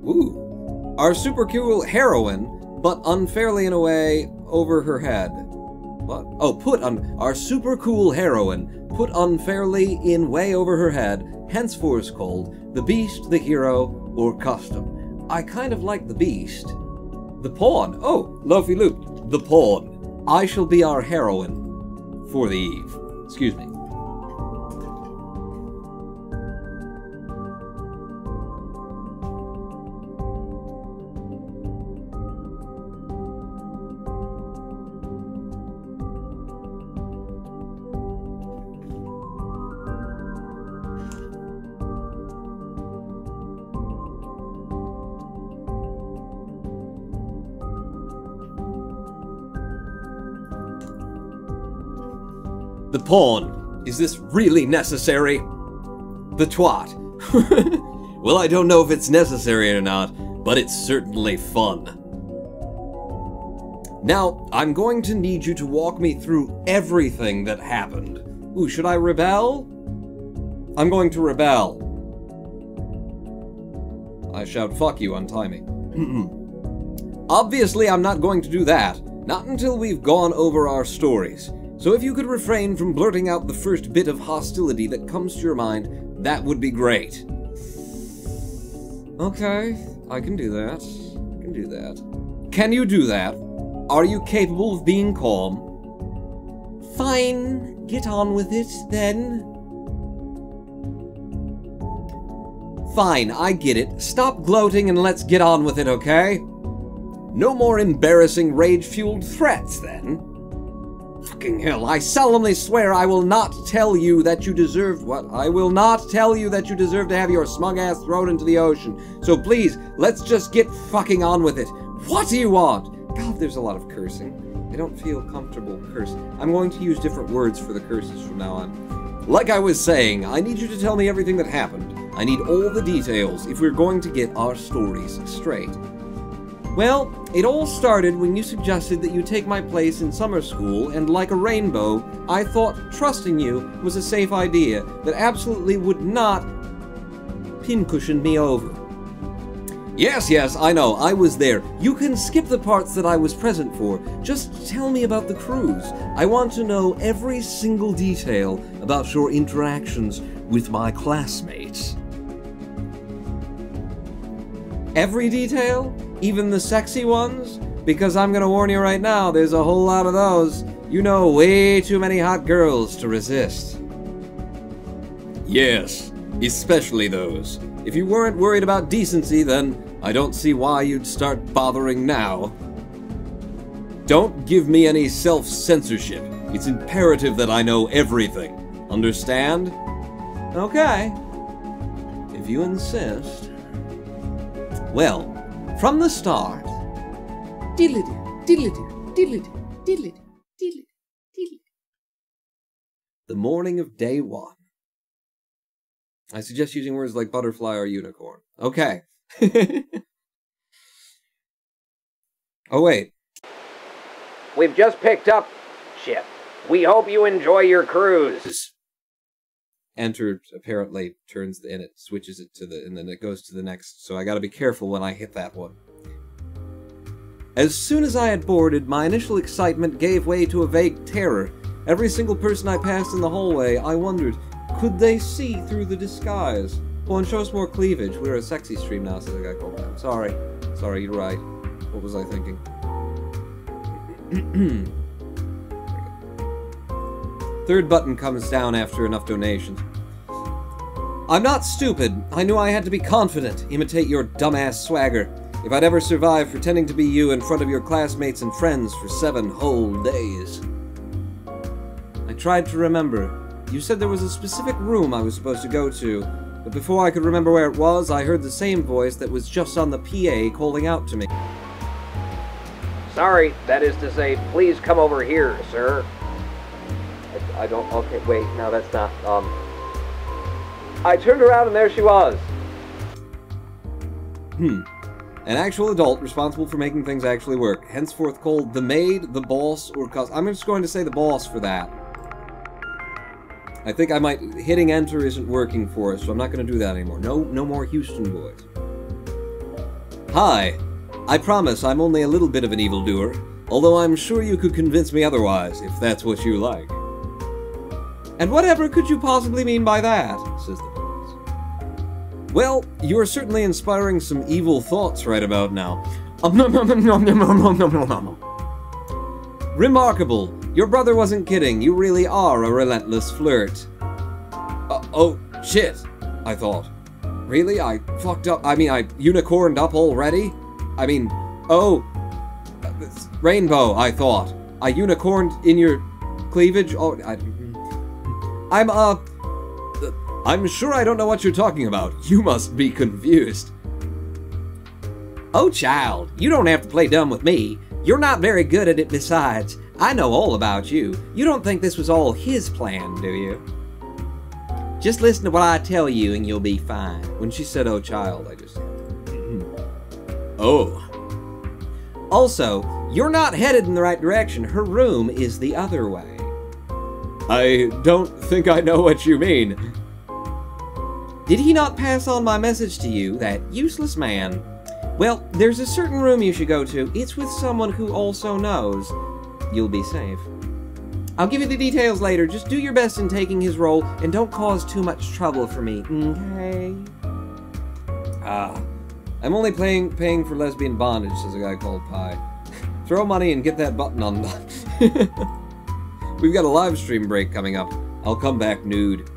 Ooh. Our super cool heroine, but unfairly in a way, over her head. What? Oh, our super cool heroine, put unfairly in way over her head, henceforth called the Beast, the Hero, or Custom. I kind of like the Beast. The Pawn. Oh, Loafy Loop. The Pawn. I shall be our heroine for the eve. Excuse me. The Pawn. Is this really necessary? The twat. Well, I don't know if it's necessary or not, but it's certainly fun. Now, I'm going to need you to walk me through everything that happened. Ooh, should I rebel? I'm going to rebel. I shout, fuck you, untie me. Obviously, I'm not going to do that. Not until we've gone over our stories. So if you could refrain from blurting out the first bit of hostility that comes to your mind, that would be great. Okay, I can do that. I can do that. Can you do that? Are you capable of being calm? Fine, get on with it, then. Fine, I get it. Stop gloating and let's get on with it, okay? No more embarrassing rage-fueled threats, then. Fucking hell, I solemnly swear I will not tell you that you deserved what? I will not tell you that you deserve to have your smug ass thrown into the ocean. So please, let's just get fucking on with it. What do you want? God, there's a lot of cursing. I don't feel comfortable cursing. I'm going to use different words for the curses from now on. Like I was saying, I need you to tell me everything that happened. I need all the details if we're going to get our stories straight. Well, it all started when you suggested that you take my place in summer school, and like a rainbow, I thought trusting you was a safe idea that absolutely would not pincushion me over. Yes, I know, I was there. You can skip the parts that I was present for. Just tell me about the cruise. I want to know every single detail about your interactions with my classmates. Every detail? Even the sexy ones? Because I'm gonna warn you right now, there's a whole lot of those. You know way too many hot girls to resist. Yes, especially those. If you weren't worried about decency, then I don't see why you'd start bothering now. Don't give me any self-censorship. It's imperative that I know everything. Understand? Okay. If you insist. Well, from the start, the morning of day one. I suggest using words like butterfly or unicorn. Okay. Oh, wait. We've just picked up... Shit. We hope you enjoy your cruise. Enter apparently turns and it switches it to and then it goes to the next, so I gotta be careful when I hit that one. As soon as I had boarded, my initial excitement gave way to a vague terror. Every single person I passed in the hallway, I wondered, could they see through the disguise? Well, and show us more cleavage. We're a sexy stream now, says a guy called that. Sorry, you're right. What was I thinking? Third button comes down after enough donations. I'm not stupid. I knew I had to be confident, imitate your dumbass swagger. If I'd ever survive pretending to be you in front of your classmates and friends for 7 whole days. I tried to remember. You said there was a specific room I was supposed to go to, but before I could remember where it was, I heard the same voice that was just on the PA calling out to me. Sorry, that is to say, please come over here, sir. I don't, okay, wait, no, that's not, I turned around and there she was. An actual adult responsible for making things actually work. Henceforth called the maid, the boss, or I'm just going to say the boss for that. I think hitting enter isn't working for us, so I'm not going to do that anymore. No more Houston boys. Hi. I promise I'm only a little bit of an evildoer, although I'm sure you could convince me otherwise, if that's what you like. And whatever could you possibly mean by that, says the boss. Well, you're certainly inspiring some evil thoughts right about now. Remarkable. Your brother wasn't kidding. You really are a relentless flirt. Oh, shit, I thought. Really? I fucked up. I mean, I unicorned up already? I mean, oh, rainbow, I thought. I unicorned in your cleavage? Oh, I'm sure I don't know what you're talking about. You must be confused. Oh, child, you don't have to play dumb with me. You're not very good at it besides. I know all about you. You don't think this was all his plan, do you? Just listen to what I tell you and you'll be fine. When she said, oh, child, I just... Oh. Also, you're not headed in the right direction. Her room is the other way. I don't think I know what you mean. Did he not pass on my message to you, that useless man? Well, there's a certain room you should go to. It's with someone who also knows. You'll be safe. I'll give you the details later. Just do your best in taking his role, and don't cause too much trouble for me, okay? I'm only paying for lesbian bondage, says a guy called Pie. Throw money and get that button undone. We've got a live stream break coming up. I'll come back nude.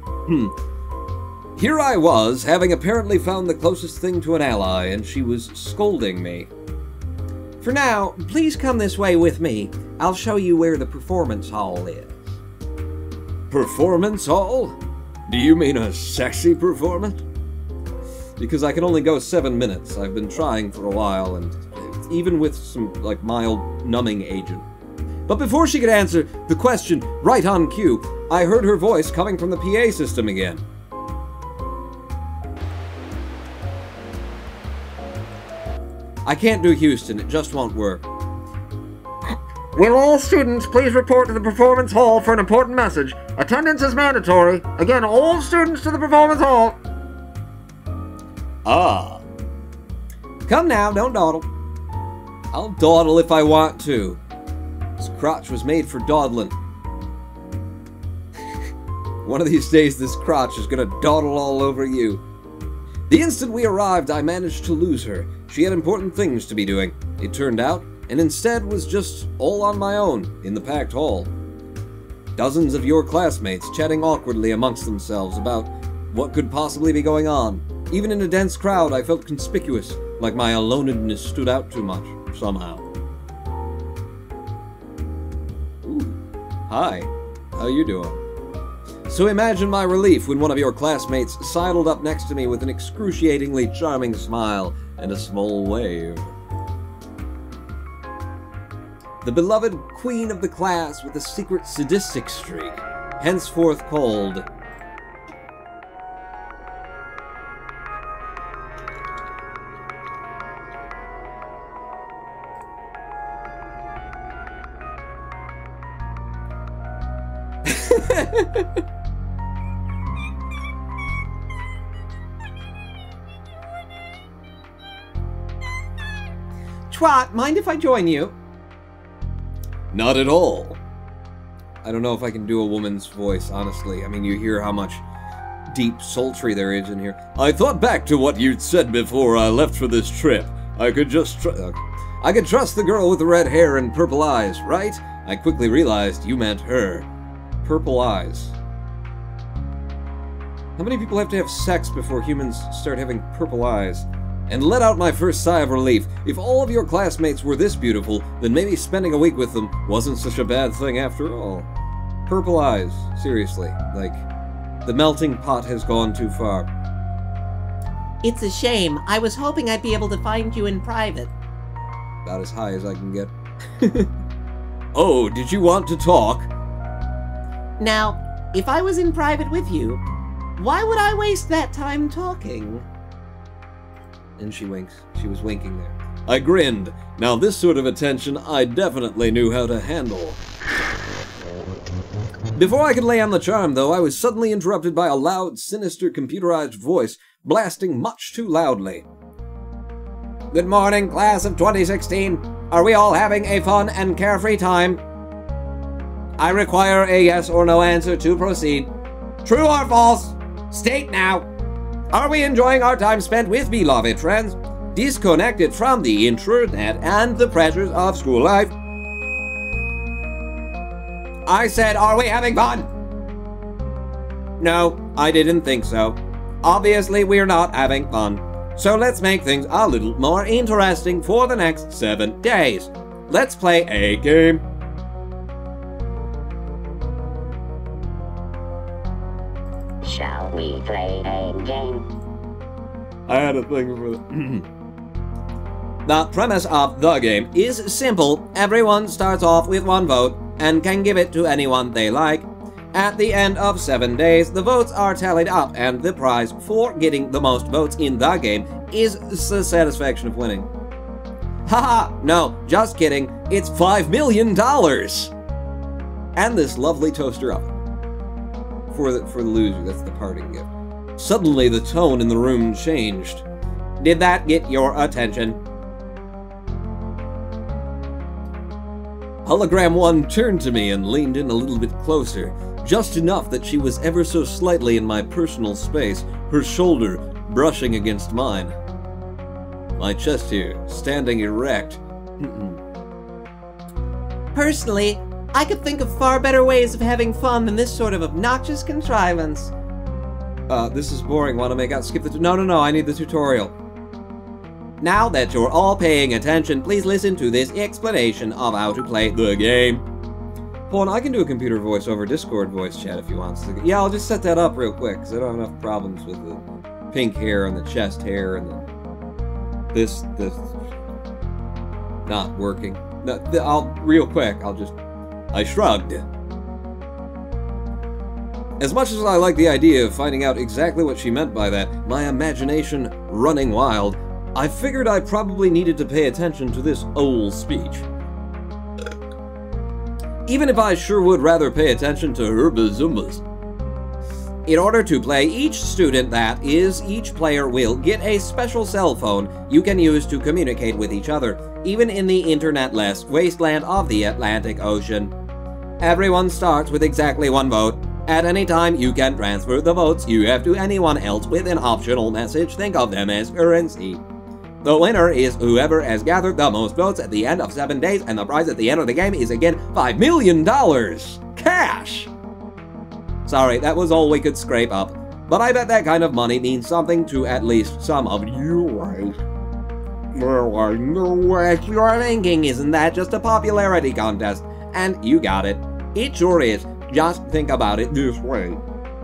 Here I was, having apparently found the closest thing to an ally, and she was scolding me. For now, please come this way with me. I'll show you where the performance hall is. Performance hall? Do you mean a sexy performance? Because I can only go 7 minutes. I've been trying for a while, and even with some, like, mild numbing agent. But before she could answer the question right on cue, I heard her voice coming from the PA system again. I can't do Houston, it just won't work. Will all students please report to the performance hall for an important message? Attendance is mandatory. Again, all students to the performance hall. Ah. Come now, don't dawdle. I'll dawdle if I want to. This crotch was made for dawdling. One of these days, this crotch is gonna dawdle all over you. The instant we arrived, I managed to lose her. She had important things to be doing, it turned out, and instead was just all on my own in the packed hall. Dozens of your classmates chatting awkwardly amongst themselves about what could possibly be going on. Even in a dense crowd, I felt conspicuous, like my alonedness stood out too much, somehow. Ooh. Hi. How you doing? So imagine my relief when one of your classmates sidled up next to me with an excruciatingly charming smile and a small wave. The beloved queen of the class with a secret sadistic streak, henceforth called... Twat, mind if I join you? Not at all. I don't know if I can do a woman's voice, honestly. I mean, you hear how much deep sultry there is in here. I thought back to what you'd said before I left for this trip. I could just I could trust the girl with the red hair and purple eyes, right? I quickly realized you meant her. Purple eyes. How many people have to have sex before humans start having purple eyes? And let out my first sigh of relief. If all of your classmates were this beautiful, then maybe spending a week with them wasn't such a bad thing after all. Purple eyes. Seriously. Like, the melting pot has gone too far. It's a shame. I was hoping I'd be able to find you in private. About as high as I can get. Oh, did you want to talk? Now, if I was in private with you, why would I waste that time talking? And she winks. She was winking there. I grinned. Now this sort of attention I definitely knew how to handle. Before I could lay on the charm, though, I was suddenly interrupted by a loud, sinister, computerized voice blasting much too loudly. Good morning, class of 2016. Are we all having a fun and carefree time? I require a yes or no answer to proceed. True or false? State now. Are we enjoying our time spent with beloved friends, disconnected from the internet and the pressures of school life? I said, are we having fun? No, I didn't think so. Obviously, we're not having fun. So let's make things a little more interesting for the next 7 days. Let's play a game. Shall we play a game? I had a thing for that. The premise of the game is simple. Everyone starts off with 1 vote and can give it to anyone they like. At the end of 7 days, the votes are tallied up, and the prize for getting the most votes in the game is the satisfaction of winning. Haha, no, just kidding. It's $5 million! And this lovely toaster oven. For the loser, that's the parting gift. Suddenly, the tone in the room changed. Did that get your attention? Hologram 1 turned to me and leaned in a little bit closer, just enough that she was ever so slightly in my personal space, her shoulder brushing against mine. My chest here, standing erect. Personally, I could think of far better ways of having fun than this sort of obnoxious contrivance. This is boring. Want to make out skip the... No, I need the tutorial. Now that you're all paying attention, please listen to this explanation of how to play the game. Hold on, I can do a computer voice over Discord voice chat if you want. Yeah, I'll just set that up real quick, because I don't have enough problems with the pink hair and the chest hair and the... This... Not working. No, real quick, I shrugged. As much as I like the idea of finding out exactly what she meant by that, my imagination running wild, I figured I probably needed to pay attention to this old speech. Even if I sure would rather pay attention to her bazumbas. In order to play, each student, that is, each player will get a special cell phone you can use to communicate with each other, even in the internet-less wasteland of the Atlantic Ocean. Everyone starts with exactly 1 vote. At any time, you can transfer the votes you have to anyone else with an optional message. Think of them as currency. The winner is whoever has gathered the most votes at the end of 7 days, and the prize at the end of the game is again $5 million! Cash! Sorry, that was all we could scrape up. But I bet that kind of money means something to at least some of you. Well, I know what you're thinking. Isn't that just a popularity contest? And you got it. It sure is. Just think about it this way.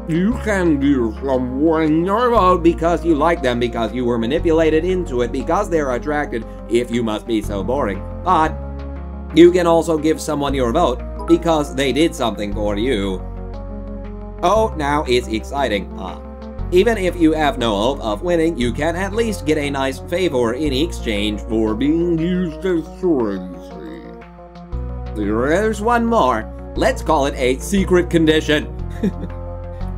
You can give someone your vote because you like them, because you were manipulated into it, because they're attracted, if you must be so boring. But you can also give someone your vote because they did something for you. Oh, now it's exciting. Even if you have no hope of winning, you can at least get a nice favor in exchange for being used as currency. There's one more. Let's call it a secret condition.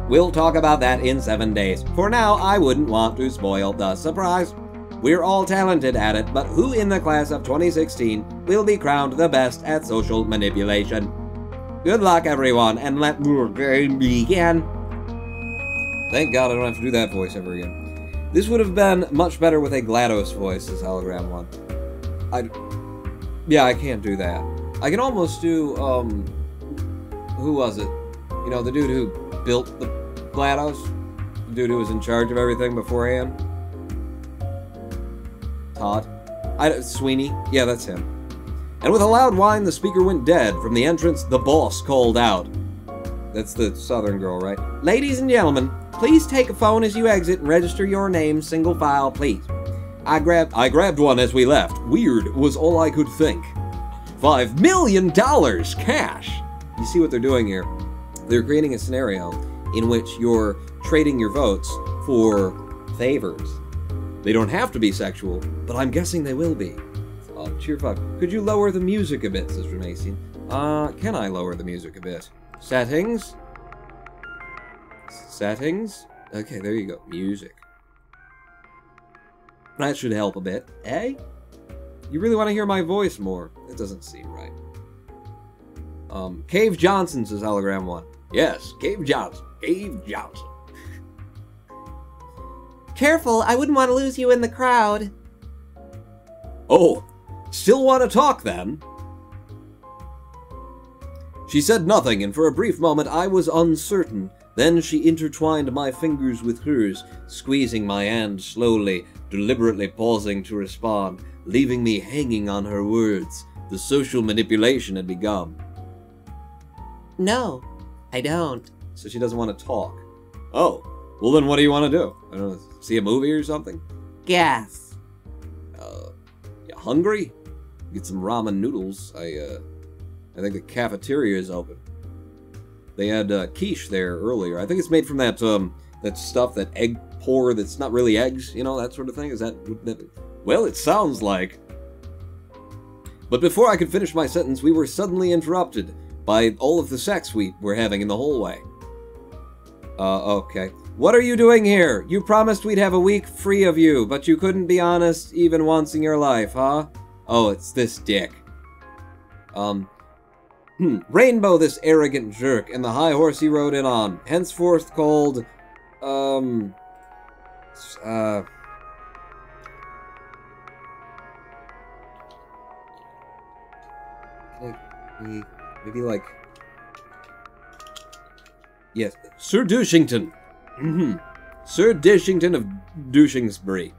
We'll talk about that in 7 days. For now, I wouldn't want to spoil the surprise. We're all talented at it, but who in the class of 2016 will be crowned the best at social manipulation? Good luck, everyone, and let the game begin. Thank God I don't have to do that voice ever again. This would have been much better with a GLaDOS voice, as Hologram 1. Yeah, I can't do that. I can almost do, who was it? You know, the dude who built the GLaDOS? The dude who was in charge of everything beforehand? Todd? Sweeney? Yeah, that's him. And with a loud whine, the speaker went dead. From the entrance, the boss called out. That's the southern girl, right? Ladies and gentlemen, please take a phone as you exit and register your name single file, please. I grabbed one as we left. Weird was all I could think. $5 million cash! You see what they're doing here? They're creating a scenario in which you're trading your votes for favors. They don't have to be sexual, but I'm guessing they will be. Cheer 5. Could you lower the music a bit, Sister Macy? Can I lower the music a bit? Settings? Settings? Okay, there you go. Music. That should help a bit. Eh? You really want to hear my voice more? It doesn't seem right. Cave Johnson, says Hologram 1. Yes, Cave Johnson. Cave Johnson. Careful, I wouldn't want to lose you in the crowd. Oh, still want to talk then? She said nothing, and for a brief moment I was uncertain. Then she intertwined my fingers with hers, squeezing my hand slowly, deliberately pausing to respond, leaving me hanging on her words. The social manipulation had begun. No, I don't. So she doesn't want to talk. Oh, well then what do you want to do? I don't know, see a movie or something? Gas. You hungry? Get some ramen noodles. I think the cafeteria is open. They had quiche there earlier. I think it's made from that that stuff, that egg pour that's not really eggs, you know, that sort of thing. Is that... Well, it sounds like. But before I could finish my sentence, we were suddenly interrupted by all of the sex we were having in the hallway. Okay. What are you doing here? You promised we'd have a week free of you, but you couldn't be honest even once in your life, huh? Oh, it's this dick. Rainbow, this arrogant jerk, and the high horse he rode in on, henceforth called, maybe like, yes, Sir Douchington. Sir Dishington of Douchingsbury.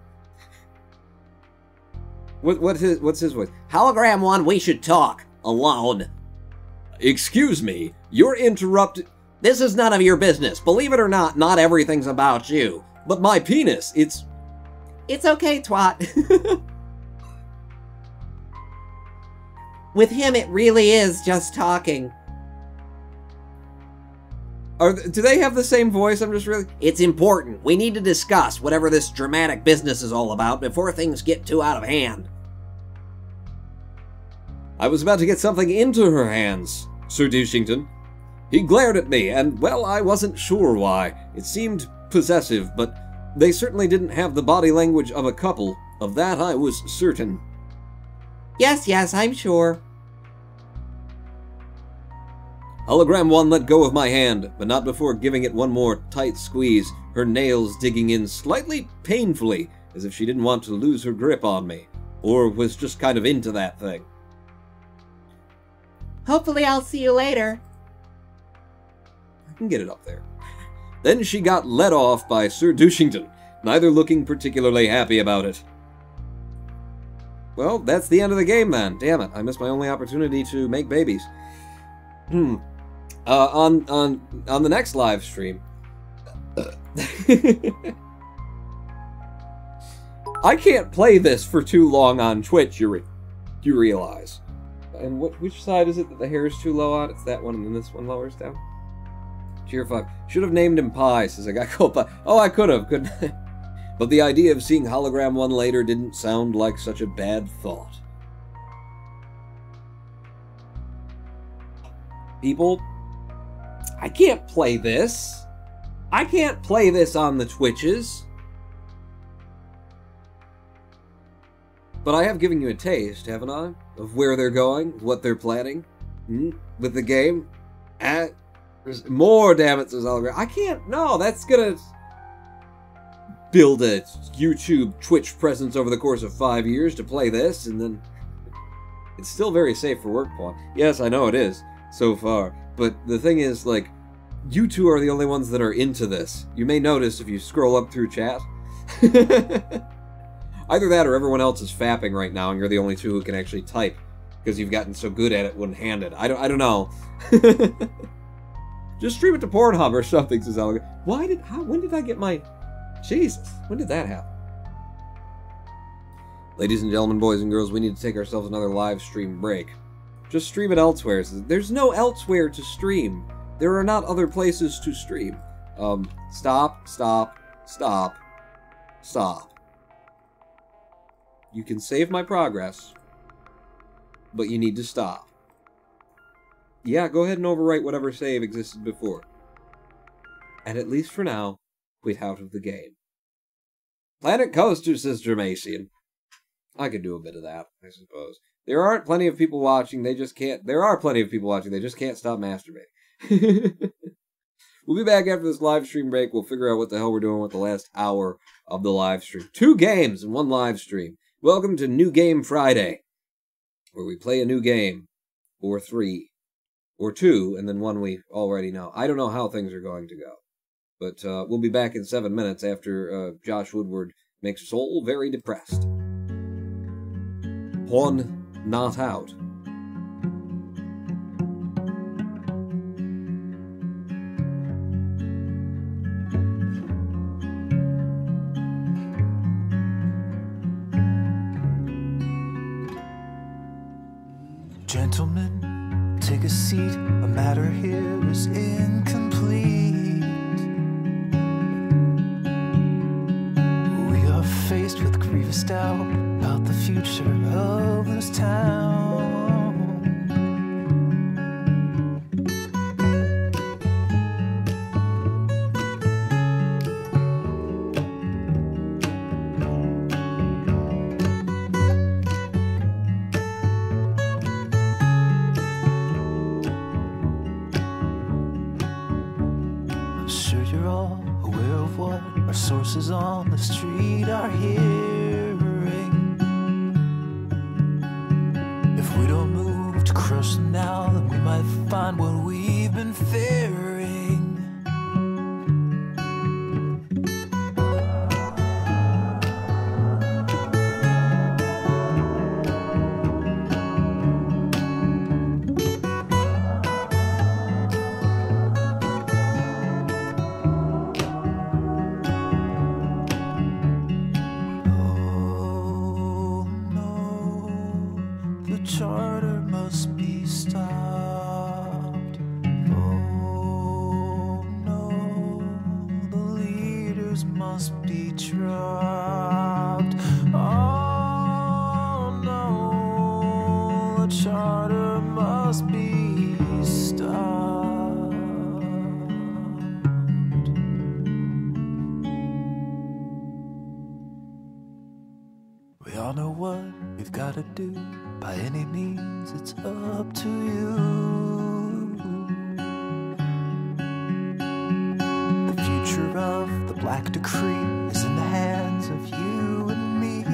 What's his voice? Hologram 1, we should talk. Alone. Excuse me, you're interrupted. This is none of your business. Believe it or not, not everything's about you. But my penis, it's okay, twat. With him, it really is just talking. Do they have the same voice? I'm just really... It's important. We need to discuss whatever this dramatic business is all about before things get too out of hand. I was about to get something into her hands, Sir Douchington. He glared at me, and, well, I wasn't sure why. It seemed possessive, but they certainly didn't have the body language of a couple. Of that I was certain. Yes, I'm sure. Hologram 1 let go of my hand, but not before giving it one more tight squeeze, her nails digging in slightly painfully, as if she didn't want to lose her grip on me, or was just kind of into that thing. Hopefully I'll see you later. I can get it up there. Then she got led off by Sir Douchington, neither looking particularly happy about it. Well, that's the end of the game then. Damn it, I missed my only opportunity to make babies. On the next live stream, I can't play this for too long on Twitch. You realize? And which side is it that the hair is too low on? It's that one, and then this one lowers down. Cheer 5. Should have named him Pie, says a guy called Pie. Oh, I could have, couldn't I? But the idea of seeing Hologram 1 later didn't sound like such a bad thought. People, I can't play this. I can't play this on the Twitches. But I have given you a taste, haven't I? Of where they're going, what they're planning with the game. There's more, damn it, says Oliver. I can't, no, that's gonna build a YouTube, Twitch presence over the course of 5 years to play this, and then it's still very safe for work, Paul. Yes, I know it is, so far. But the thing is, like, you two are the only ones that are into this. You may notice if you scroll up through chat. Either that or everyone else is fapping right now and you're the only two who can actually type because you've gotten so good at it one-handed. I don't know. Just stream it to Pornhub or something, says Alec. When did I get my... Jesus, when did that happen? Ladies and gentlemen, boys and girls, we need to take ourselves another live stream break. Just stream it elsewhere. There's no elsewhere to stream. There are not other places to stream. Stop. You can save my progress, but you need to stop. Yeah, go ahead and overwrite whatever save existed before. And at least for now, quit out of the game. Planet Coaster, says Jermasian. I could do a bit of that, I suppose. There aren't plenty of people watching, they just can't... There are plenty of people watching, they just can't stop masturbating. We'll be back after this live stream break. We'll figure out what the hell we're doing with the last hour of the live stream. 2 games in 1 live stream. Welcome to New Game Friday, where we play a new game, or 3, or 2, and then 1 we already know. I don't know how things are going to go, but we'll be back in 7 minutes after Josh Woodward makes Soul very depressed. Pawn not out. Gentlemen, take a seat. A matter here is incomplete. We are faced with grievous doubt about the future of this town. Sources on the street are hearing. If we don't move to crush them now, then we might find what we've been fearing. Do by any means, it's up to you. The future of the Black Decree is in the hands of you and me.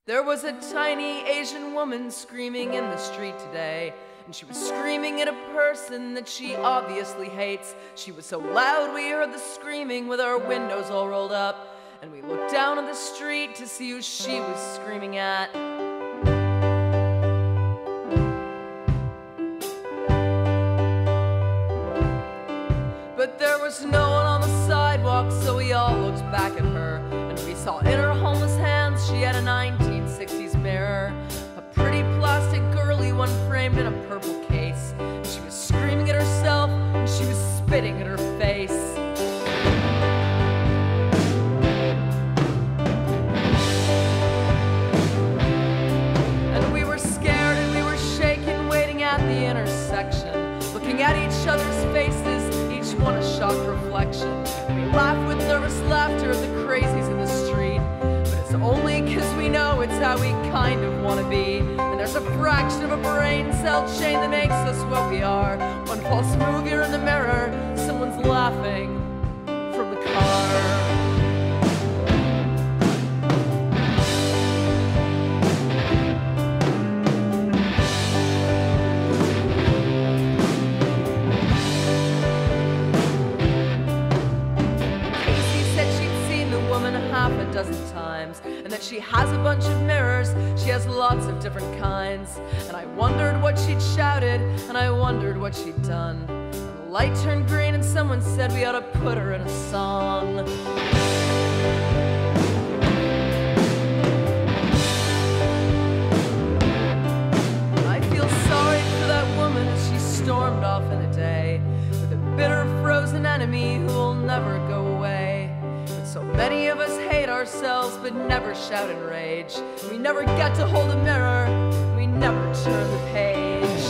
There was a tiny Asian woman screaming in the street today. and she was screaming at a person that she obviously hates. She was so loud we heard the screaming with our windows all rolled up, and we looked down on the street to see who she was screaming at. But there was no one on the sidewalk, so we all looked back at her, and we saw in her homeless hands she had a 1960s mirror, a pretty plastic girly one framed in a purple case. She was screaming at herself, and she was spitting at her face. And we were scared and we were shaking, waiting at the intersection, looking at each other's faces, each one a shocked reflection. And we laughed with nervous laughter at the crazies in the street, but it's only 'cause we know it's how we kind of want to be. And there's a fraction of a brain cell chain that makes us what we are. One false move, you're in the mirror, someone's laughing from the car. Half a dozen times, and that she has a bunch of mirrors, she has lots of different kinds. And I wondered what she'd shouted, and I wondered what she'd done. And the light turned green and someone said we ought to put her in a song. I feel sorry for that woman as she stormed off in the day, with a bitter frozen enemy who will never go away. So many of us hate ourselves but never shout in rage. We never get to hold a mirror, we never turn the page.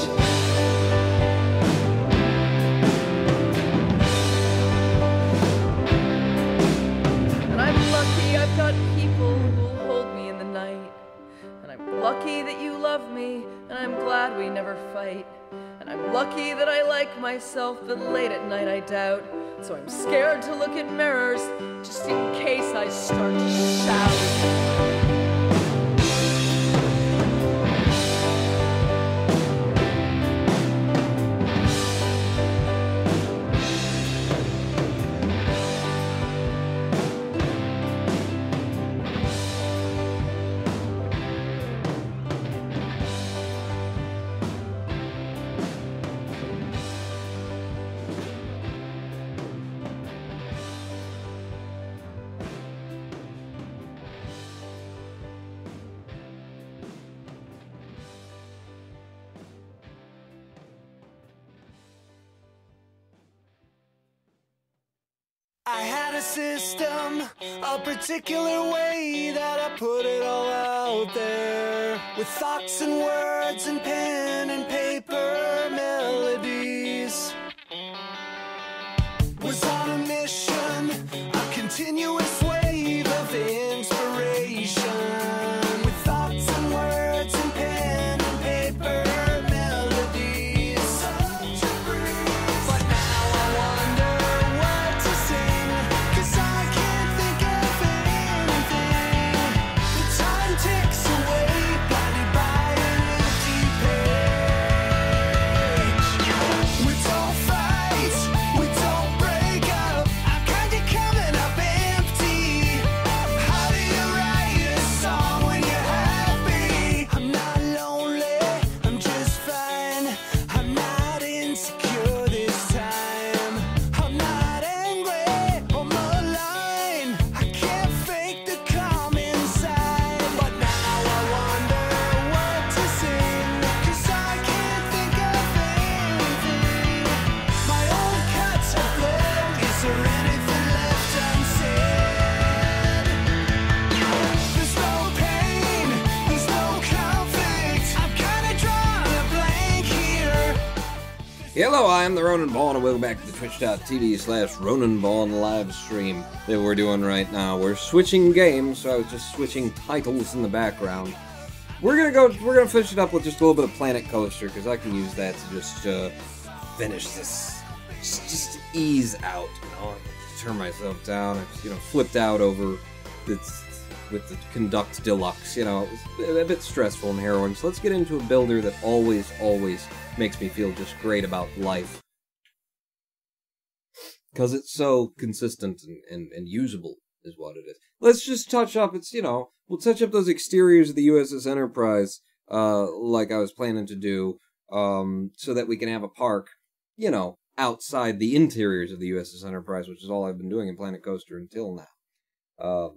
And I'm lucky I've got people who'll hold me in the night. And I'm lucky that you love me, and I'm glad we never fight. And I'm lucky that I like myself, but late at night I doubt. So I'm scared to look at mirrors, just in case I start to shout. I had a system, a particular way that I put it all out there, with thoughts and words and pen and paper melodies. Was on a mission, a continuous wave of inspiration, with thoughts and words and pen and paper melodies. Such a breeze. But now I wonder what to sing, 'cause I can't think of anything. The time ticks away, blinded by an empty page. We don't fight, we don't break up, I'm kinda coming up empty. How do you write a song when you're happy? I'm not lonely, I'm just fine. I'm not insecure this time. I'm not angry or malign. I can't fake the calm inside. But now I wonder what to sing, 'cause I can't think of anything. My own cuts are bled, is there anything left unsaid? There's no pain, there's no conflict, I'm kinda drawing a blank here. Hello, I am the Ronan Vaughn, and welcome back to the twitch.tv/Ronan Vaughn live stream that we're doing right now. We're switching games, so I was just switching titles in the background. We're gonna finish it up with just a little bit of Planet Coaster, because I can use that to just finish this, just ease out, you know. I turn myself down, I flipped out over this with the Conduct Deluxe. You know, it was a bit stressful and harrowing. So let's get into a builder that always makes me feel just great about life. Because it's so consistent and usable is what it is. Let's just touch up, we'll touch up those exteriors of the USS Enterprise, like I was planning to do, so that we can have a park, outside the interiors of the USS Enterprise, which is all I've been doing in Planet Coaster until now.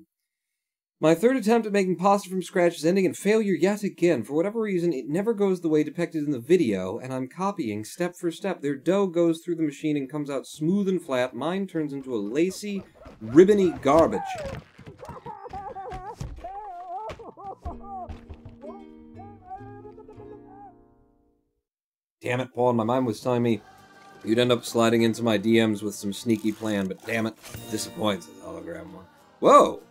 My third attempt at making pasta from scratch is ending in failure yet again. For whatever reason, it never goes the way depicted in the video, and I'm copying step for step. Their dough goes through the machine and comes out smooth and flat. Mine turns into a lacy, ribbony garbage. Damn it, Paul, my mind was telling me you'd end up sliding into my DMs with some sneaky plan, but damn it, disappoints the hologram one. Whoa!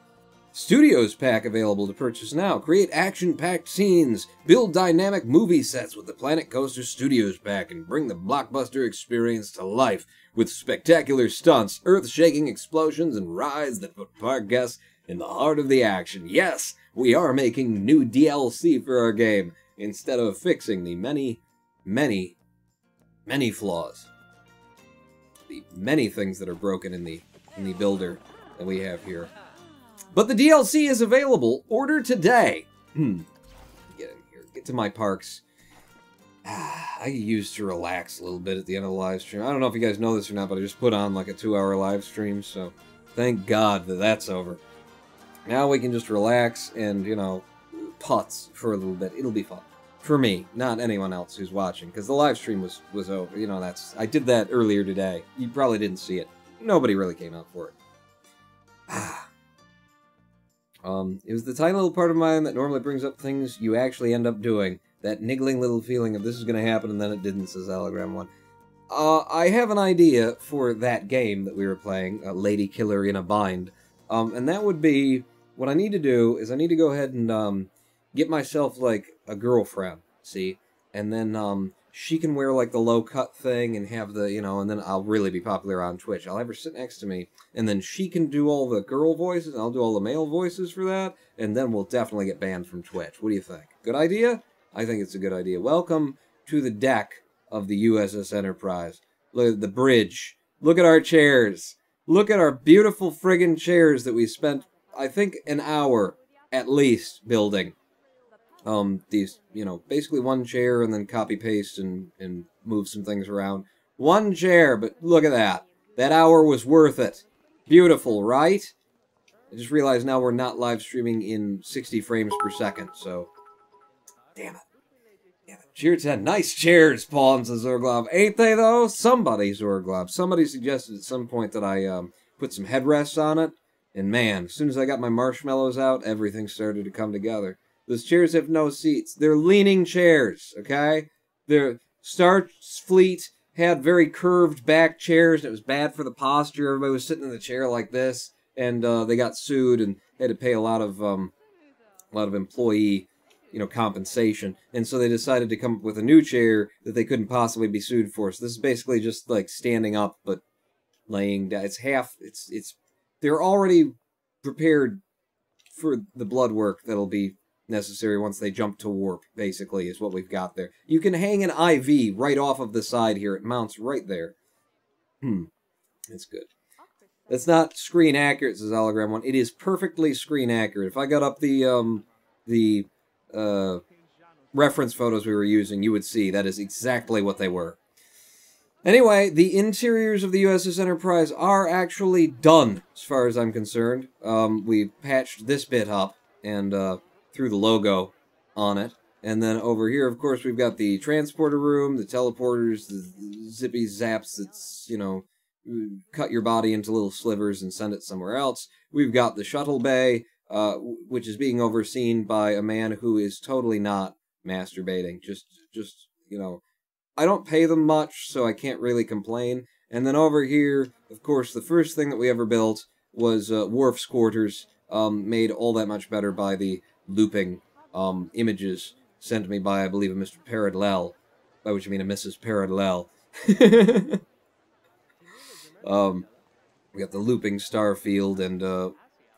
Studios Pack available to purchase now. Create action-packed scenes. Build dynamic movie sets with the Planet Coaster Studios Pack and bring the blockbuster experience to life with spectacular stunts, earth-shaking explosions, and rides that put park guests in the heart of the action. Yes, we are making new DLC for our game instead of fixing the many flaws. The many things that are broken in the builder that we have here. But the DLC is available. Order today. Get in here. Get to my parks. I used to relax a little bit at the end of the live stream. I don't know if you guys know this or not, but I just put on like a 2-hour live stream, so thank God that that's over. Now we can just relax and, putz for a little bit. It'll be fun. For me, not anyone else who's watching, because the live stream was over. I did that earlier today. You probably didn't see it. Nobody really came out for it. It was the tiny little part of mine that normally brings up things you actually end up doing. That niggling little feeling of this is going to happen and then it didn't, says Hologram 1. I have an idea for that game that we were playing, Lady Killer in a Bind. And that would be, what I need to do is I need to go ahead and get myself, like, a girlfriend, see? And then she can wear, like, the low-cut thing and have the, and then I'll really be popular on Twitch. I'll have her sit next to me, and then she can do all the girl voices, and I'll do all the male voices for that, and then we'll definitely get banned from Twitch. What do you think? Good idea? I think it's a good idea. Welcome to the deck of the USS Enterprise. Look at the bridge. Look at our chairs. Look at our beautiful friggin' chairs that we spent, I think, an hour at least building. These, basically one chair and then copy-paste and move some things around. One chair, but look at that. That hour was worth it. Beautiful, right? I just realized now we're not live streaming in 60 frames per second, so... Damn it. Cheer 10. Nice chairs, Paul, says Zorglob. Ain't they, though? Somebody, Zorglob. Somebody suggested at some point that I put some headrests on it. And man, as soon as I got my marshmallows out, everything started to come together. Those chairs have no seats. They're leaning chairs, okay? Starfleet had very curved back chairs, and it was bad for the posture. Everybody was sitting in the chair like this, and they got sued and had to pay a lot of employee, compensation. And so they decided to come up with a new chair that they couldn't possibly be sued for. So this is basically just like standing up, but laying down. They're already prepared for the blood work that'll be necessary once they jump to warp, basically, is what we've got there. You can hang an IV right off of the side here. It mounts right there. That's good. That's not screen accurate, says Hologram 1. It is perfectly screen accurate. If I got up the reference photos we were using, you would see that is exactly what they were. Anyway, the interiors of the USS Enterprise are actually done, as far as I'm concerned. We patched this bit up and threw the logo on it. And then over here, of course, we've got the transporter room, the teleporters, the zippy zaps that's, cut your body into little slivers and send it somewhere else. We've got the shuttle bay, which is being overseen by a man who is totally not masturbating. Just I don't pay them much, so I can't really complain. And then over here, of course, the first thing that we ever built was Worf's quarters, made all that much better by the looping images sent to me by, I believe, a Mr. Parallel, by which I mean a Mrs. Parallel. We got the looping Starfield, and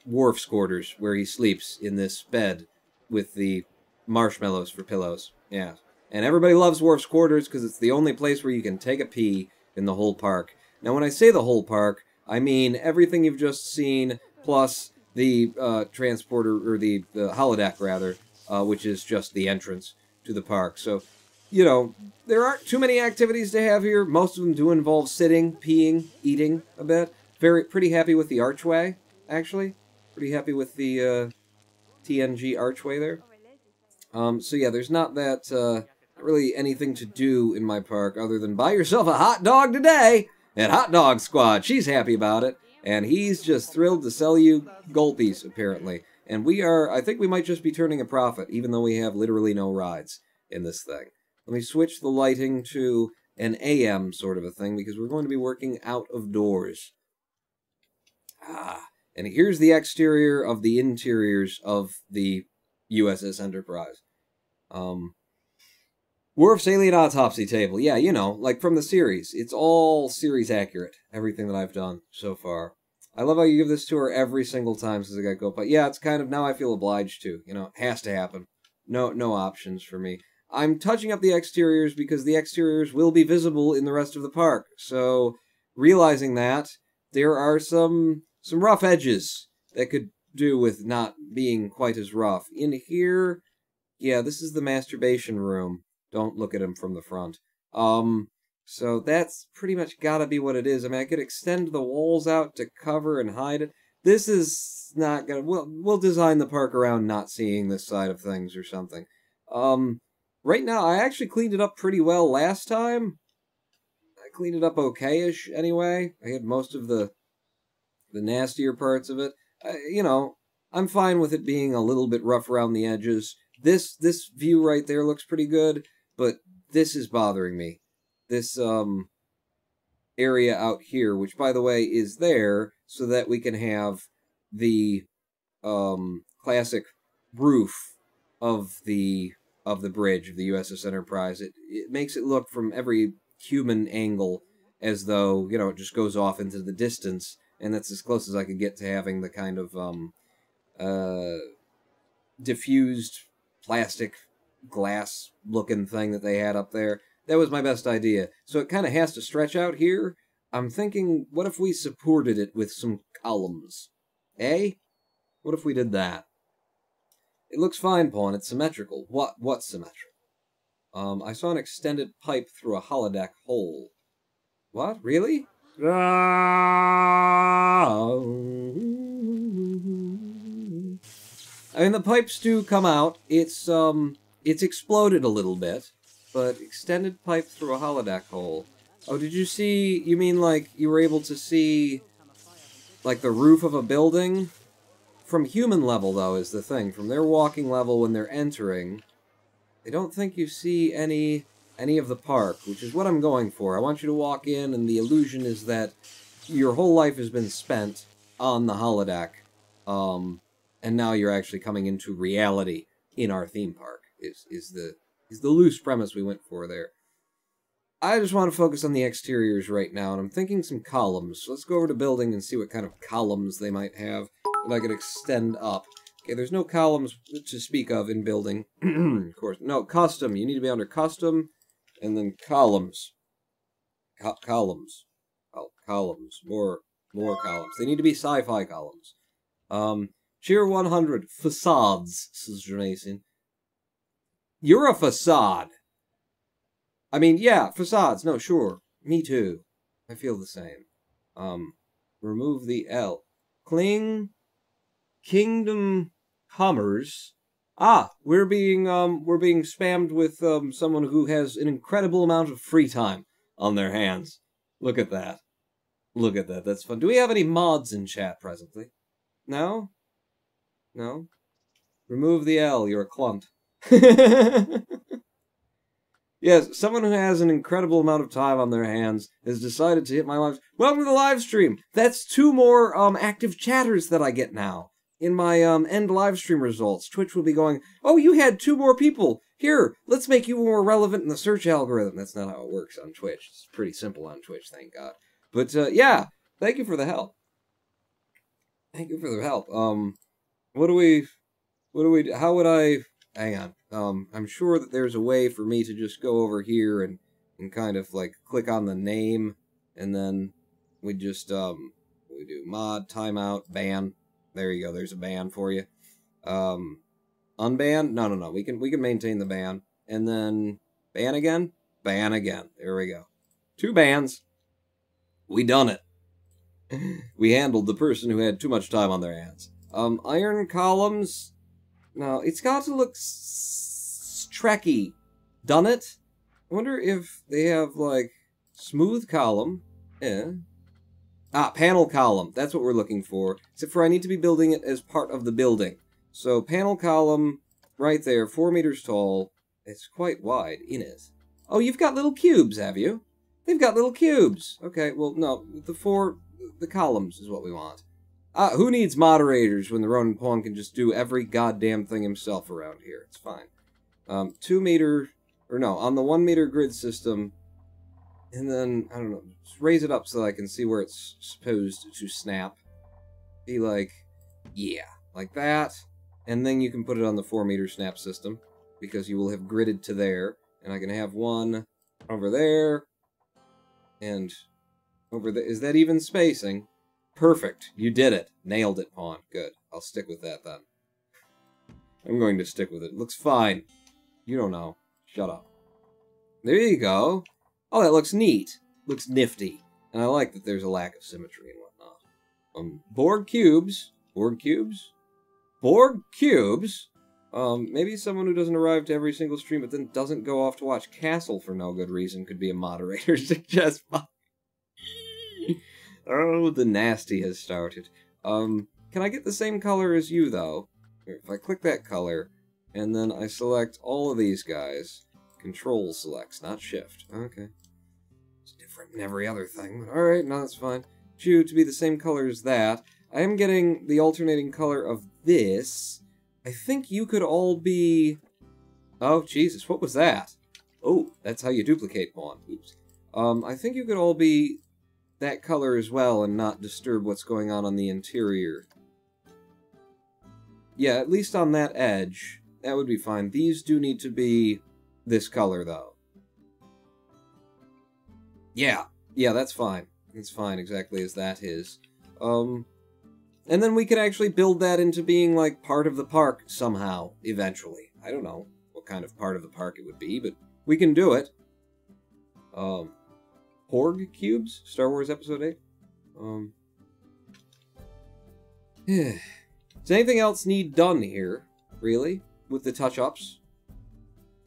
Worf's quarters, where he sleeps in this bed with the marshmallows for pillows. Yeah. And everybody loves Worf's quarters because it's the only place where you can take a pee in the whole park. Now, when I say the whole park, I mean everything you've just seen, plus the transporter, or the holodeck, rather, which is just the entrance to the park. So, you know, there aren't too many activities to have here. Most of them do involve sitting, peeing, eating a bit. Pretty happy with the archway, actually. Pretty happy with the TNG archway there. So yeah, there's not that really anything to do in my park other than buy yourself a hot dog today at Hot Dog Squad. She's happy about it, and he's just thrilled to sell you gulpies, apparently. And I think we might just be turning a profit, even though we have literally no rides in this thing. Let me switch the lighting to an AM sort of a thing, because we're going to be working out of doors. And here's the exterior of the interiors of the USS Enterprise. Worf's alien autopsy table. Yeah, you know, like from the series. It's all series accurate, everything that I've done so far. I love how you give this to her every single time since I got go. But yeah, it's kind of, now I feel obliged to. You know, it has to happen. No options for me. I'm touching up the exteriors because the exteriors will be visible in the rest of the park. So, realizing that, there are some rough edges that could do with not being quite as rough. In here, yeah, this is the masturbation room. Don't look at him from the front. So that's pretty much gotta be what it is. I mean, I could extend the walls out to cover and hide it. This is not gonna... We'll design the park around not seeing this side of things or something. Right now, I actually cleaned it up pretty well last time. I cleaned it up okay-ish, anyway. I had most of the nastier parts of it. You know, I'm fine with it being a little bit rough around the edges. This view right there looks pretty good, but this is bothering me. This area out here, which, by the way, is there so that we can have the classic roof of the bridge of the USS Enterprise. It makes it look from every human angle as though, you know, it just goes off into the distance, and that's as close as I could get to having the kind of diffused plastic glass looking thing that they had up there. That was my best idea. So it kind of has to stretch out here. I'm thinking, what if we supported it with some columns? Eh? What if we did that? It looks fine, Pawn. It's symmetrical. What's symmetrical? I saw an extended pipe through a holodeck hole. What? Really? I mean, the pipes do come out. It's exploded a little bit, but extended pipe through a holodeck hole. Oh, did you see, you mean like you were able to see, like, the roof of a building? From human level, though, is the thing. From their walking level when they're entering, I don't think you see any of the park, which is what I'm going for. I want you to walk in, and the illusion is that your whole life has been spent on the holodeck, and now you're actually coming into reality in our theme park, is the loose premise we went for there. I just want to focus on the exteriors right now, and I'm thinking some columns. So let's go over to building and see what kind of columns they might have that I could extend up. Okay, there's no columns to speak of in building. Of course. No, custom. You need to be under custom, and then columns. Columns. Columns. More columns. They need to be sci-fi columns. Cheer 100. Facades, says Jonathan. You're a facade. I mean, yeah, facades. No, sure. Me too. I feel the same. Remove the L. Kingdom Commerce. Ah, we're being spammed with someone who has an incredible amount of free time on their hands. Look at that. Look at that. That's fun. Do we have any mods in chat presently? No? No? Remove the L. You're a clunt. Yes, someone who has an incredible amount of time on their hands has decided to hit my live... Welcome to the live stream! That's 2 more active chatters that I get now. In my end live stream results, Twitch will be going, oh, you had 2 more people! Here, let's make you more relevant in the search algorithm. That's not how it works on Twitch. It's pretty simple on Twitch, thank God. But, yeah, thank you for the help. Thank you for the help. How would I, hang on. I'm sure that there's a way for me to just go over here and kind of, like, click on the name, and then we just, we do mod, timeout, ban. There you go, there's a ban for you. Unban? No. We can maintain the ban. And then ban again? Ban again. There we go. 2 bans. We done it. We handled the person who had too much time on their hands. Iron columns. No, it's got to look Trekky. Done it? I wonder if they have, like, smooth column. Yeah. Panel column. That's what we're looking for. Except for I need to be building it as part of the building. So, panel column, right there, 4 meters tall. It's quite wide, in it. Oh, you've got little cubes, have you? They've got little cubes. Okay, well, no, the columns is what we want. Who needs moderators when the Ronin Pawn can just do every goddamn thing himself around here? It's fine. 2 meter, or no, on the 1 meter grid system, and then, I don't know, just raise it up so that I can see where it's supposed to snap. Be like, yeah, like that. And then you can put it on the 4 meter snap system, because you will have gridded to there. And I can have one over there, and over there. Is that even spacing? Perfect. You did it. Nailed it, Pawn. Good. I'll stick with that, then. I'm going to stick with it. It looks fine. You don't know. Shut up. There you go. Oh, that looks neat. Looks nifty. And I like that there's a lack of symmetry and whatnot. Borg cubes. Borg cubes? Borg cubes? Maybe someone who doesn't arrive to every single stream but then doesn't go off to watch Castle for no good reason could be a moderator. Suggest. Oh, the nasty has started. Can I get the same color as you, though? If I click that color, and then I select all of these guys, Control selects, not Shift. Okay. It's different than every other thing, but alright, no, that's fine. You to be the same color as that. I am getting the alternating color of this. I think you could all be... Oh, Jesus, what was that? Oh, that's how you duplicate Pawn. Oops. I think you could all be that color as well and not disturb what's going on the interior. Yeah, at least on that edge. That would be fine. These do need to be this color, though. Yeah, that's fine. It's fine exactly as that is. And then we could actually build that into being, like, part of the park somehow, eventually. I don't know what kind of part of the park it would be, but we can do it. Porg cubes? Star Wars Episode 8? Does anything else need done here, really, with the touch-ups?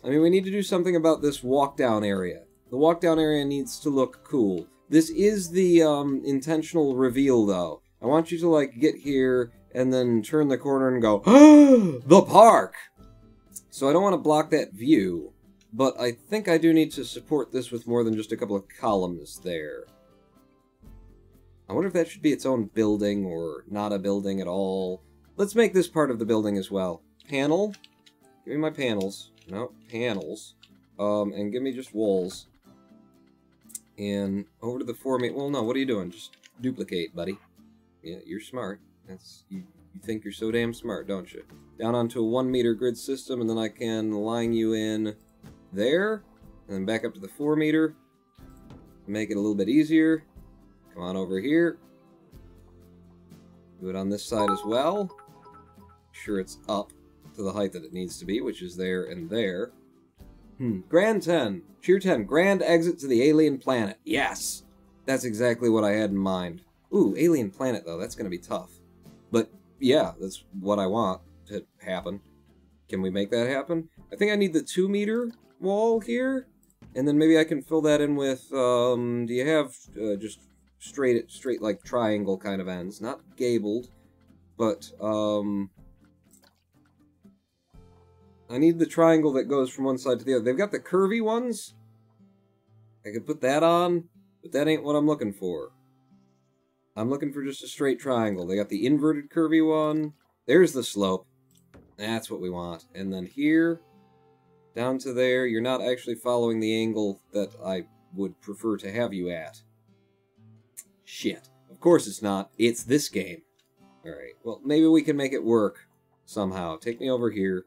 I mean, we need to do something about this walk-down area. The walk-down area needs to look cool. This is the intentional reveal, though. I want you to, like, get here and then turn the corner and go, the park! So I don't want to block that view, but I think I do need to support this with more than just a couple of columns there. I wonder if that should be its own building or not a building at all. Let's make this part of the building as well. Panel. Give me my panels. No, panels. And give me just walls. And over to the 4 meter. Well, no, what are you doing? Just duplicate, buddy. Yeah, you're smart. You think you're so damn smart, don't you? Down onto a 1 meter grid system, and then I can line you in there, and then back up to the 4 meter. Make it a little bit easier. Come on over here. Do it on this side as well. Sure it's up to the height that it needs to be, which is there and there. Grand 10. Cheer 10. Grand exit to the alien planet. Yes! That's exactly what I had in mind. Ooh, alien planet, though. That's going to be tough. But, yeah, that's what I want to happen. Can we make that happen? I think I need the 2 meter wall here. And then maybe I can fill that in with, do you have just straight, like, triangle kind of ends? Not gabled, but, I need the triangle that goes from one side to the other. They've got the curvy ones. I could put that on, but that ain't what I'm looking for. I'm looking for just a straight triangle. They got the inverted curvy one. There's the slope. That's what we want. And then here, down to there, you're not actually following the angle that I would prefer to have you at. Shit. Of course it's not. It's this game. Alright, well, maybe we can make it work somehow. Take me over here.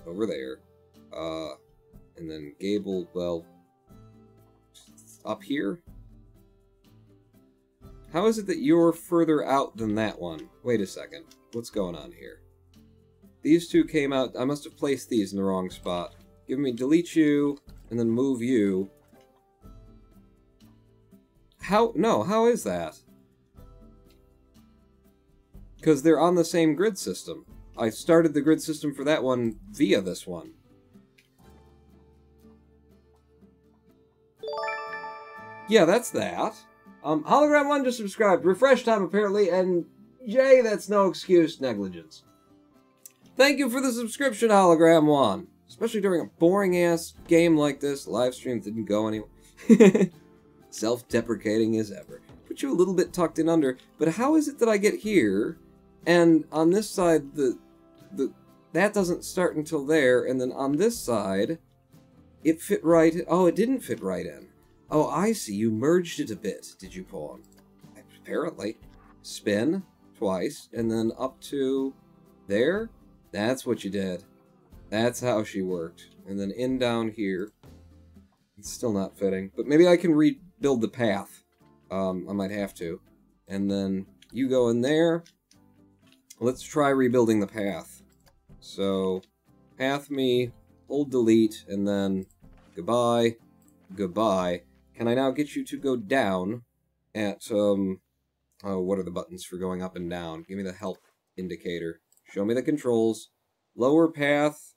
Over there. And then Gable, well... up here? How is it that you're further out than that one? Wait a second. What's going on here? These two came out... I must have placed these in the wrong spot. Give me delete you, and then move you. How... No, how is that? Because they're on the same grid system. I started the grid system for that one via this one. Yeah, that's that. Hologram 1 just subscribed. Refresh time, apparently, and Jay, that's no excuse. Negligence. Thank you for the subscription, Hologram 1. Especially during a boring-ass game like this. Live stream didn't go anywhere. Self-deprecating as ever. Put you a little bit tucked in under, but how is it that I get here, and on this side, that doesn't start until there, and then on this side, it fit right... Oh, it didn't fit right in. Oh, I see. You merged it a bit, did you, Pawn? Apparently. Spin twice, and then up to there? That's what you did. That's how she worked. And then in down here. It's still not fitting. But maybe I can rebuild the path. I might have to. And then you go in there. Let's try rebuilding the path. So, path me, hold delete, and then goodbye, goodbye. Can I now get you to go down at, oh, what are the buttons for going up and down? Give me the help indicator. Show me the controls. Lower path,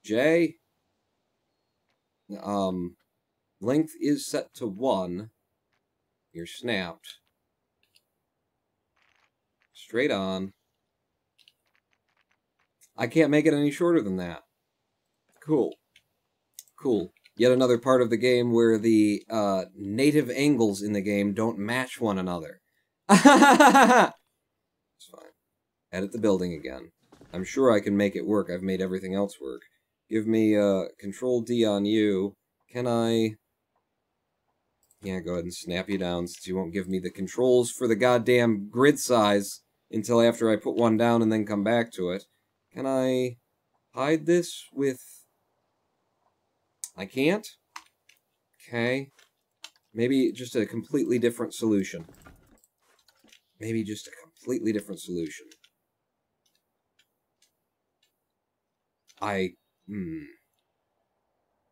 J. Length is set to 1. You're snapped. Straight on. I can't make it any shorter than that. Cool. Cool. Yet another part of the game where the native angles in the game don't match one another. It's fine. Edit the building again. I'm sure I can make it work. I've made everything else work. Give me Control D on you. Can I... Yeah, go ahead and snap you down since you won't give me the controls for the goddamn grid size until after I put one down and then come back to it. Can I hide this with... I can't? Okay. Maybe just a completely different solution. Maybe just a completely different solution.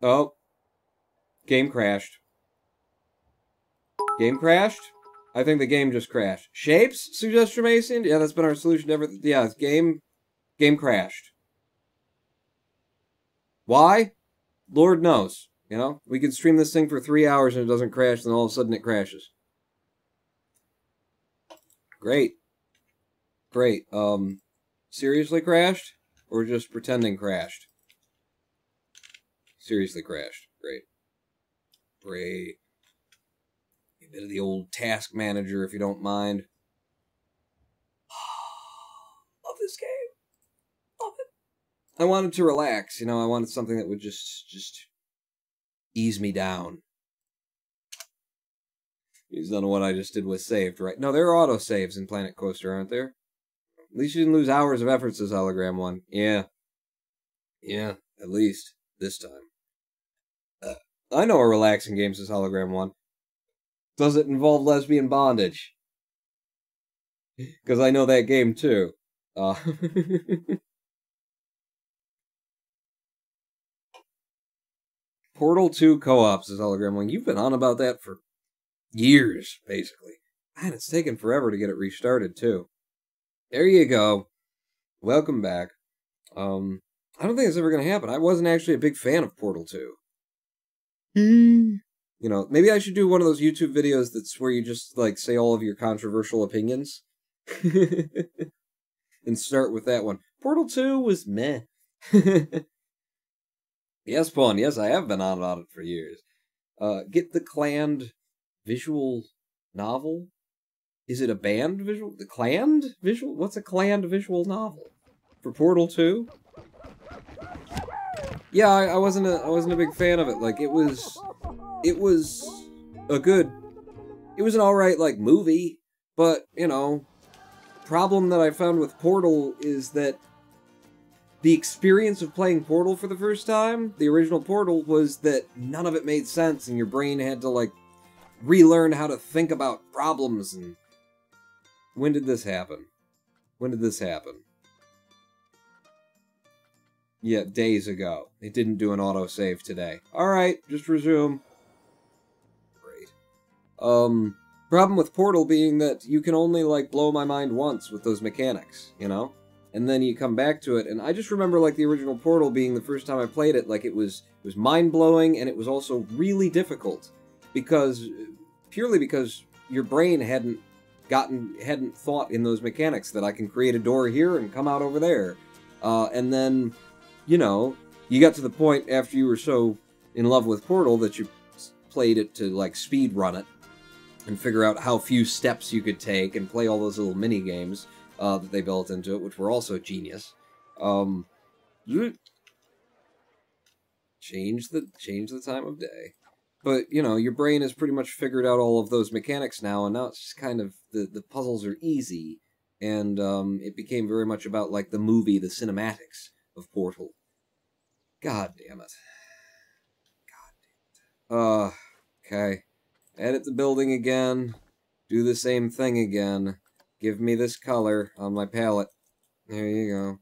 Oh. Game crashed. Game crashed? I think the game just crashed. Shapes? Suggest Mason? Yeah, that's been our solution to everything. Yeah, game crashed. Why? Lord knows. You know? We could stream this thing for 3 hours and it doesn't crash, and all of a sudden it crashes. Great. Great. Seriously crashed? Or just pretending crashed? Seriously crashed. Great. Great. A bit of the old task manager, if you don't mind. Love this game. Love it. I wanted to relax, you know, I wanted something that would just ease me down. None of what I just did was saved, right? No, there are autosaves in Planet Coaster, aren't there? At least you didn't lose hours of effort, says Hologram 1. Yeah. Yeah, at least. This time. I know a relaxing game, says Hologram 1. Does it involve lesbian bondage? Because I know that game, too. Portal 2 co-op, says Hologram 1. You've been on about that for years, basically. Man, it's taken forever to get it restarted, too. There you go. Welcome back. I don't think it's ever going to happen. I wasn't actually a big fan of Portal 2. You know, maybe I should do one of those YouTube videos that's where you just, like, say all of your controversial opinions. And start with that one. Portal 2 was meh. Yes, Pawn, yes, I have been on about it for years. Get the Claned visual novel? Is it a banned visual? The Claned visual? What's a Claned visual novel? For Portal 2? Yeah, I wasn't a big fan of it. Like, it was an alright, like, movie, but, you know, problem that I found with Portal is that the experience of playing Portal for the first time, the original Portal, was that none of it made sense, and your brain had to, like, relearn how to think about problems, and... When did this happen? When did this happen? Yeah, days ago. It didn't do an autosave today. Alright, just resume. Great. Problem with Portal being that you can only, like, blow my mind once with those mechanics, you know? And then you come back to it, and I just remember, like, the original Portal being the first time I played it, like, it was mind-blowing, and it was also really difficult. Purely because your brain hadn't thought in those mechanics that I can create a door here and come out over there. And then, you know, you got to the point after you were so in love with Portal that you played it to, like, speed run it and figure out how few steps you could take and play all those little mini games that they built into it, which were also genius. Change the time of day. But, you know, your brain has pretty much figured out all of those mechanics now, and now it's just kind of, the puzzles are easy, and it became very much about, like, the movie, the cinematics of Portal. God damn it. Okay. Edit the building again. Do the same thing again. Give me this color on my palette. There you go.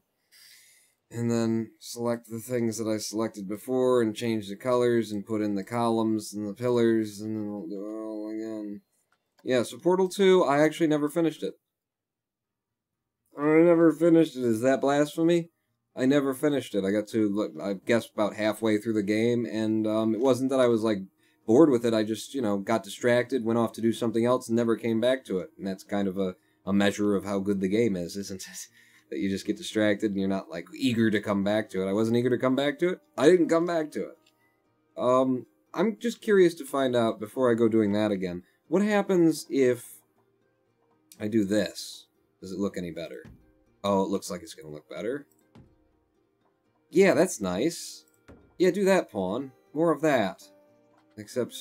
And then select the things that I selected before and change the colors and put in the columns and the pillars, and then we'll do it all again. Yeah, so Portal 2, I actually never finished it. I never finished it. Is that blasphemy? I never finished it. I got to, I guess, about halfway through the game, and it wasn't that I was, like, bored with it. I just, you know, got distracted, went off to do something else, and never came back to it. And that's kind of a measure of how good the game is, isn't it? That you just get distracted and you're not, like, eager to come back to it. I wasn't eager to come back to it. I didn't come back to it. I'm just curious to find out, before I go doing that again, what happens if I do this? Does it look any better? Oh, it looks like it's going to look better. Yeah, that's nice. Yeah, do that, pawn. More of that. Except...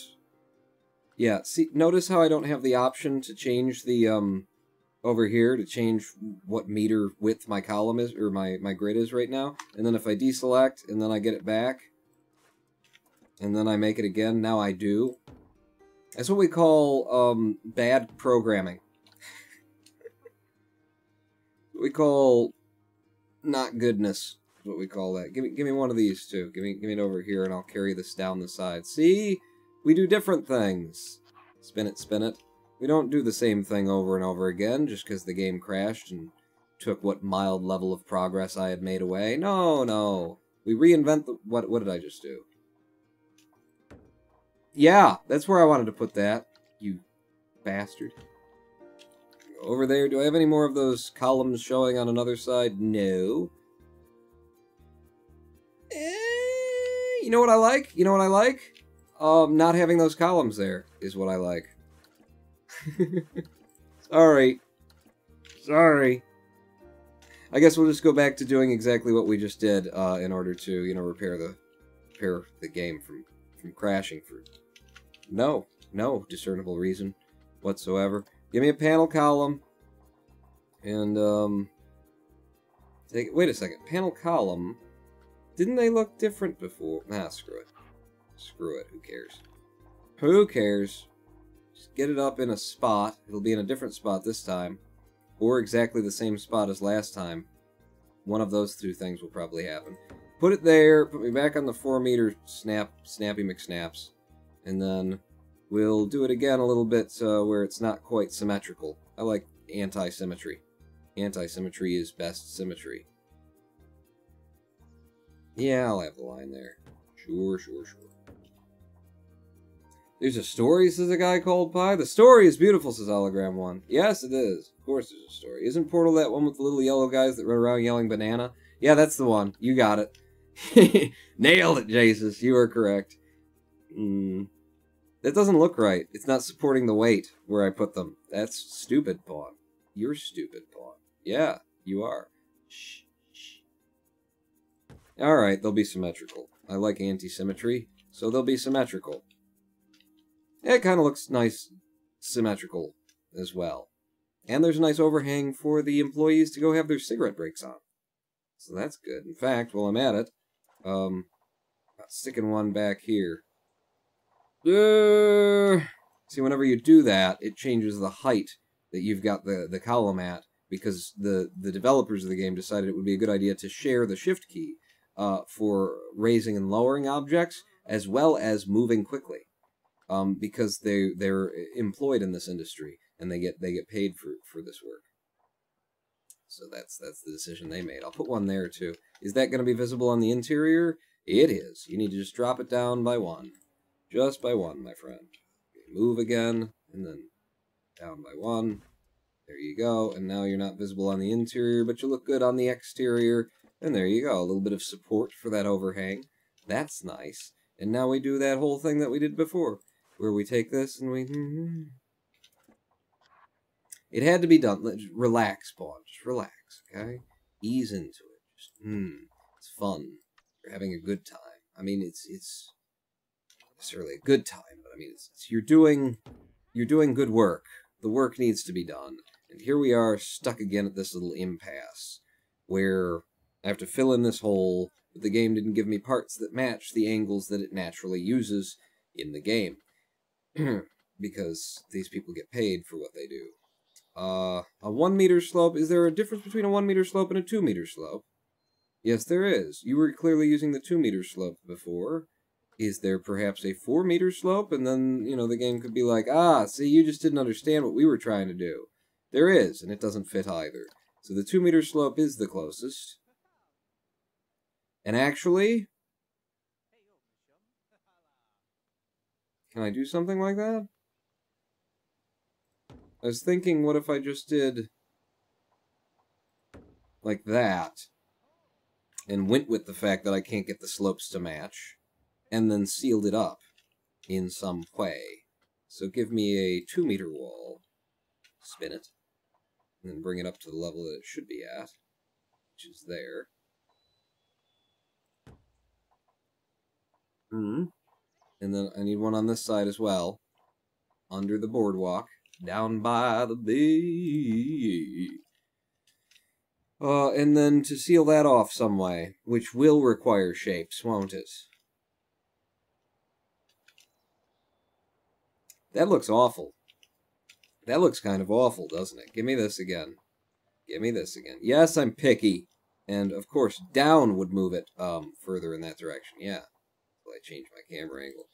Yeah, see, notice how I don't have the option to change the, over here to change what meter width my column is, or my grid is right now. And then if I deselect, and then I get it back, and then I make it again, now I do. That's what we call, bad programming. What we call not goodness, is what we call that. Give me one of these, too. Give me it over here, and I'll carry this down the side. See? We do different things. Spin it, spin it. We don't do the same thing over and over again just because the game crashed and took what mild level of progress I had made away. No, no. We reinvent the... What did I just do? Yeah, that's where I wanted to put that. You bastard. Over there, do I have any more of those columns showing on another side? No. You know what I like? You know what I like? Not having those columns there is what I like. Sorry. Sorry. I guess we'll just go back to doing exactly what we just did in order to, you know, repair the game from crashing for no discernible reason whatsoever. Give me a panel column and wait a second. Panel column. Didn't they look different before? Nah, screw it. Screw it. Who cares? Who cares? Just get it up in a spot. It'll be in a different spot this time. Or exactly the same spot as last time. One of those two things will probably happen. Put it there. Put me back on the 4 meter snappy McSnaps. And then we'll do it again a little bit where it's not quite symmetrical. I like anti-symmetry. Anti-symmetry is best symmetry. Yeah, I'll have the line there. Sure. There's a story, says a guy called Pie. The story is beautiful, says Hologram 1. Yes, it is. Of course there's a story. Isn't Portal that one with the little yellow guys that run around yelling banana? Yeah, that's the one. You got it. Nailed it, Jesus. You are correct. That doesn't look right. It's not supporting the weight where I put them. That's stupid, Pawn. You're stupid, Pawn. Yeah, you are. Shh. Alright, they'll be symmetrical. I like anti-symmetry, so they'll be symmetrical. It kind of looks nice symmetrical as well. And there's a nice overhang for the employees to go have their cigarette breaks on. So that's good. In fact, while I'm at it, sticking one back here. See, whenever you do that, it changes the height that you've got the column at, because the developers of the game decided it would be a good idea to share the shift key for raising and lowering objects, as well as moving quickly, because they're employed in this industry and they get paid for this work. So that's the decision they made. I'll put one there too. Is that going to be visible on the interior? It is. You need to just drop it down by one, just by one, my friend. Move again, and then down by one. There you go. And now you're not visible on the interior, but you look good on the exterior. And there you go. A little bit of support for that overhang. That's nice. And now we do that whole thing that we did before, where we take this and we... It had to be done. Relax, Paul. Just relax, okay? Ease into it. Just, it's fun. You're having a good time. I mean, it's not necessarily a good time, but I mean, you're doing good work. The work needs to be done. And here we are, stuck again at this little impasse, where I have to fill in this hole, but the game didn't give me parts that match the angles that it naturally uses in the game. Because these people get paid for what they do. A 1 meter slope. Is there a difference between a 1 meter slope and a 2 meter slope? Yes, there is. You were clearly using the 2 meter slope before. Is there perhaps a 4 meter slope? And then, the game could be like, see, you just didn't understand what we were trying to do. There is, and it doesn't fit either. So the 2 meter slope is the closest. And actually, can I do something like that? I was thinking, what if I just did like that, and went with the fact that I can't get the slopes to match, and then sealed it up in some way. So give me a 2 meter wall, spin it, and then bring it up to the level that it should be at, which is there. And then I need one on this side as well, under the boardwalk. Down by the bay. And then to seal that off some way, which will require shapes, won't it? That looks awful. That looks kind of awful, doesn't it? Give me this again. Give me this again. Yes, I'm picky. And, of course, down would move it further in that direction. Yeah. So I change my camera angle.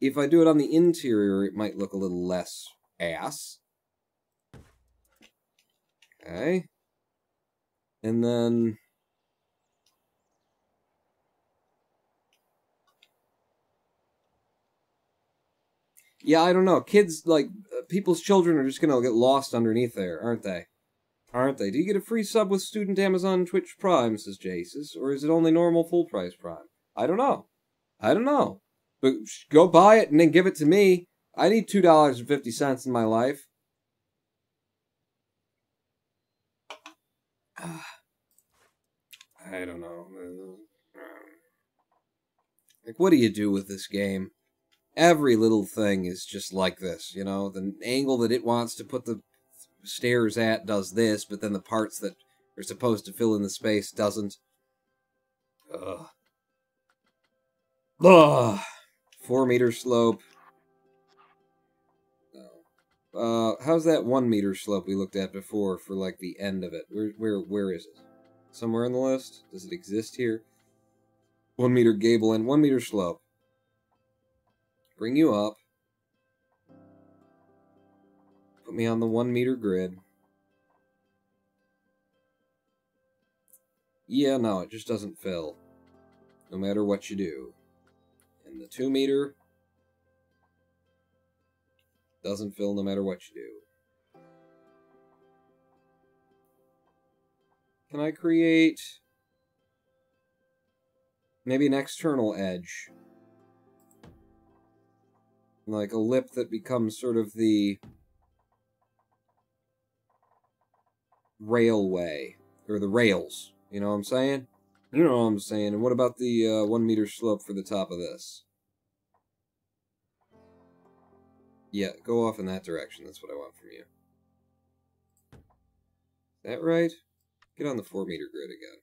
If I do it on the interior, it might look a little less ass. Okay. And then... yeah, I don't know. Kids, people's children are just gonna get lost underneath there, aren't they? Aren't they? Do you get a free sub with Student Amazon Twitch Prime, says Jaces? Or is it only normal full-price Prime? I don't know. I don't know. But go buy it and then give it to me. I need $2.50 in my life. I don't know. What do you do with this game? Every little thing is just like this, The angle that it wants to put the stairs at does this, but then the parts that are supposed to fill in the space doesn't. Ugh. 4 meter slope. No. How's that 1 meter slope we looked at before for the end of it? Where is it? Somewhere on the list? Does it exist here? 1 meter gable and 1 meter slope. Bring you up. Put me on the 1 meter grid. Yeah, no, it just doesn't fill. No matter what you do. And the 2 meter doesn't fill no matter what you do. Can I create maybe an external edge? Like a lip that becomes sort of the railway, or the rails, you know what I'm saying? You know what I'm saying. And what about the 1 meter slope for the top of this? Yeah, go off in that direction. That's what I want from you. that right? Get on the 4-meter grid again.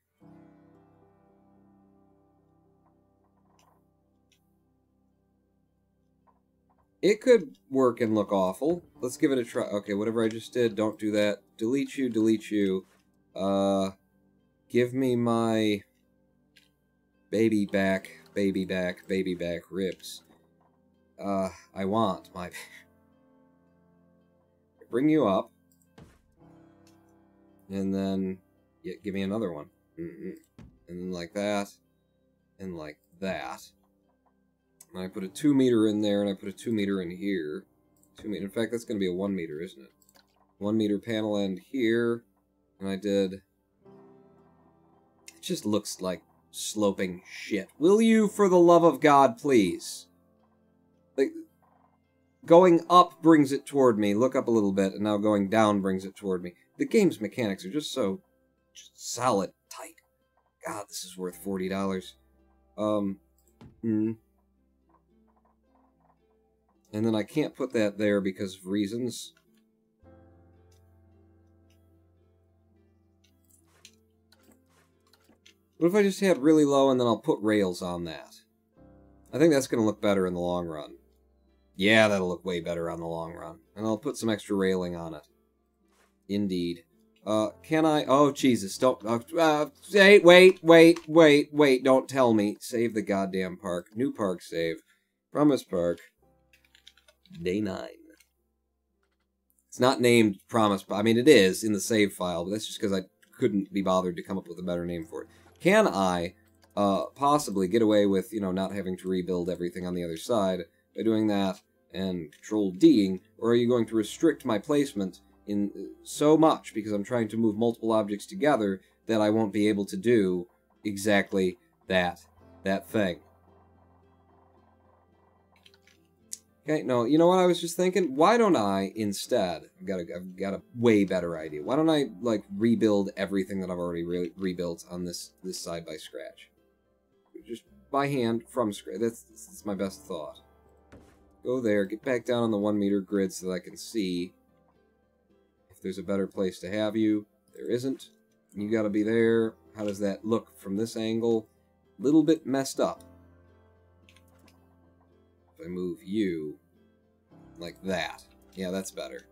It could work and look awful. Let's give it a try. Okay, whatever I just did, don't do that. Delete you, delete you. Give me my baby back ribs. I want my... Bring you up. And then, yeah, give me another one. And then like that. And like that. And I put a 2-meter in there, and I put a 2-meter in here. 2-meter. In fact, that's going to be a 1-meter, isn't it? 1-meter panel end here. And I did... It just looks like sloping shit. Will you, for the love of God, please? Like, going up brings it toward me. Look up a little bit, and now going down brings it toward me. The game's mechanics are just so... just solid, tight. God, this is worth $40. And then I can't put that there because of reasons. What if I just had really low and then I'll put rails on that? I think that's going to look better in the long run. Yeah, that'll look way better on the long run. And I'll put some extra railing on it. Indeed. Can I... Oh, Jesus, don't... wait, don't tell me. Save the goddamn park. New park save. Promise Park. Day 9. It's not named Promise... I mean, it is in the save file, but that's just because I couldn't be bothered to come up with a better name for it. Can I possibly get away with, you know, not having to rebuild everything on the other side by doing that and Control-D'ing, or are you going to restrict my placement in so much because I'm trying to move multiple objects together that I won't be able to do exactly that thing? Okay, no, you know what I was just thinking? Why don't I, instead, I've got a way better idea. Why don't I, like, rebuild everything that I've already rebuilt on this side by scratch? Just by hand, from scratch. That's my best thought. Go there, get back down on the 1-meter grid so that I can see if there's a better place to have you. There isn't. You gotta be there. How does that look from this angle? Little bit messed up. If I move you like that. Yeah, that's better.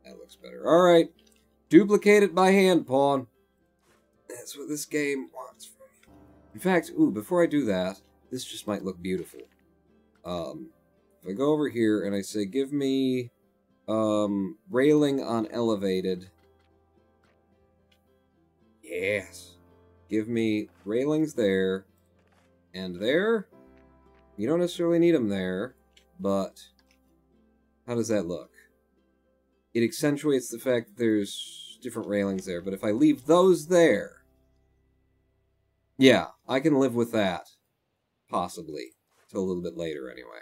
That looks better. Alright. Duplicate it by hand, pawn. That's what this game wants from you. In fact, ooh, before I do that, this just might look beautiful. If I go over here and I say, give me railing on elevated. Yes. Give me railings there and there. You don't necessarily need them there, but how does that look? It accentuates the fact that there's different railings there, but if I leave those there, yeah, I can live with that, possibly, till a little bit later anyway.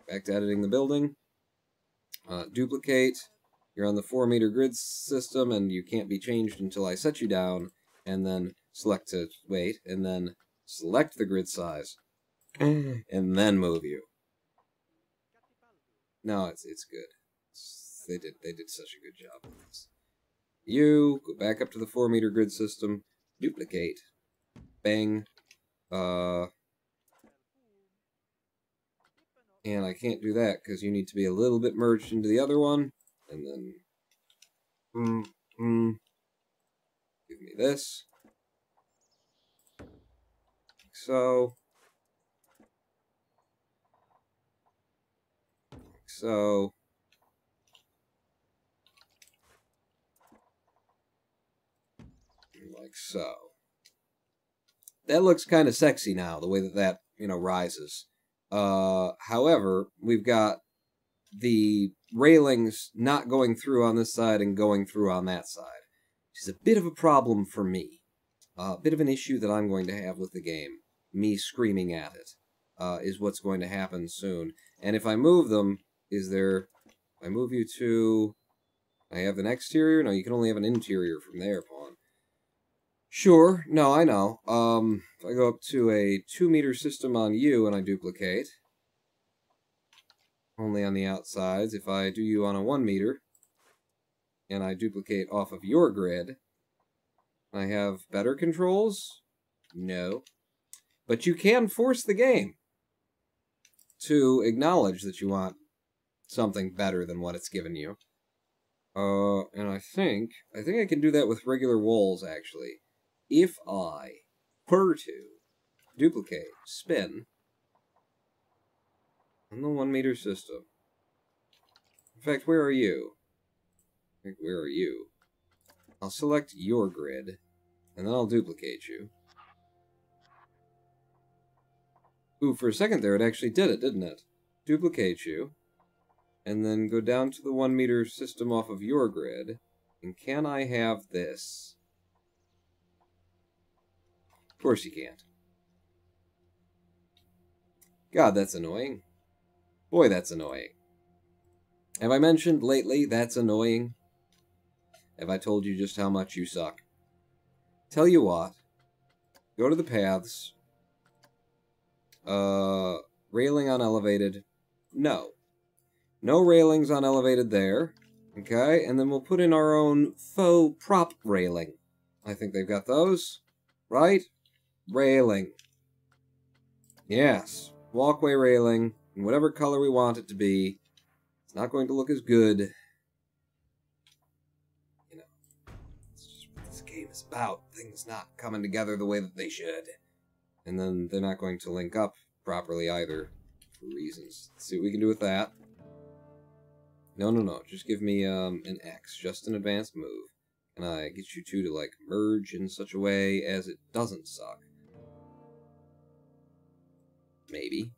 Back to editing the building. Duplicate. You're on the 4-meter grid system, and you can't be changed until I set you down, and then select to wait, and then select the grid size. And then move you. No, it's good. They did such a good job with this. You go back up to the 4-meter grid system. Duplicate. Bang. And I can't do that because you need to be a little bit merged into the other one. And then give me this. Like so. So, like so. That looks kind of sexy now, the way that, you know, rises. However, we've got the railings not going through on this side and going through on that side, which is a bit of a problem for me. A bit of an issue that I'm going to have with the game. Me screaming at it is what's going to happen soon. And if I move them... I move you to... I have an exterior? No, you can only have an interior from there, pawn. Sure, no, I know. If I go up to a 2-meter system on you and I duplicate, only on the outsides. If I do you on a 1-meter, and I duplicate off of your grid, I have better controls? No. But you can force the game to acknowledge that you want something better than what it's given you. And I think I can do that with regular walls, actually. If I were to duplicate, spin, on the 1 meter system. In fact, where are you? Where are you? I'll select your grid, and then I'll duplicate you. Ooh, for a second there, it actually did it, didn't it? Duplicate you, and then go down to the 1 meter system off of your grid. And can I have this? Of course you can't. God, that's annoying. Boy, that's annoying. Have I mentioned lately that's annoying? Have I told you just how much you suck? Tell you what. Go to the paths. Railing on elevated. No. No railings on elevated there. Okay, and then we'll put in our own faux prop railing. I think they've got those. Right? Railing. Yes. Walkway railing. In whatever color we want it to be. It's not going to look as good. You know. It's just what this game is about. Things not coming together the way that they should. And then they're not going to link up properly either. For reasons. Let's see what we can do with that. No. Just give me an X. Just an advanced move. Can I get you two to, like, merge in such a way as it doesn't suck? Maybe.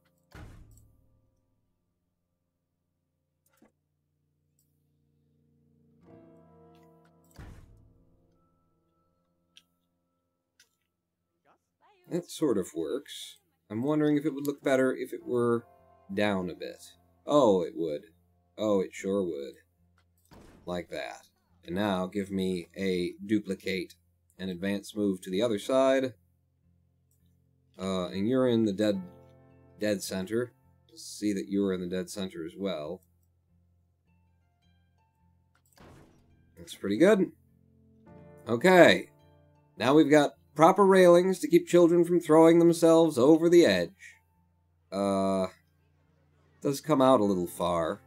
That sort of works. I'm wondering if it would look better if it were down a bit. Oh, it would. Oh, it sure would. Like that. And now give me a duplicate and advance move to the other side. And you're in the dead center. See that you're in the dead center as well. That's pretty good. Okay. Now we've got proper railings to keep children from throwing themselves over the edge. Does come out a little far.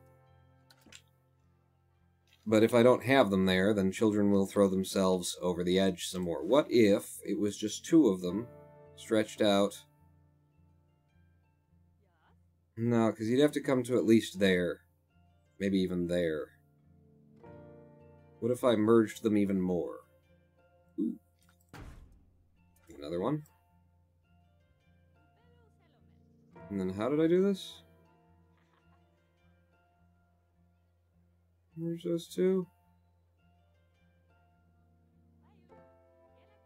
But if I don't have them there, then children will throw themselves over the edge some more. What if it was just 2 of them stretched out? No, because you'd have to come to at least there. Maybe even there. What if I merged them even more? Ooh. Another one. And then how did I do this? Merge those 2.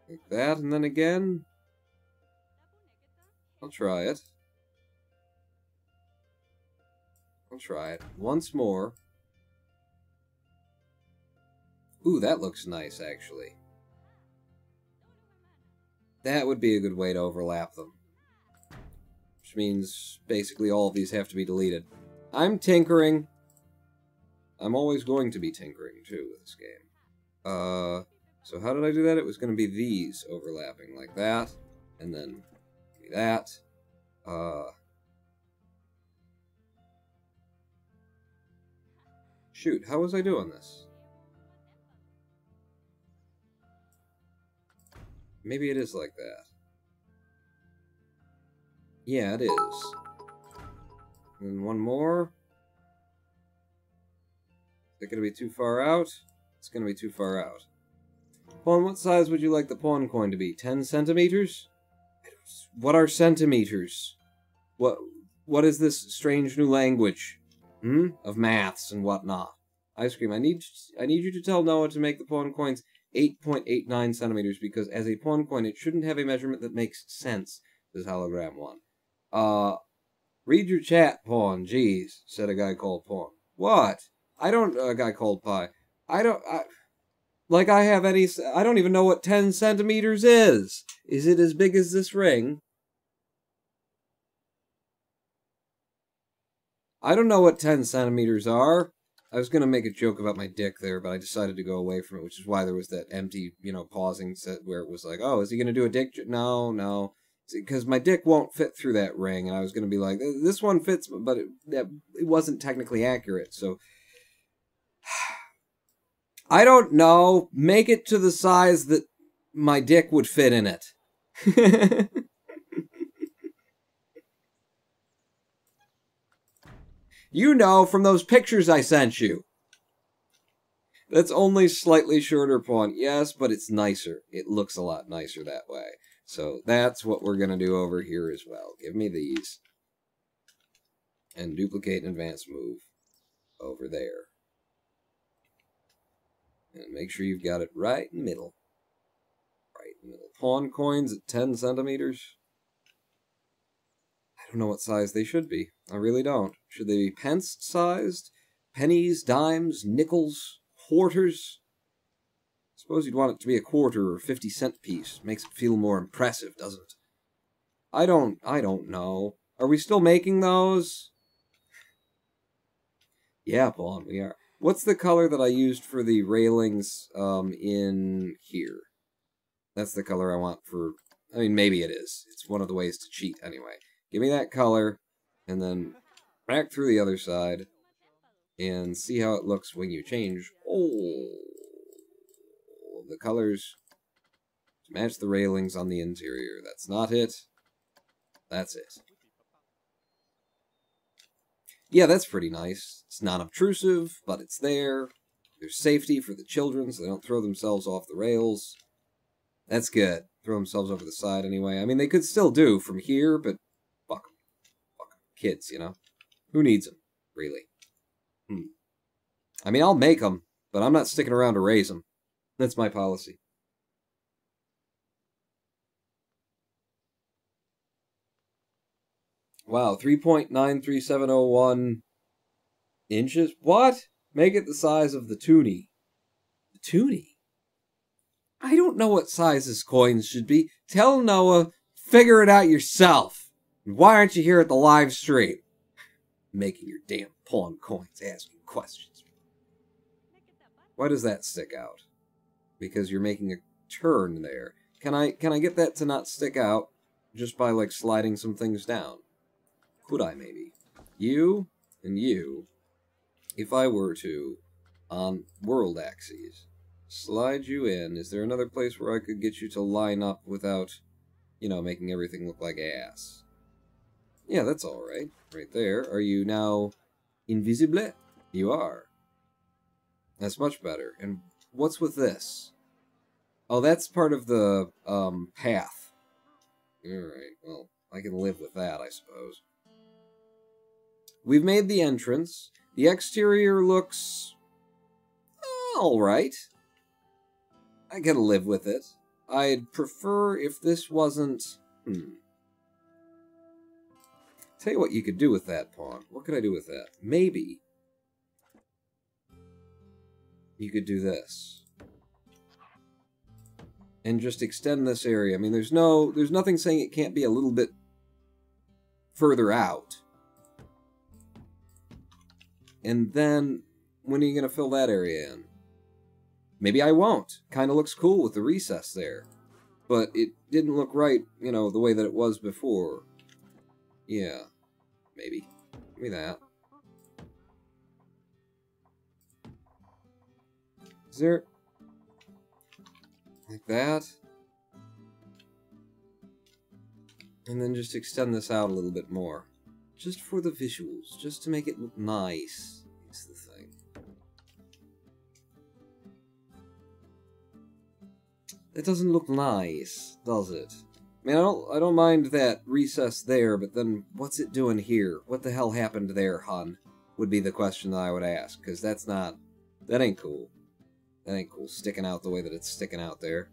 Like that, and then again. I'll try it. I'll try it. Once more. Ooh, that looks nice, actually. That would be a good way to overlap them. Which means, basically, all of these have to be deleted. I'm tinkering. I'm always going to be tinkering, too, with this game. So how did I do that? It was going to be these overlapping like that. And then that. Shoot, how was I doing this? Maybe it is like that. Yeah, it is. And one more. Is it going to be too far out? It's going to be too far out. Pawn, what size would you like the pawn coin to be? 10 centimeters? What are centimeters? What is this strange new language? Of maths and whatnot. Ice cream, I need you to tell Noah to make the pawn coins 8.89 centimeters, because as a pawn coin, it shouldn't have a measurement that makes sense, says Hologram 1. Read your chat, Pawn. Jeez, said a guy called Pawn. What? I don't, a guy called Pie. I don't even know what 10 centimeters is. Is it as big as this ring? I don't know what 10 centimeters are. I was gonna make a joke about my dick there, but I decided to go away from it, which is why there was that empty, pausing set where it was like, oh, is he gonna do a dick? No, no. Because my dick won't fit through that ring, and I was gonna be like, this one fits, but it wasn't technically accurate, so... I don't know. Make it to the size that my dick would fit in it. You know, from those pictures I sent you. That's only slightly shorter pawn. Yes, but it's nicer. It looks a lot nicer that way. So that's what we're going to do over here as well. Give me these. And duplicate and advance move over there. And make sure you've got it right in the middle. Right in the middle. Pawn coins at 10 centimeters. I don't know what size they should be. I really don't. Should they be pence sized? Pennies, dimes, nickels, quarters? I suppose you'd want it to be a quarter or 50-cent piece. Makes it feel more impressive, doesn't it? I don't know. Are we still making those? Yeah, Pawn, we are. What's the color that I used for the railings in here? That's the color I want for... I mean, maybe it is. It's one of the ways to cheat, anyway. Give me that color, and then back through the other side, and see how it looks when you change all the colors to match the railings on the interior. That's not it. That's it. Yeah, that's pretty nice. It's non-obtrusive, but it's there. There's safety for the children so they don't throw themselves off the rails. That's good. Throw themselves over the side anyway. I mean, they could still do from here, but fuck them. Fuck them. Kids, you know? Who needs them, really? I mean, I'll make them, but I'm not sticking around to raise them. That's my policy. Wow, 3.93701 inches? What? Make it the size of the toonie. The toonie? I don't know what size this coins should be. Tell Noah, figure it out yourself. And why aren't you here at the live stream? Making your damn pawn coins, asking questions. Why does that stick out? Because you're making a turn there. Can I get that to not stick out just by, like, sliding some things down? Could I, maybe? You and you, if I were to, on world axes, slide you in. Is there another place where I could get you to line up without, making everything look like ass? Yeah, that's alright. Right there. Are you now invisible? You are. That's much better. And what's with this? Oh, that's part of the, path. Alright, well, I can live with that, I suppose. We've made the entrance. The exterior looks... alright. I gotta live with it. I'd prefer if this wasn't... Tell you what you could do with that pawn. What could I do with that? Maybe you could do this. And just extend this area. I mean, there's nothing saying it can't be a little bit further out. And then, when are you going to fill that area in? Maybe I won't. Kind of looks cool with the recess there. But it didn't look right, the way that it was before. Yeah. Maybe. Give me that. Is there... like that? And then just extend this out a little bit more. Just for the visuals. Just to make it look nice. Is the thing. That doesn't look nice, does it? I mean, I don't mind that recess there, but then what's it doing here? What the hell happened there, hun? Would be the question that I would ask, because that ain't cool. That ain't cool, sticking out the way that it's sticking out there.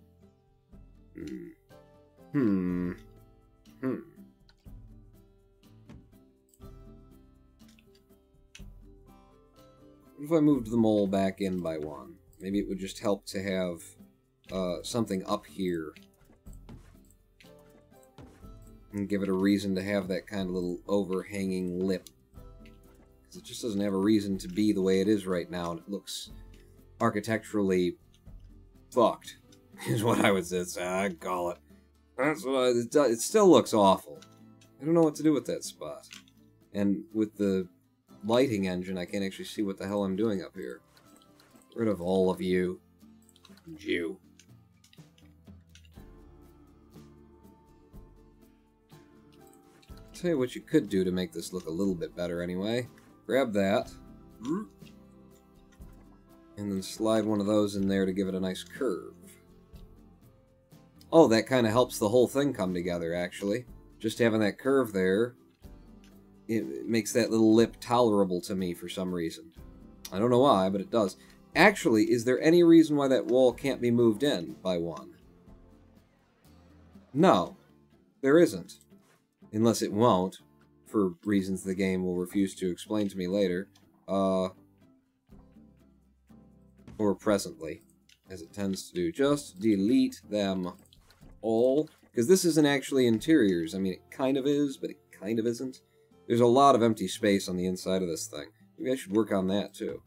What if I moved the mole back in by one? Maybe it would just help to have something up here. And give it a reason to have that kind of little overhanging lip Because it just doesn't have a reason to be the way it is right now, and it looks architecturally fucked, is what I would say. I'd call it. That's what it still looks awful. I don't know what to do with that spot. And with the lighting engine, I can't actually see what the hell I'm doing up here. Get rid of all of you. And you. Tell you what you could do to make this look a little bit better anyway. Grab that. And then slide one of those in there to give it a nice curve. Oh, that kind of helps the whole thing come together, actually. Just having that curve there, it makes that little lip tolerable to me for some reason. I don't know why, but it does. Actually, is there any reason why that wall can't be moved in by one? No, there isn't. Unless it won't, for reasons the game will refuse to explain to me later. Or presently, as it tends to do. Just delete them all. Because this isn't actually interiors. I mean, it kind of is, but it kind of isn't. There's a lot of empty space on the inside of this thing. Maybe I should work on that, too.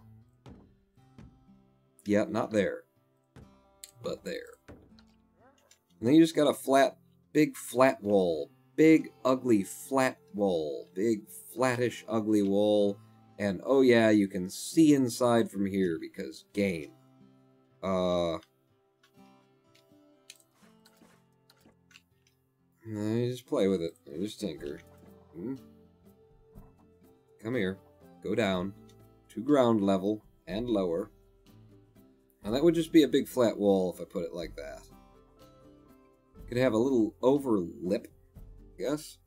Yep, not there. But there. And then you just got a big flat wall. Big, ugly, flat wall. Big, flattish, ugly wall. And, oh yeah, you can see inside from here, because game. You just play with it. You just tinker. Come here. Go down. To ground level, and lower. And that would just be a big flat wall if I put it like that. Could have a little over lip, I guess.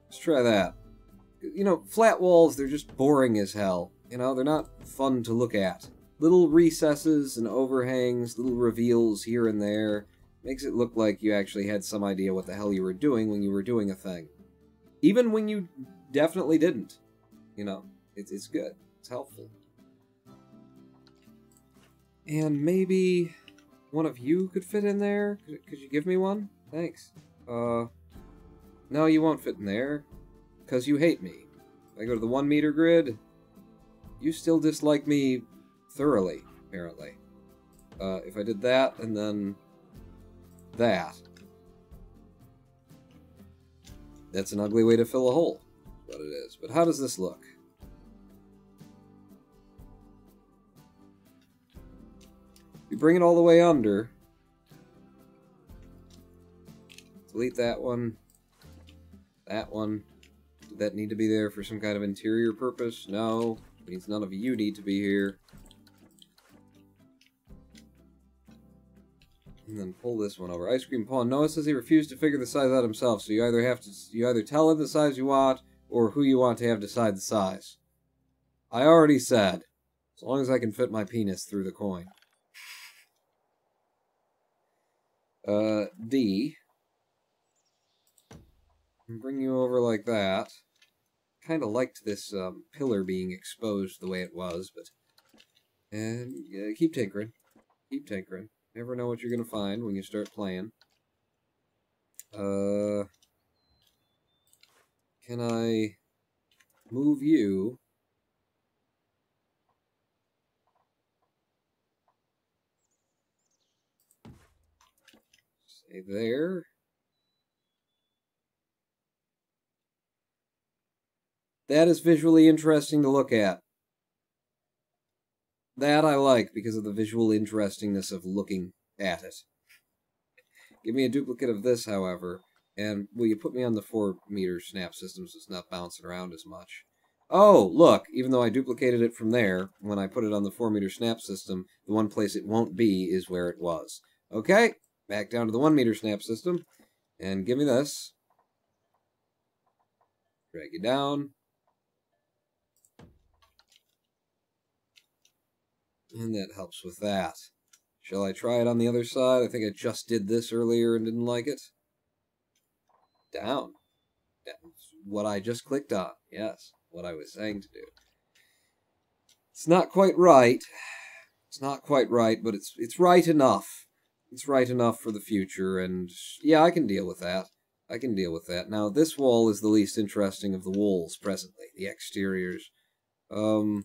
Let's try that. You know, flat walls, they're just boring as hell. You know, they're not fun to look at. Little recesses and overhangs, little reveals here and there. Makes it look like you actually had some idea what the hell you were doing when you were doing a thing. Even when you definitely didn't. You know, it's good. It's helpful. And maybe one of you could fit in there? Could you give me one? Thanks. No, you won't fit in there. Because you hate me. If I go to the 1 meter grid, you still dislike me thoroughly, apparently. If I did that, and then that. That's an ugly way to fill a hole. That's what it is. But how does this look? You bring it all the way under. Delete that one. That one. Did that need to be there for some kind of interior purpose? No. It means none of you need to be here. And then pull this one over. Ice Cream Pawn. Noah says he refused to figure the size out himself, so you either tell him the size you want, or who you want to have decide the size. I already said, as long as I can fit my penis through the coin. D. Bring you over like that. Kind of liked this pillar being exposed the way it was, but... And keep tinkering. Keep tinkering. Never know what you're going to find when you start playing. Can I move you? Say there. That is visually interesting to look at. That I like because of the visual interestingness of looking at it. Give me a duplicate of this, however, and will you put me on the 4 meter snap system so it's not bouncing around as much? Oh, look, even though I duplicated it from there, when I put it on the 4 meter snap system, the one place it won't be is where it was. Okay, back down to the 1 meter snap system, and give me this. Drag you down. And that helps with that. Shall I try it on the other side? I think I just did this earlier and didn't like it. Down. That's what I just clicked on. Yes, what I was saying to do. It's not quite right. It's not quite right, but it's right enough. It's right enough for the future, and yeah, I can deal with that. I can deal with that. Now, this wall is the least interesting of the walls presently, the exteriors. Can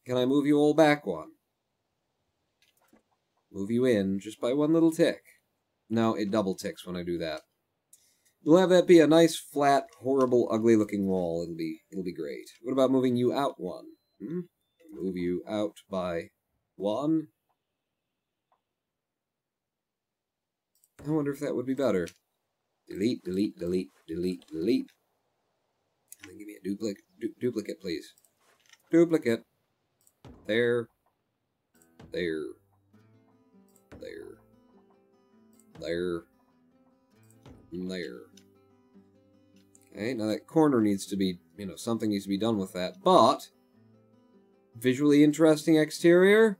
I move you all back one? Move you in just by one little tick. No, it double ticks when I do that. We'll have that be a nice, flat, horrible, ugly-looking wall. It'll be great. What about moving you out one? Move you out by one. I wonder if that would be better. Delete, delete, delete, delete, delete. And then give me a duplicate, please. Duplicate. There. There. There. There. And there. Okay, now that corner needs to be, something needs to be done with that. But, visually interesting exterior?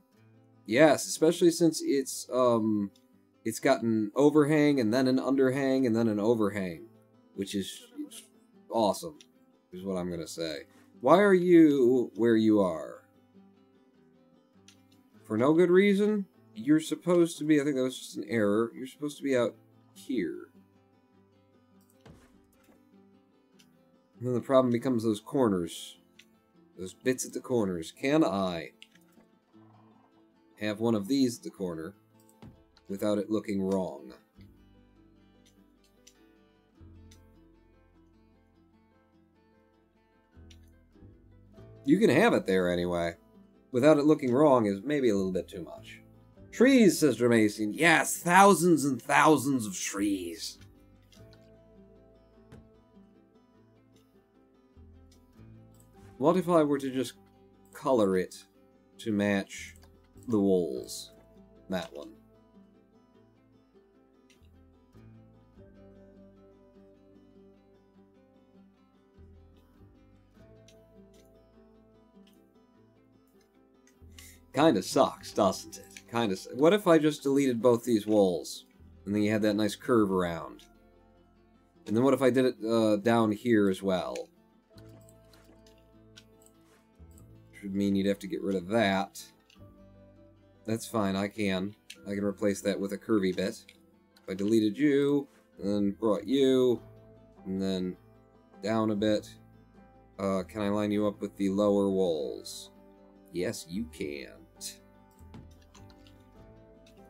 Yes, especially since it's got an overhang, and then an underhang, and then an overhang. Which is awesome, is what I'm going to say. Why are you where you are? For no good reason? You're supposed to be, I think that was just an error, you're supposed to be out here. And then the problem becomes those corners. Those bits at the corners. Can I have one of these at the corner without it looking wrong? You can have it there anyway. Without it looking wrong is maybe a little bit too much. Trees, says Mason. Yes, thousands and thousands of trees. What if I were to just color it to match the walls? That one. Kinda sucks, doesn't it? Kinda. What if I just deleted both these walls? And then you had that nice curve around. And then what if I did it down here as well? Which would mean you'd have to get rid of that. That's fine, I can replace that with a curvy bit. If I deleted you, and then brought you, and then down a bit, can I line you up with the lower walls? Yes, you can.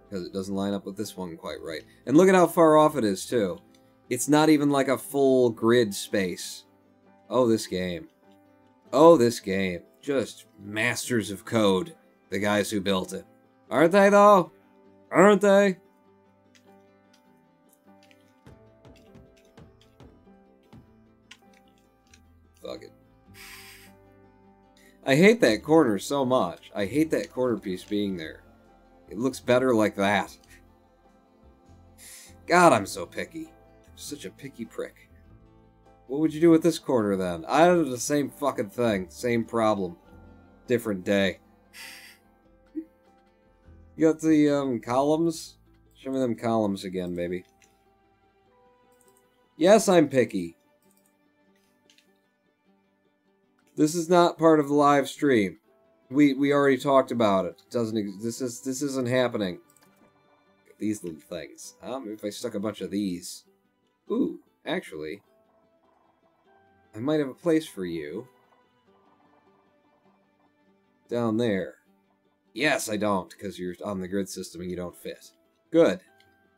Because it doesn't line up with this one quite right. And look at how far off it is, too. It's not even like a full grid space. Oh, this game. Oh, this game. Just masters of code. The guys who built it. Aren't they, though? Aren't they? Fuck it. I hate that corner so much. I hate that corner piece being there. It looks better like that. God, I'm so picky. I'm such a picky prick. What would you do with this corner, then? I did the same fucking thing. Same problem. Different day. You got the, columns? Show me them columns again, baby. Yes, I'm picky. This is not part of the live stream. We already talked about it. This isn't happening. These little things. If I stuck a bunch of these. Ooh, actually, I might have a place for you. Down there. Yes, I don't, because you're on the grid system and you don't fit. Good.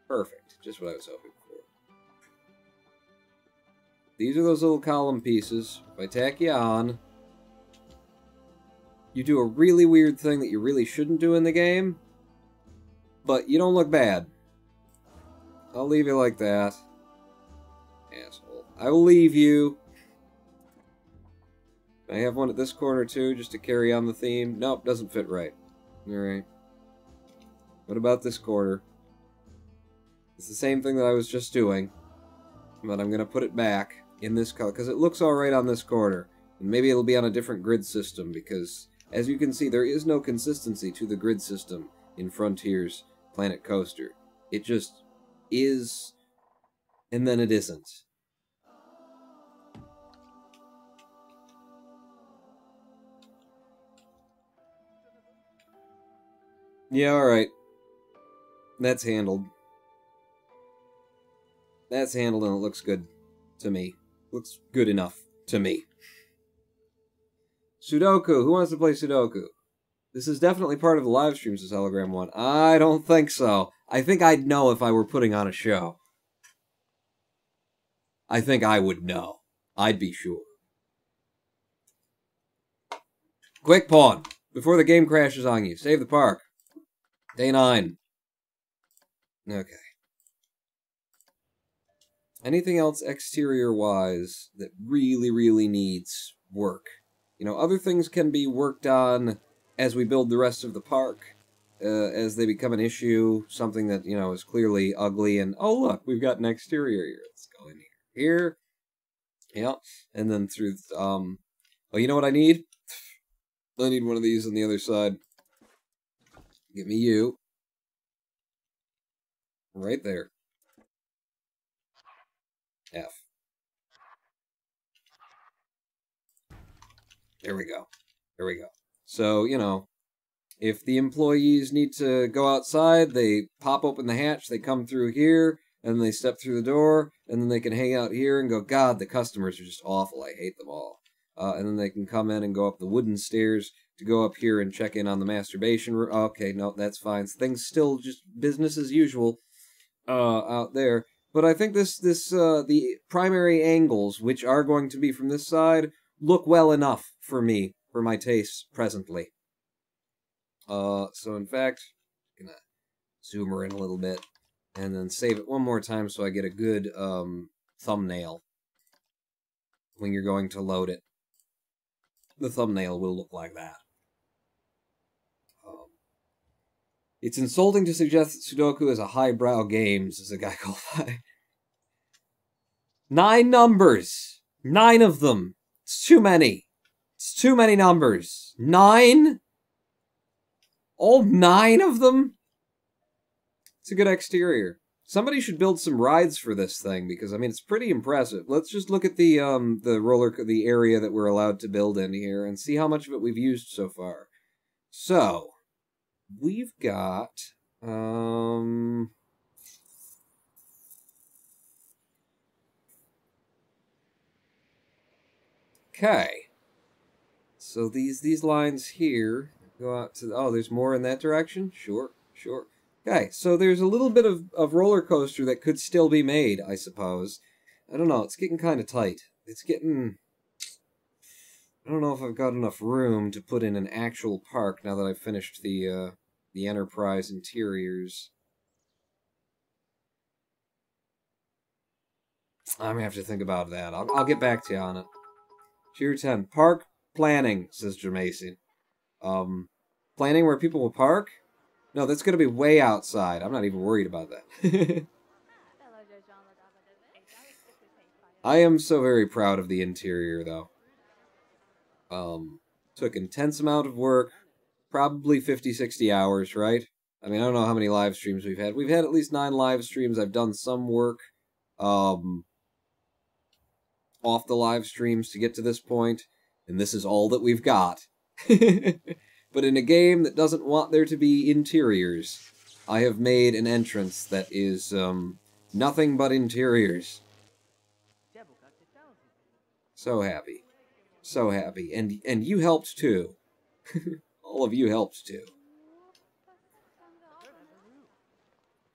Perfect. Just what I was hoping for. These are those little column pieces. If I tack you on, you do a really weird thing that you really shouldn't do in the game, but you don't look bad. I'll leave you like that. Asshole. I will leave you. I have one at this corner too, just to carry on the theme. Nope, doesn't fit right. Alright. What about this corner? It's the same thing that I was just doing, but I'm going to put it back in this color, because it looks alright on this corner. And maybe it'll be on a different grid system, because as you can see, there is no consistency to the grid system in Frontier's Planet Coaster. It just is, and then it isn't. Yeah, alright. That's handled. That's handled and it looks good. to me. Looks good enough to me. Sudoku. Who wants to play Sudoku? This is definitely part of the live stream, says Hologram 1. I don't think so. I think I'd know if I were putting on a show. I think I would know. I'd be sure. Quick pawn. Before the game crashes on you. Save the park. Day 9. Okay. Anything else exterior-wise that really, really needs work? You know, other things can be worked on as we build the rest of the park, as they become an issue, something that, you know, is clearly ugly, and, oh, look, we've got an exterior here. Let's go in here. Yeah, and then through, oh, you know what I need? I need one of these on the other side. Give me you. Right there. F. There we go. There we go. So, you know, if the employees need to go outside, they pop open the hatch, they come through here, and then they step through the door, and then they can hang out here and go, God, the customers are just awful, I hate them all. And then they can come in and go up the wooden stairs to go up here and check in on the masturbation room. Okay, no, that's fine. Things still just business as usual out there. But I think the primary angles, which are going to be from this side, look well enough for me, for my tastes, presently. So in fact, I'm gonna zoom her in a little bit, and then save it one more time so I get a good, thumbnail when you're going to load it. The thumbnail will look like that. It's insulting to suggest that Sudoku is a highbrow game, says a guy called 9 numbers! 9 of them! It's too many! It's too many numbers! 9? All 9 of them? It's a good exterior. Somebody should build some rides for this thing, because, I mean, it's pretty impressive. Let's just look at the area that we're allowed to build in here, and see how much of it we've used so far. So, we've got, okay. So these lines here go out to, oh, there's more in that direction? Sure. Okay, so there's a little bit of roller coaster that could still be made, I suppose. I don't know, it's getting kind of tight. It's getting... I don't know if I've got enough room to put in an actual park now that I've finished the Enterprise interiors. I'm gonna have to think about that. I'll get back to you on it. Tier 10. Park planning, says Jermason. Planning where people will park? No, that's going to be way outside. I'm not even worried about that. I am so very proud of the interior, though. Took intense amount of work. Probably 50, 60 hours, right? I mean, I don't know how many live streams we've had. We've had at least 9 live streams. I've done some work off the live streams to get to this point. And this is all that we've got. But in a game that doesn't want there to be interiors, I have made an entrance that is nothing but interiors. So happy. So happy. And you helped too. All of you helped too.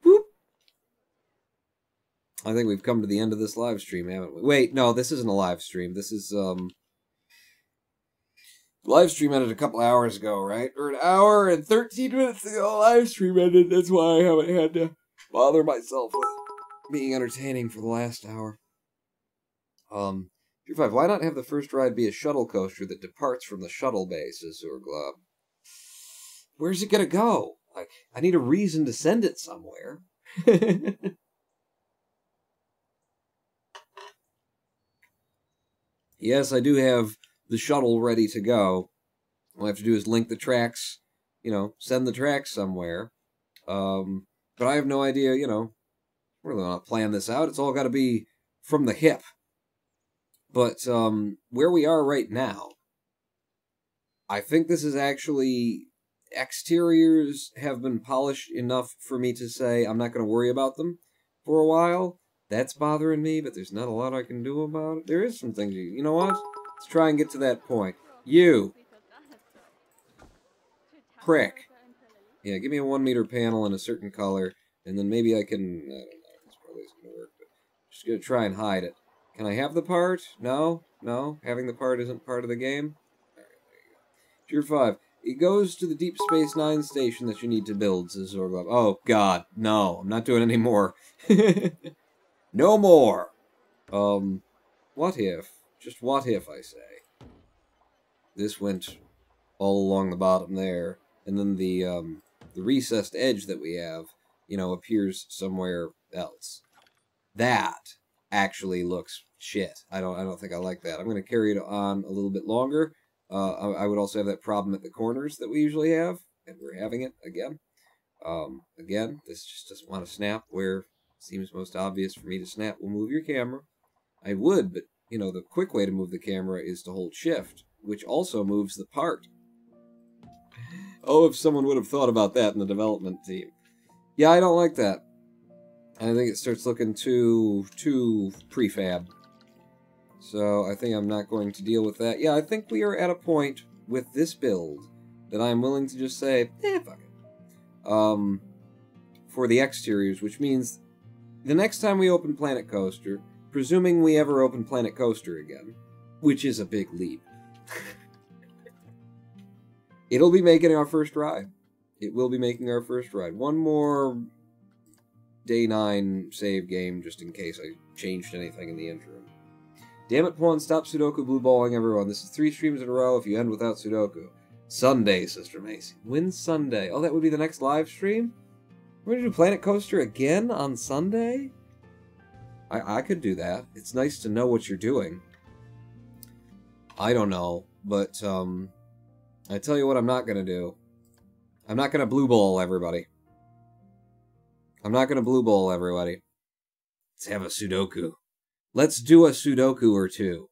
Whoop. I think we've come to the end of this live stream, haven't we? Wait, no, this isn't a live stream. This is, live stream ended a couple hours ago, right? Or an hour and 13 minutes ago, live stream ended. That's why I haven't had to bother myself with being entertaining for the last hour. Tier 5, why not have the first ride be a shuttle coaster that departs from the shuttle bay, says Zurglob. Where's it gonna go? Like, I need a reason to send it somewhere. Yes, I do have the shuttle ready to go. All I have to do is link the tracks, you know, send the tracks somewhere. But I have no idea, you know, we're really not plan this out. It's all got to be from the hip. But where we are right now, I think this is actually... Exteriors have been polished enough for me to say I'm not going to worry about them for a while. That's bothering me, but there's not a lot I can do about it. There is some things you know what? Let's try and get to that point. You. Prick. Yeah, give me a 1 meter panel in a certain color, and then maybe I can, I don't know, this probably isn't going to work, but I'm just going to try and hide it. Can I have the part? No? No? Having the part isn't part of the game? Alright, there you go. Tier 5. It goes to the Deep Space Nine station that you need to build, says Zorglov. Oh, God. No, I'm not doing any more. No more! What if? Just what if, I say? This went all along the bottom there, and then the recessed edge that we have, you know, appears somewhere else. That actually looks shit. I don't think I like that. I'm going to carry it on a little bit longer. I would also have that problem at the corners that we usually have, and we're having it again. Again, this just doesn't want to snap where it seems most obvious for me to snap. We'll move your camera. I would, but, you know, the quick way to move the camera is to hold shift, which also moves the part. Oh, if someone would have thought about that in the development team. Yeah, I don't like that. I think it starts looking too prefab. So I think I'm not going to deal with that. Yeah, I think we are at a point with this build that I'm willing to just say, fuck it. For the exteriors, which means the next time we open Planet Coaster, presuming we ever open Planet Coaster again, which is a big leap, it'll be making our first ride. It will be making our first ride. One more Day 9 save game, just in case I changed anything in the interim. Damn it, Pawn, stop Sudoku blue balling everyone. This is 3 streams in a row if you end without Sudoku. Sunday, Sister Macy. When's Sunday? Oh, that would be the next live stream? We're going to do Planet Coaster again on Sunday? I could do that. It's nice to know what you're doing. I don't know, but, I tell you what I'm not going to do. I'm not going to blue ball everybody. I'm not going to blue ball everybody. Let's have a Sudoku. Let's do a Sudoku or two.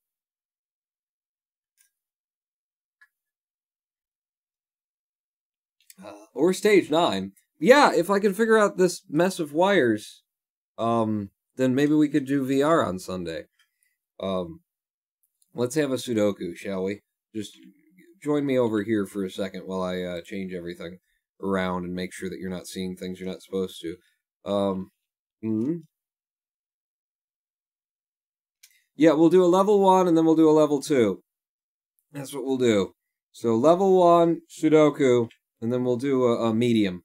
Or stage 9. Yeah, if I can figure out this mess of wires, then maybe we could do VR on Sunday. Let's have a Sudoku, shall we? Just join me over here for a second while I change everything around and make sure that you're not seeing things you're not supposed to. Yeah, we'll do a level 1 and then we'll do a level 2. That's what we'll do. So level 1, Sudoku, and then we'll do a medium.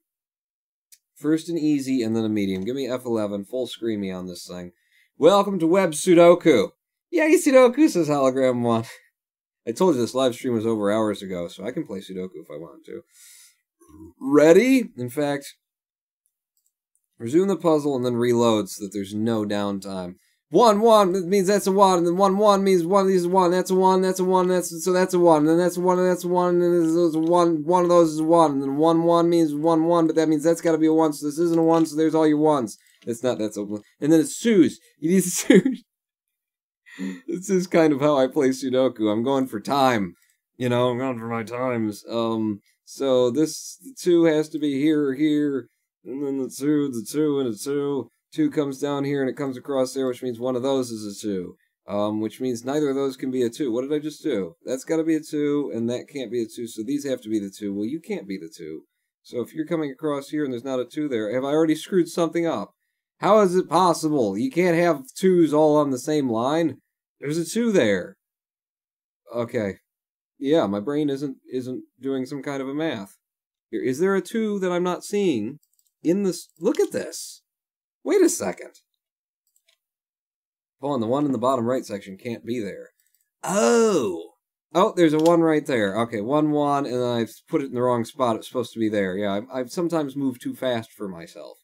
First an easy and then a medium. Give me F11, full screen me on this thing. Welcome to Web Sudoku. Yay, Sudoku, says Hologram 1. I told you this live stream was over hours ago, so I can play Sudoku if I want to. Ready? In fact, resume the puzzle and then reload so that there's no downtime. 1, 1, it means that's a 1, and then 1, 1 means one of these is 1, that's a 1, that's a 1, so that's a 1, and then that's a 1, and that's a 1, and then there's a 1, one of those is a 1, and then 1, 1 means 1, 1, but that means that's gotta be a 1, so this isn't a 1, so there's all your 1s. That's a 1. And then it's 2s. You need 2s. This is kind of how I play Sudoku. I'm going for time. You know, I'm going for my times. So this, the 2 has to be here or here, and then the 2, and a 2. 2 comes down here and it comes across there, which means one of those is a 2. Which means neither of those can be a 2. What did I just do? That's got to be a 2, and that can't be a 2, so these have to be the 2. Well, you can't be the 2. So if you're coming across here and there's not a 2 there, have I already screwed something up? How is it possible? You can't have 2s all on the same line? There's a 2 there. Okay. Yeah, my brain isn't doing some kind of a math. Here, is there a 2 that I'm not seeing in this? Look at this. Wait a second. Oh, and the 1 in the bottom right section can't be there. Oh! Oh, there's a 1 right there. Okay, 1, 1, and then I've put it in the wrong spot. It's supposed to be there. Yeah, I've sometimes moved too fast for myself.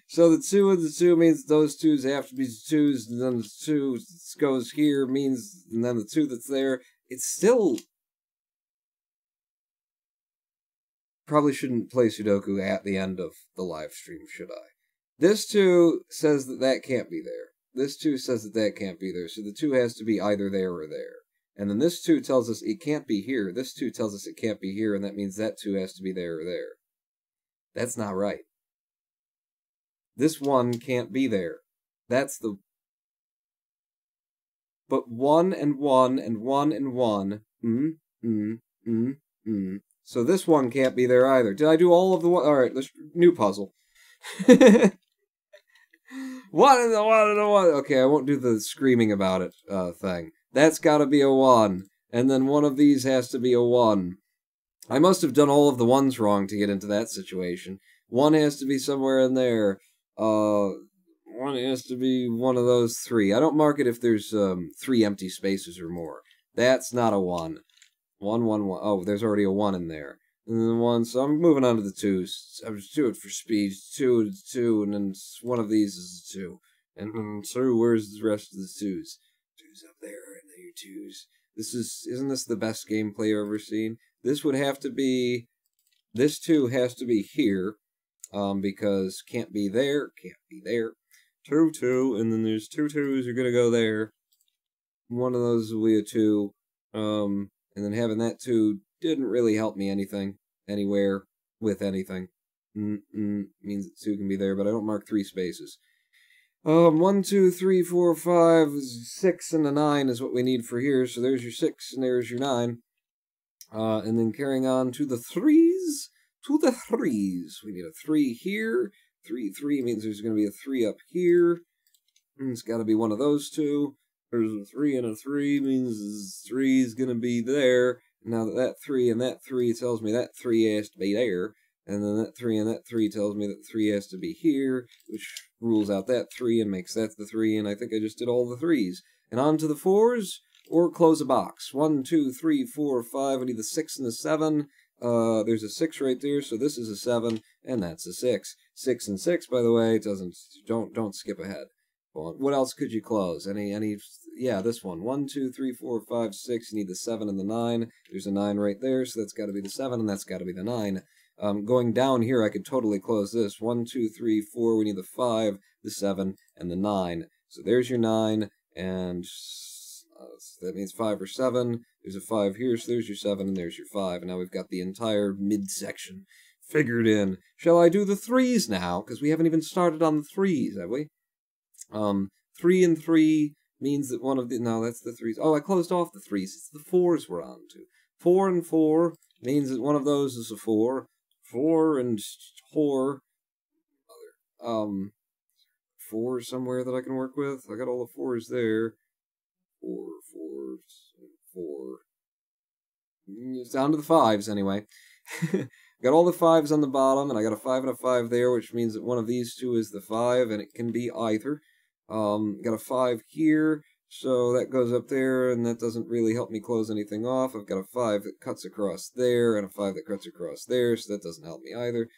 So the 2 and the 2 means those 2s have to be 2s, and then the 2 goes here means, and then the 2 that's there. It's still... Probably shouldn't play Sudoku at the end of the live stream, should I? This 2 says that that can't be there. This 2 says that that can't be there. So the 2 has to be either there or there. And then this 2 tells us it can't be here. This 2 tells us it can't be here, and that means that 2 has to be there or there. That's not right. This 1 can't be there. That's the... But 1 and 1 and 1 and 1. So this 1 can't be there either. Did I do all of the... Alright, let's... New puzzle. 1 and the 1 and the 1. Okay, I won't do the screaming about it thing. That's gotta be a 1. And then one of these has to be a 1. I must have done all of the 1s wrong to get into that situation. 1 has to be somewhere in there. 1 has to be one of those 3. I don't mark it if there's 3 empty spaces or more. That's not a 1. 1, 1, 1. Oh, there's already a 1 in there. And then 1, so I'm moving on to the 2s. I was 2 it for speed. 2, 2, and then one of these is a 2. And then 2, where's the rest of the 2s? 2's up there, and then your 2s. Isn't this the best gameplay I've ever seen? This would have to be, this 2 has to be here, because can't be there, 2, 2, and then there's 2 2s are gonna go there. One of those will be a 2, and then having that 2 didn't really help me anywhere, with anything. Means that 2 can be there, but I don't mark 3 spaces. 1, 2, 3, 4, 5, 6, and a 9 is what we need for here, so there's your 6, and there's your 9. And then carrying on to the 3s. We need a 3 here. 3, 3 means there's going to be a 3 up here. It's got to be one of those 2. There's a 3 and a 3 means 3 is going to be there. Now that 3 and that 3 tells me that 3 has to be there. And then that 3 and that 3 tells me that the 3 has to be here, which rules out that 3 and makes that the 3. And I think I just did all the 3s. And on to the 4s. Or close a box. 1, 2, 3, 4, 5. I need the 6 and the 7. There's a 6 right there, so this is a 7, and that's a 6. 6 and 6, by the way, don't skip ahead. What else could you close? Yeah, this one. 1, 2, 3, 4, 5, 6. You need the 7 and the 9. There's a 9 right there, so that's got to be the 7, and that's got to be the 9. Going down here, I could totally close this. 1, 2, 3, 4. We need the 5, the 7, and the 9. So there's your 9, and... so that means 5 or 7. There's a 5 here, so there's your 7, and there's your 5. And now we've got the entire midsection figured in. Shall I do the 3s now? Because we haven't even started on the 3s, have we? 3 and 3 means that one of the... No, that's the 3s. Oh, I closed off the 3s. It's the 4s we're on to. 4 and 4 means that one of those is a 4. 4 and 4... 4 somewhere that I can work with. I got all the 4s there. 4, 4, 4. It's down to the 5s anyway. Got all the 5s on the bottom, and I got a 5 and a 5 there, which means that one of these 2 is the 5, and it can be either. Got a 5 here, so that goes up there, and that doesn't really help me close anything off. I've got a 5 that cuts across there, and a 5 that cuts across there, so that doesn't help me either.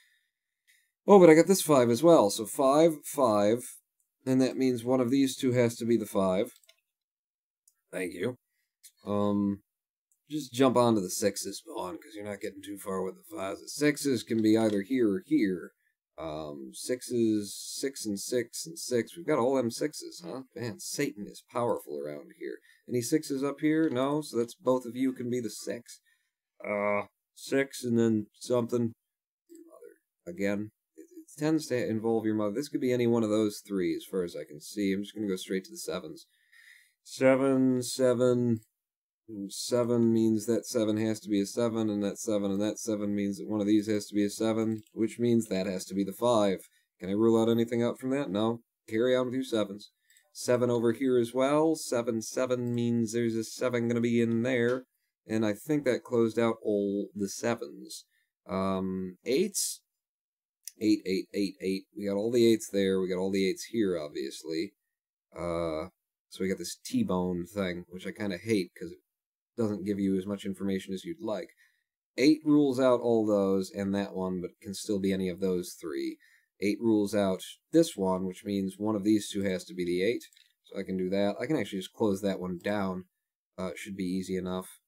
Oh, but I got this 5 as well, so 5, 5, and that means one of these 2 has to be the 5. Thank you. Just jump onto the 6s, Spawn, because you're not getting too far with the 5s. The 6s can be either here or here. 6s, 6 and 6 and 6. We've got all them 6s, huh? Man, Satan is powerful around here. Any 6s up here? No? So that's both of you can be the 6. 6 and then something. Your mother. Again. It tends to involve your mother. This could be any one of those 3 as far as I can see. I'm just going to go straight to the 7s. 7, 7, 7 means that 7 has to be a 7, and that 7 and that 7 means that one of these has to be a 7, which means that has to be the 5. Can I rule out anything out from that? No. Carry on with your 7s. 7 over here as well. 7, 7 means there's a 7 going to be in there, and I think that closed out all the 7s. 8s. 8, 8, 8, 8. We got all the 8s there. We got all the 8s here, obviously. So we got this T-bone thing, which I kind of hate because it doesn't give you as much information as you'd like. 8 rules out all those and that one, but can still be any of those 3. 8 rules out this one, which means one of these 2 has to be the 8. So I can do that. I can actually just close that one down. It should be easy enough.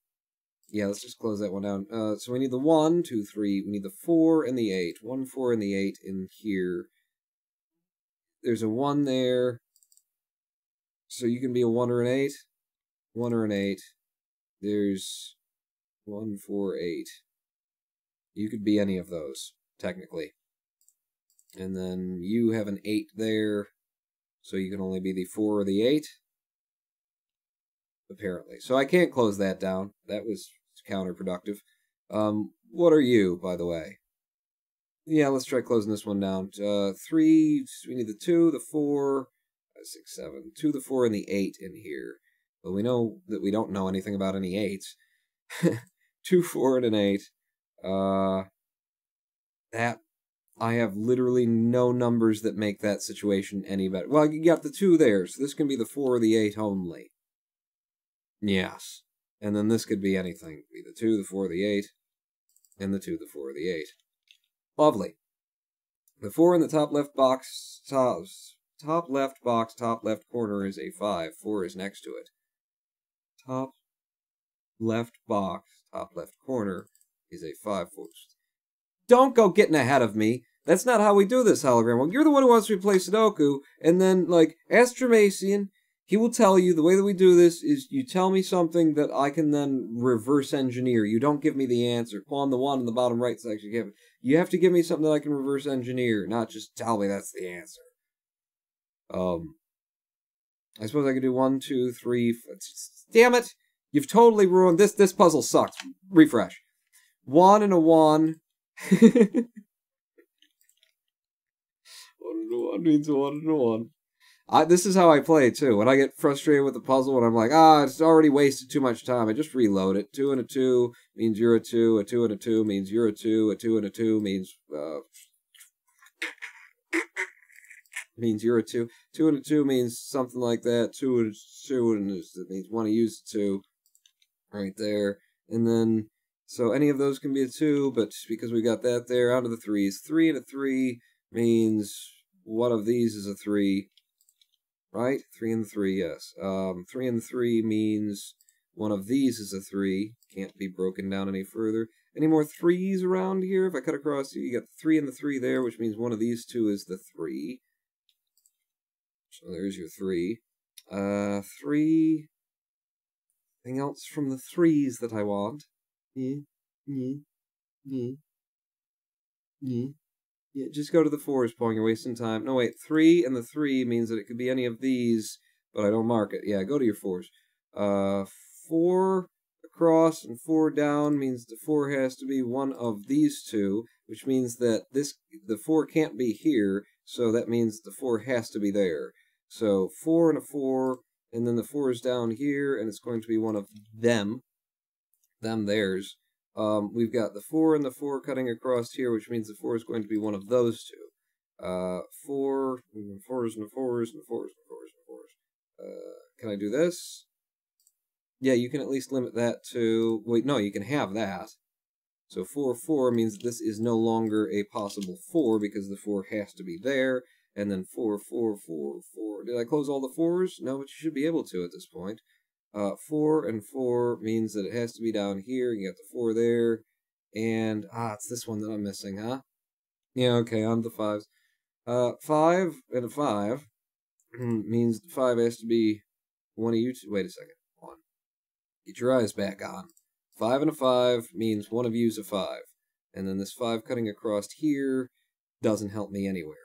Yeah, let's just close that one down. So we need the 1, 2, 3. We need the 4 and the 8. 1, 4, and the 8 in here. There's a 1 there. So you can be a 1 or an 8. 1 or an 8. There's 1, 4, 8. You could be any of those, technically. And then you have an 8 there, so you can only be the 4 or the 8. Apparently. So I can't close that down. That was counterproductive. What are you, by the way? Yeah, let's try closing this one down. 3, we need the 2, the 4, 6, 7. 2, the 4, and the 8 in here. But we know that we don't know anything about any 8s. 2, 4, and an 8. That... I have literally no numbers that make that situation any better. Well, you got the 2 there, so this can be the 4 or the 8 only. Yes. And then this could be anything. It could be the 2, the 4, the 8, and the 2, the 4, the 8. Lovely. The 4 in the top left box, top left box, top left corner is a 5. 4 is next to it. Top left box, top left corner is a 5. 4. Don't go getting ahead of me. That's not how we do this, hologram. Well, you're the one who wants to play Sudoku, and then, like, ask Tremacian. He will tell you the way that we do this is you tell me something that I can then reverse engineer. You don't give me the answer. Pawn the 1 in the bottom right section. You have to give me something that I can reverse engineer, not just tell me that's the answer. I suppose I could do 1, 2, 3... Damn it! You've totally ruined this. This puzzle sucks. Refresh. 1 and a 1... 1 means 1 and 1. This is how I play too. When I get frustrated with the puzzle and I'm like, it's already wasted too much time, I just reload it. 2 and a 2 means you're a 2. A 2 and a 2 means you're a 2. A 2 and a 2 means you're a 2. 2 and a 2 means something like that. 2 and 2 and it means want to use a 2 right there. And then so any of those can be a 2, but because we got that there, out of the 3s. 3 and a 3 means one of these is a 3, right? 3 and the 3, yes. 3 and the 3 means one of these is a 3. Can't be broken down any further. Any more 3s around here? If I cut across here, you got the 3 and the 3 there, which means one of these 2 is the 3. So there's your 3. 3. Anything else from the 3s that I want? Yeah, just go to the 4s, Pong. You're wasting time. No, wait. 3 and the 3 means that it could be any of these, but I don't mark it. Yeah, go to your 4s. 4 across and 4 down means the 4 has to be one of these 2, which means that the 4 can't be here, so that means the 4 has to be there. So 4 and a 4, and then the 4 is down here, and it's going to be one of them. Theirs. We've got the 4 and the 4 cutting across here, which means the 4 is going to be one of those 2. 4, and 4s and 4s and 4s and 4s and 4s. Can I do this? Yeah, you can at least limit that to... Wait, no, you can have that. So 4, 4 means this is no longer a possible 4 because the 4 has to be there. And then 4, 4, 4, 4. Did I close all the 4s? No, but you should be able to at this point. 4 and 4 means that it has to be down here. You got the 4 there. And, it's this one that I'm missing, huh? Yeah, okay, on the 5s. 5 and a 5 means the 5 has to be one of you two. Wait a second. Hold on. Get your eyes back on. 5 and a 5 means one of you's a 5. And then this 5 cutting across here doesn't help me anywhere.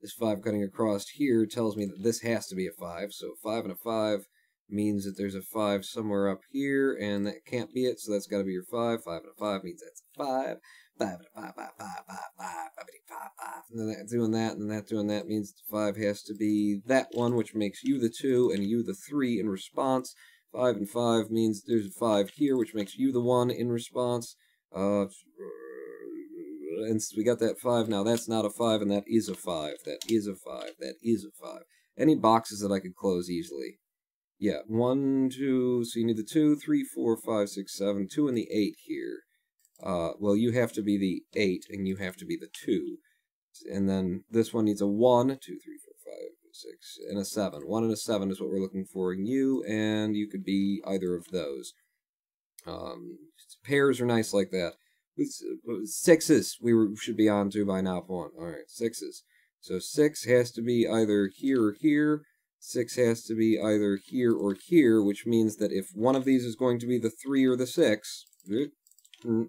This 5 cutting across here tells me that this has to be a 5. So 5 and a 5 means that there's a 5 somewhere up here, and that can't be it, so that's got to be your 5. 5 and a 5 means that's a 5. 5 and a 5, 5, 5, 5, 5, 5, 5. And then that doing that, and then that doing that means the 5 has to be that one, which makes you the 2, and you the 3 in response. 5 and 5 means there's a 5 here, which makes you the 1 in response. And we got that 5 now. That's not a 5, and that is a 5. That is a 5. That is a 5. Any boxes that I could close easily. Yeah, 1, 2, so you need the 2, 3, 4, 5, 6, 7, 2 and the 8 here. Well, you have to be the 8, and you have to be the 2. And then this one needs a 1, 2, 3, 4, 5, 6, and a 7. 1 and a 7 is what we're looking for in you, and you could be either of those. Pairs are nice like that. 6s we should be on to by now, Pawn. Alright, 6s. So 6 has to be either here or here. 6 has to be either here or here, which means that if one of these is going to be the 3 or the 6,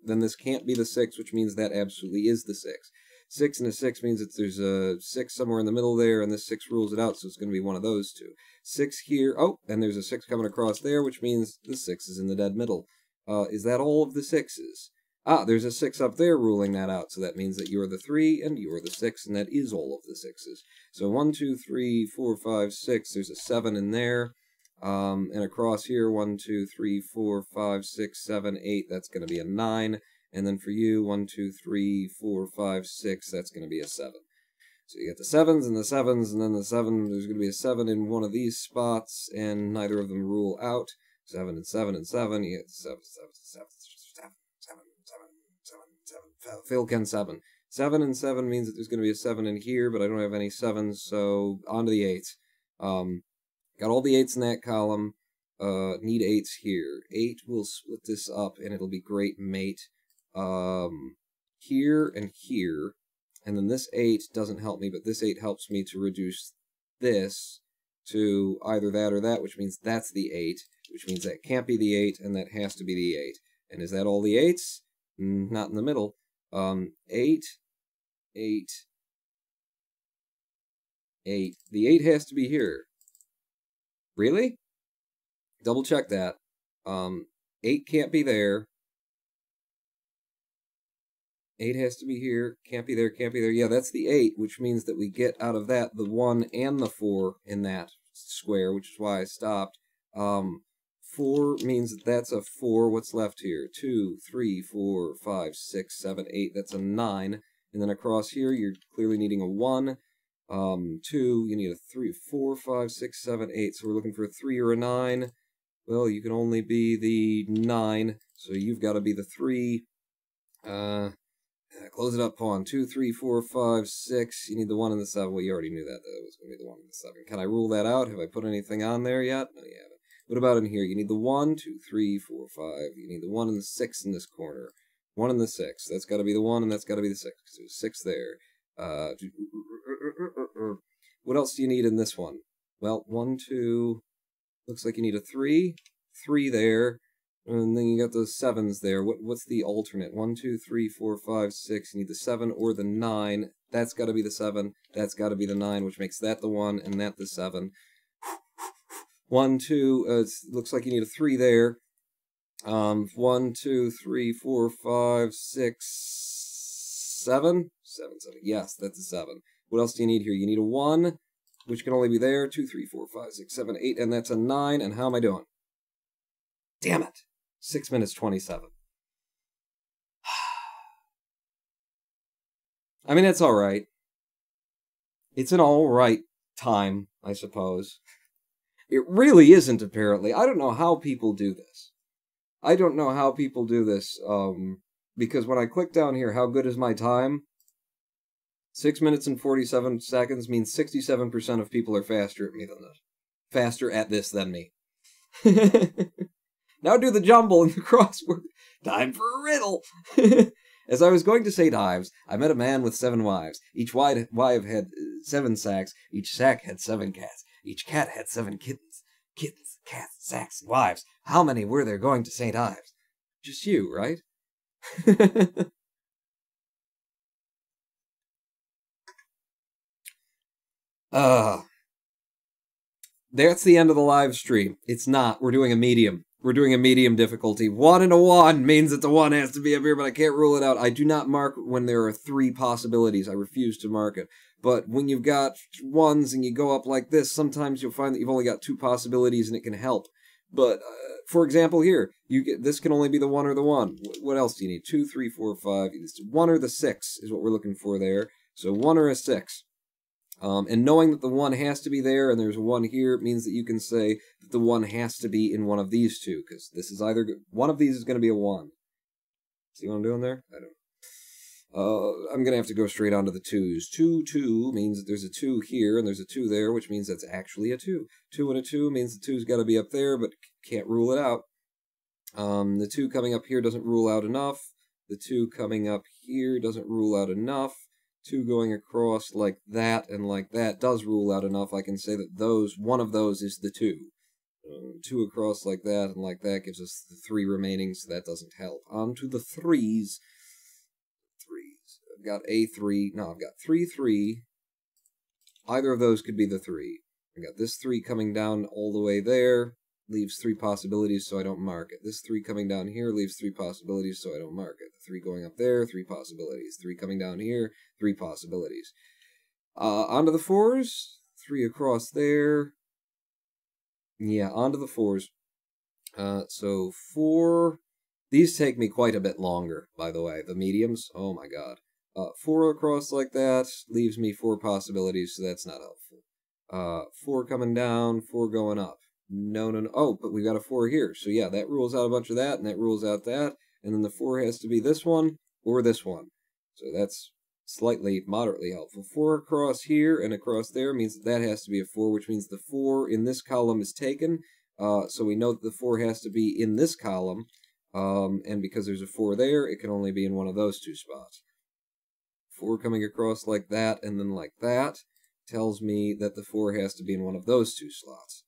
then this can't be the 6, which means that absolutely is the 6. 6 and a 6 means that there's a 6 somewhere in the middle there, and this 6 rules it out, so it's going to be one of those two. 6 here. Oh, and there's a 6 coming across there, which means the 6 is in the dead middle. Is that all of the 6s? Ah, there's a 6 up there ruling that out, so that means that you're the 3 and you're the 6, and that is all of the 6s. So 1, 2, 3, 4, 5, 6, there's a 7 in there. And across here, 1, 2, 3, 4, 5, 6, 7, 8, that's going to be a 9. And then for you, 1, 2, 3, 4, 5, 6, that's going to be a 7. So you get the 7s and the 7s, and then the 7, there's going to be a 7 in one of these spots, and neither of them rule out. 7 and 7 and 7, you get 7, 7, 7, 7, 7, 7, 7, 7, Phil can 7. 7 and 7 means that there's going to be a 7 in here, but I don't have any 7s, so on to the 8s. Got all the 8s in that column. Need 8s here. 8 will split this up, and it'll be great mate. Here and here. And then this 8 doesn't help me, but this 8 helps me to reduce this to either that or that, which means that's the 8, which means that can't be the 8, and that has to be the 8. And is that all the 8s? Not in the middle. 8, 8, 8. The 8 has to be here. Really? Double check that. 8 can't be there. 8 has to be here. Can't be there, can't be there. Yeah, that's the 8, which means that we get out of that the 1 and the 4 in that square, which is why I stopped. 4 means that that's a 4. What's left here? 2, 3, 4, 5, 6, 7, 8. That's a 9. And then across here, you're clearly needing a 1. 2, you need a 3, 4, 5, 6, 7, 8. So we're looking for a 3 or a 9. Well, you can only be the 9, so you've got to be the 3. Close it up, pawn. 2, 3, 4, 5, 6. You need the 1 and the 7. Well, you already knew that. That was going to be the 1 and the 7. Can I rule that out? Have I put anything on there yet? No, you haven't. What about in here? You need the 1, 2, 3, 4, 5. You need the 1 and the 6 in this corner. 1 and the 6. That's got to be the 1, and that's got to be the 6, because there's 6 there. What else do you need in this one? Well, 1, 2. Looks like you need a 3. 3 there. And then you got those 7s there. What's the alternate? 1, 2, 3, 4, 5, 6. You need the 7 or the 9. That's got to be the 7. That's got to be the 9, which makes that the 1 and that the 7. 1, 2. Looks like you need a 3 there. 1, 2, 3, 4, 5, 6, 7. 7. Yes, that's a 7. What else do you need here? You need a 1, which can only be there. 2, 3, 4, 5, 6, 7, 8. And that's a 9. And how am I doing? Damn it. 6 minutes 27. I mean, it's alright. It's an alright time, I suppose. It really isn't, apparently. I don't know how people do this. I don't know how people do this, because when I click down here, how good is my time? 6 minutes and 47 seconds means 67% of people are faster at me than this. Faster at this than me. Now do the jumble and the crossword. Time for a riddle. As I was going to St. Ives, I met a man with 7 wives. Each wife had 7 sacks. Each sack had 7 cats. Each cat had 7 kittens. Kittens, cats, sacks, and wives. How many were there going to St. Ives? Just you, right? That's the end of the live stream. It's not. We're doing a medium. We're doing a medium difficulty. 1 and a 1 means that the 1 has to be up here, but I can't rule it out. I do not mark when there are 3 possibilities. I refuse to mark it. But when you've got 1s and you go up like this, sometimes you'll find that you've only got 2 possibilities and it can help. But, for example, here, this can only be the 1 or the 1. What else do you need? 2, 3, 4, 5. It's 1 or the 6 is what we're looking for there. So 1 or a 6. And knowing that the 1 has to be there and there's a 1 here, it means that you can say that the 1 has to be in one of these two, because this is either one of these is going to be a 1. See what I'm doing there? I don't. I'm going to have to go straight on to the 2s. 2, 2 means that there's a 2 here and there's a 2 there, which means that's actually a 2. 2 and a 2 means the 2's got to be up there, but can't rule it out. The 2 coming up here doesn't rule out enough. The 2 coming up here doesn't rule out enough. 2 going across like that and like that does rule out enough. I can say that one of those is the 2. 2 across like that and like that gives us the 3 remaining, so that doesn't help. On to the 3s. I've got A3. No, I've got 3, 3. Either of those could be the 3. I got this 3 coming down all the way there. Leaves 3 possibilities, so I don't mark it. This 3 coming down here leaves 3 possibilities, so I don't mark it. The 3 going up there, 3 possibilities. 3 coming down here, 3 possibilities. Onto the 4s. 3 across there. Yeah, onto the 4s. So 4... These take me quite a bit longer, by the way. The mediums, oh my god. 4 across like that leaves me 4 possibilities, so that's not helpful. 4 coming down, 4 going up. No. Oh, but we've got a 4 here. So yeah, that rules out a bunch of that, and that rules out that. And then the 4 has to be this one or this one. So that's slightly, moderately helpful. 4 across here and across there means that that has to be a 4, which means the 4 in this column is taken. So we know that the 4 has to be in this column. And because there's a 4 there, it can only be in one of those 2 spots. 4 coming across like that and then like that tells me that the 4 has to be in one of those 2 slots.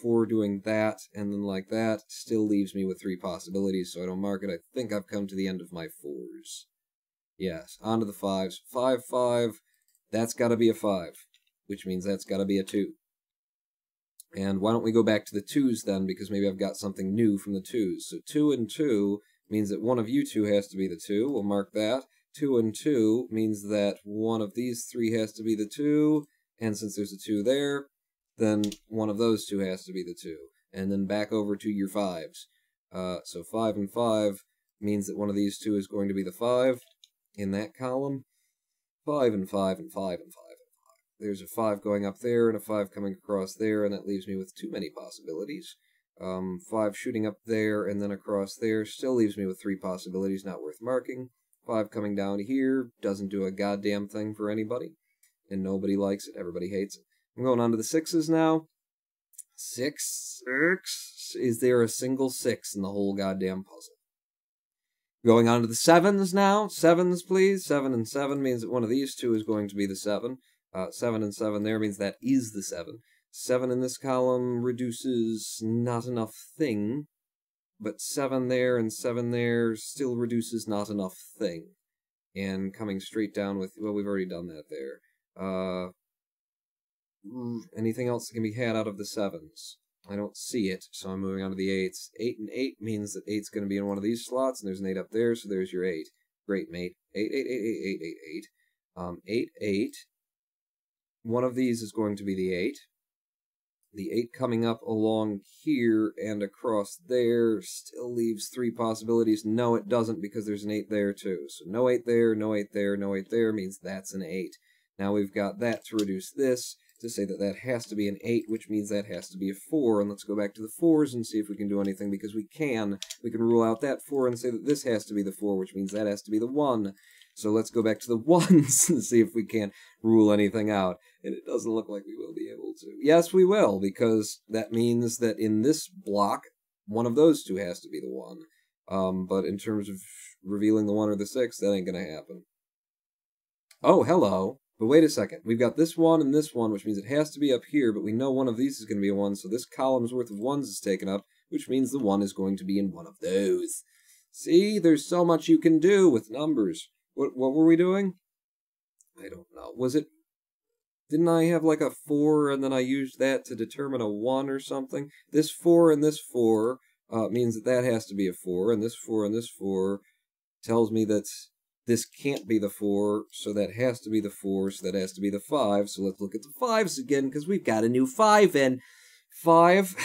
4 doing that and then like that still leaves me with 3 possibilities, so I don't mark it. I think I've come to the end of my 4s. Yes, on to the 5s. 5, 5, that's got to be a 5, which means that's got to be a 2. And why don't we go back to the 2s then, because maybe I've got something new from the 2s. So 2 and 2 means that one of you 2 has to be the 2. We'll mark that. 2 and 2 means that one of these 3 has to be the 2, and since there's a 2 there, then one of those 2 has to be the 2. And then back over to your 5s. So 5 and 5 means that one of these 2 is going to be the 5 in that column. 5 and 5 and 5 and 5 and 5. There's a 5 going up there and a 5 coming across there, and that leaves me with too many possibilities. 5 shooting up there and then across there still leaves me with 3 possibilities, not worth marking. 5 coming down here doesn't do a goddamn thing for anybody, and nobody likes it. Everybody hates it. I'm going on to the 6s now. 6. Is there a single 6 in the whole goddamn puzzle? Going on to the 7s now. 7s, please. 7 and 7 means that one of these 2 is going to be the 7. 7 and 7 there means that is the 7. 7 in this column reduces not enough thing, but 7 there and 7 there still reduces not enough thing. And coming straight down with, well, we've already done that there. Anything else that can be had out of the 7s? I don't see it, so I'm moving on to the 8s. 8 and 8 means that 8's going to be in one of these slots, and there's an 8 up there, so there's your 8. Great, mate. 8, 8, 8, 8, 8, 8, 8. 8, 8. One of these is going to be the 8. The 8 coming up along here and across there still leaves 3 possibilities. No, it doesn't, because there's an 8 there too. So no 8 there, no 8 there, no 8 there means that's an 8. Now we've got that to reduce this, to say that that has to be an 8, which means that has to be a 4. And let's go back to the 4s and see if we can do anything, because we can. We can rule out that 4 and say that this has to be the 4, which means that has to be the 1. So let's go back to the 1s and see if we can't rule anything out. And it doesn't look like we will be able to. Yes, we will, because that means that in this block, one of those 2 has to be the 1. But in terms of revealing the 1 or the 6, that ain't going to happen. Oh, hello. But wait a second. We've got this 1 and this 1, which means it has to be up here, but we know one of these is going to be a 1, so this column's worth of 1s is taken up, which means the 1 is going to be in one of those. See, there's so much you can do with numbers. What were we doing? I don't know. Was it... Didn't I have like a 4 and then I used that to determine a 1 or something? This 4 and this 4 means that that has to be a 4, and this 4 and this 4 tells me that this can't be the 4, so that has to be the 4, so that has to be the 5. So let's look at the 5s again, because we've got a new 5 in. 5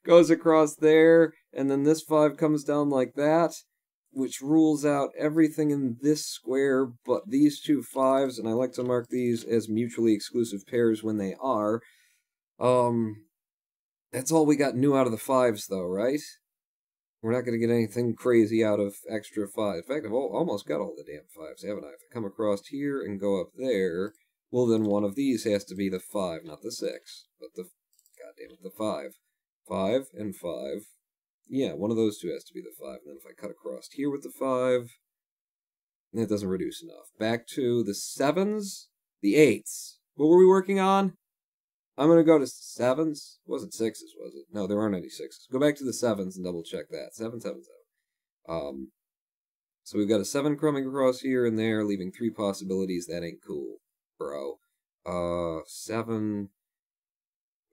goes across there, and then this 5 comes down like that, which rules out everything in this square but these 2 5s, and I like to mark these as mutually exclusive pairs when they are. That's all we got new out of the 5s, though, right? We're not going to get anything crazy out of extra 5. In fact, I've almost got all the damn 5s, haven't I? If I come across here and go up there, well, then one of these has to be the 5, not the 6, but the, goddamn it, the 5. 5 and 5. Yeah, one of those 2 has to be the 5. And then if I cut across here with the 5, that doesn't reduce enough. Back to the 7s, the 8s. What were we working on? I'm going to go to 7s. It wasn't 6s, was it? No, there aren't any 6s. Go back to the 7s and double check that. 7, 7, 7. So we've got a 7 coming across here and there, leaving 3 possibilities. That ain't cool, bro. 7...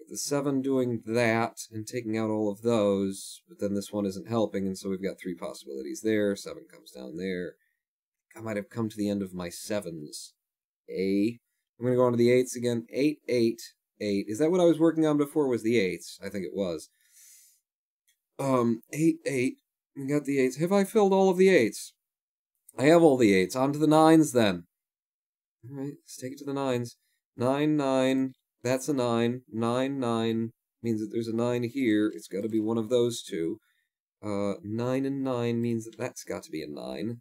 The 7 doing that and taking out all of those, but then this one isn't helping, and so we've got 3 possibilities there. 7 comes down there. I might have come to the end of my 7s. I'm going to go on to the 8s again. 8, 8, 8. Is that what I was working on before, was the 8s? I think it was. 8, 8. We got the 8s. Have I filled all of the 8s? I have all the 8s. On to the 9s, then. Alright, let's take it to the 9s. 9, 9. That's a 9. 9, 9. Means that there's a 9 here. It's got to be one of those two. 9 and 9 means that that's got to be a 9.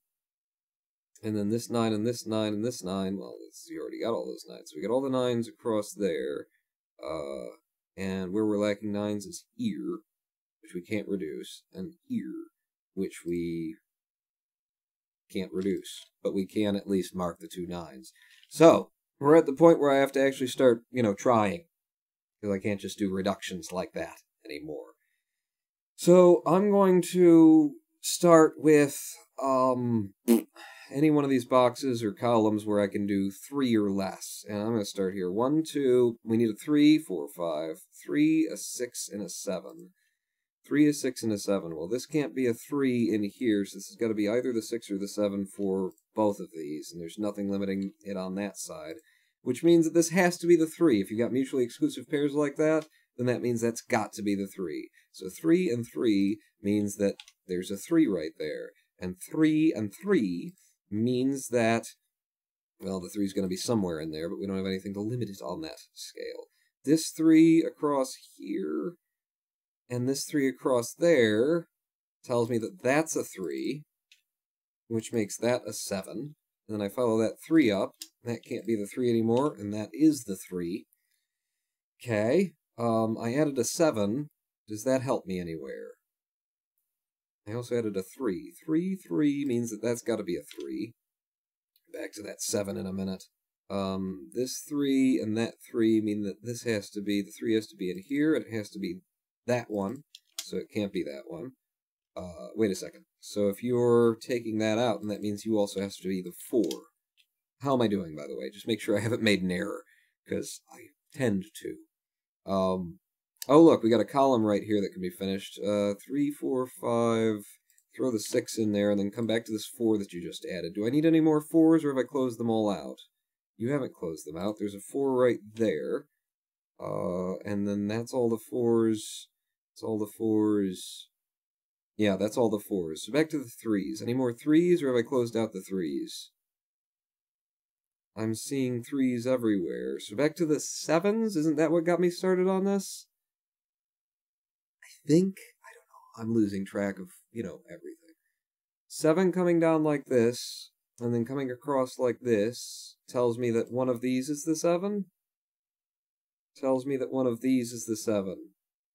And then this 9 and this 9 and this 9. Well, you already got all those 9s. So we got all the 9s across there. And where we're lacking 9s is here, which we can't reduce. And here, which we can't reduce. But we can at least mark the 2 9s. So, we're at the point where I have to actually start, trying. Because I can't just do reductions like that anymore. So, I'm going to start with any one of these boxes or columns where I can do 3 or less. And I'm going to start here. 1, 2, we need a 3, 4, 5. 3, a 6, and a 7. 3, a 6, and a 7. Well, this can't be a 3 in here, so this has got to be either the 6 or the 7 for both of these. And there's nothing limiting it on that side. Which means that this has to be the 3. If you got mutually exclusive pairs like that, then that means that's got to be the 3. So 3 and 3 means that there's a 3 right there. And 3 and 3 means that, well, the 3 is going to be somewhere in there, but we don't have anything to limit it on that scale. This 3 across here, and this 3 across there, tells me that that's a 3, which makes that a 7. And then I follow that 3 up. That can't be the 3 anymore, and that is the 3. Okay. I added a 7. Does that help me anywhere? I also added a 3. 3, 3 means that that's got to be a 3. Back to that 7 in a minute. This 3 and that 3 mean that this has to be, the 3 has to be in here, and it has to be that one, so it can't be that one. Wait a second. So if you're taking that out, then that means you also has to be the 4. How am I doing, by the way? Just make sure I haven't made an error, because I tend to. Oh, look, we got a column right here that can be finished. 3, 4, 5, throw the 6 in there, and then come back to this 4 that you just added. Do I need any more 4s, or have I closed them all out? You haven't closed them out. There's a 4 right there. And then that's all the 4s. That's all the 4s. Yeah, that's all the 4s. So back to the 3s. Any more 3s, or have I closed out the 3s? I'm seeing 3s everywhere. So back to the 7s? Isn't that what got me started on this? I think? I don't know. I'm losing track of, everything. 7 coming down like this, and then coming across like this, tells me that one of these is the 7? Tells me that one of these is the 7.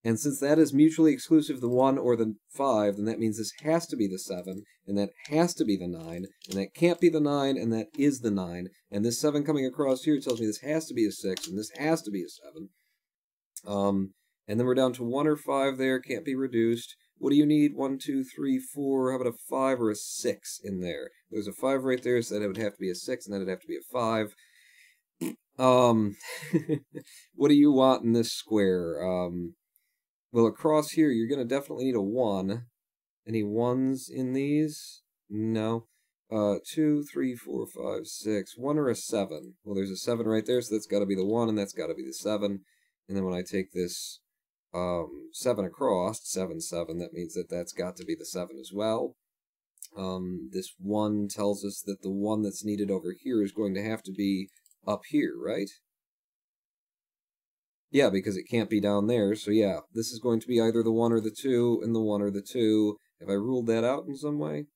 And since that is mutually exclusive, the 1 or the 5, then that means this has to be the 7, and that has to be the 9, and that can't be the 9, and that is the 9. And this 7 coming across here tells me this has to be a 6, and this has to be a 7. And then we're down to 1 or 5 there, can't be reduced. What do you need? 1, 2, 3, 4, how about a 5 or a 6 in there? There's a 5 right there, so that would have to be a 6, and then it'd have to be a 5. What do you want in this square? Well, across here, you're going to definitely need a 1. Any 1s in these? No. 2, 3, 4, 5, 6. 1 or a 7. Well, there's a 7 right there, so that's got to be the 1, and that's got to be the 7. And then when I take this 7 across, 7, 7, that means that that's got to be the 7 as well. This 1 tells us that the 1 that's needed over here is going to have to be up here, right? Yeah, because it can't be down there, so yeah, this is going to be either the 1 or the 2, and the 1 or the 2. Have I ruled that out in some way?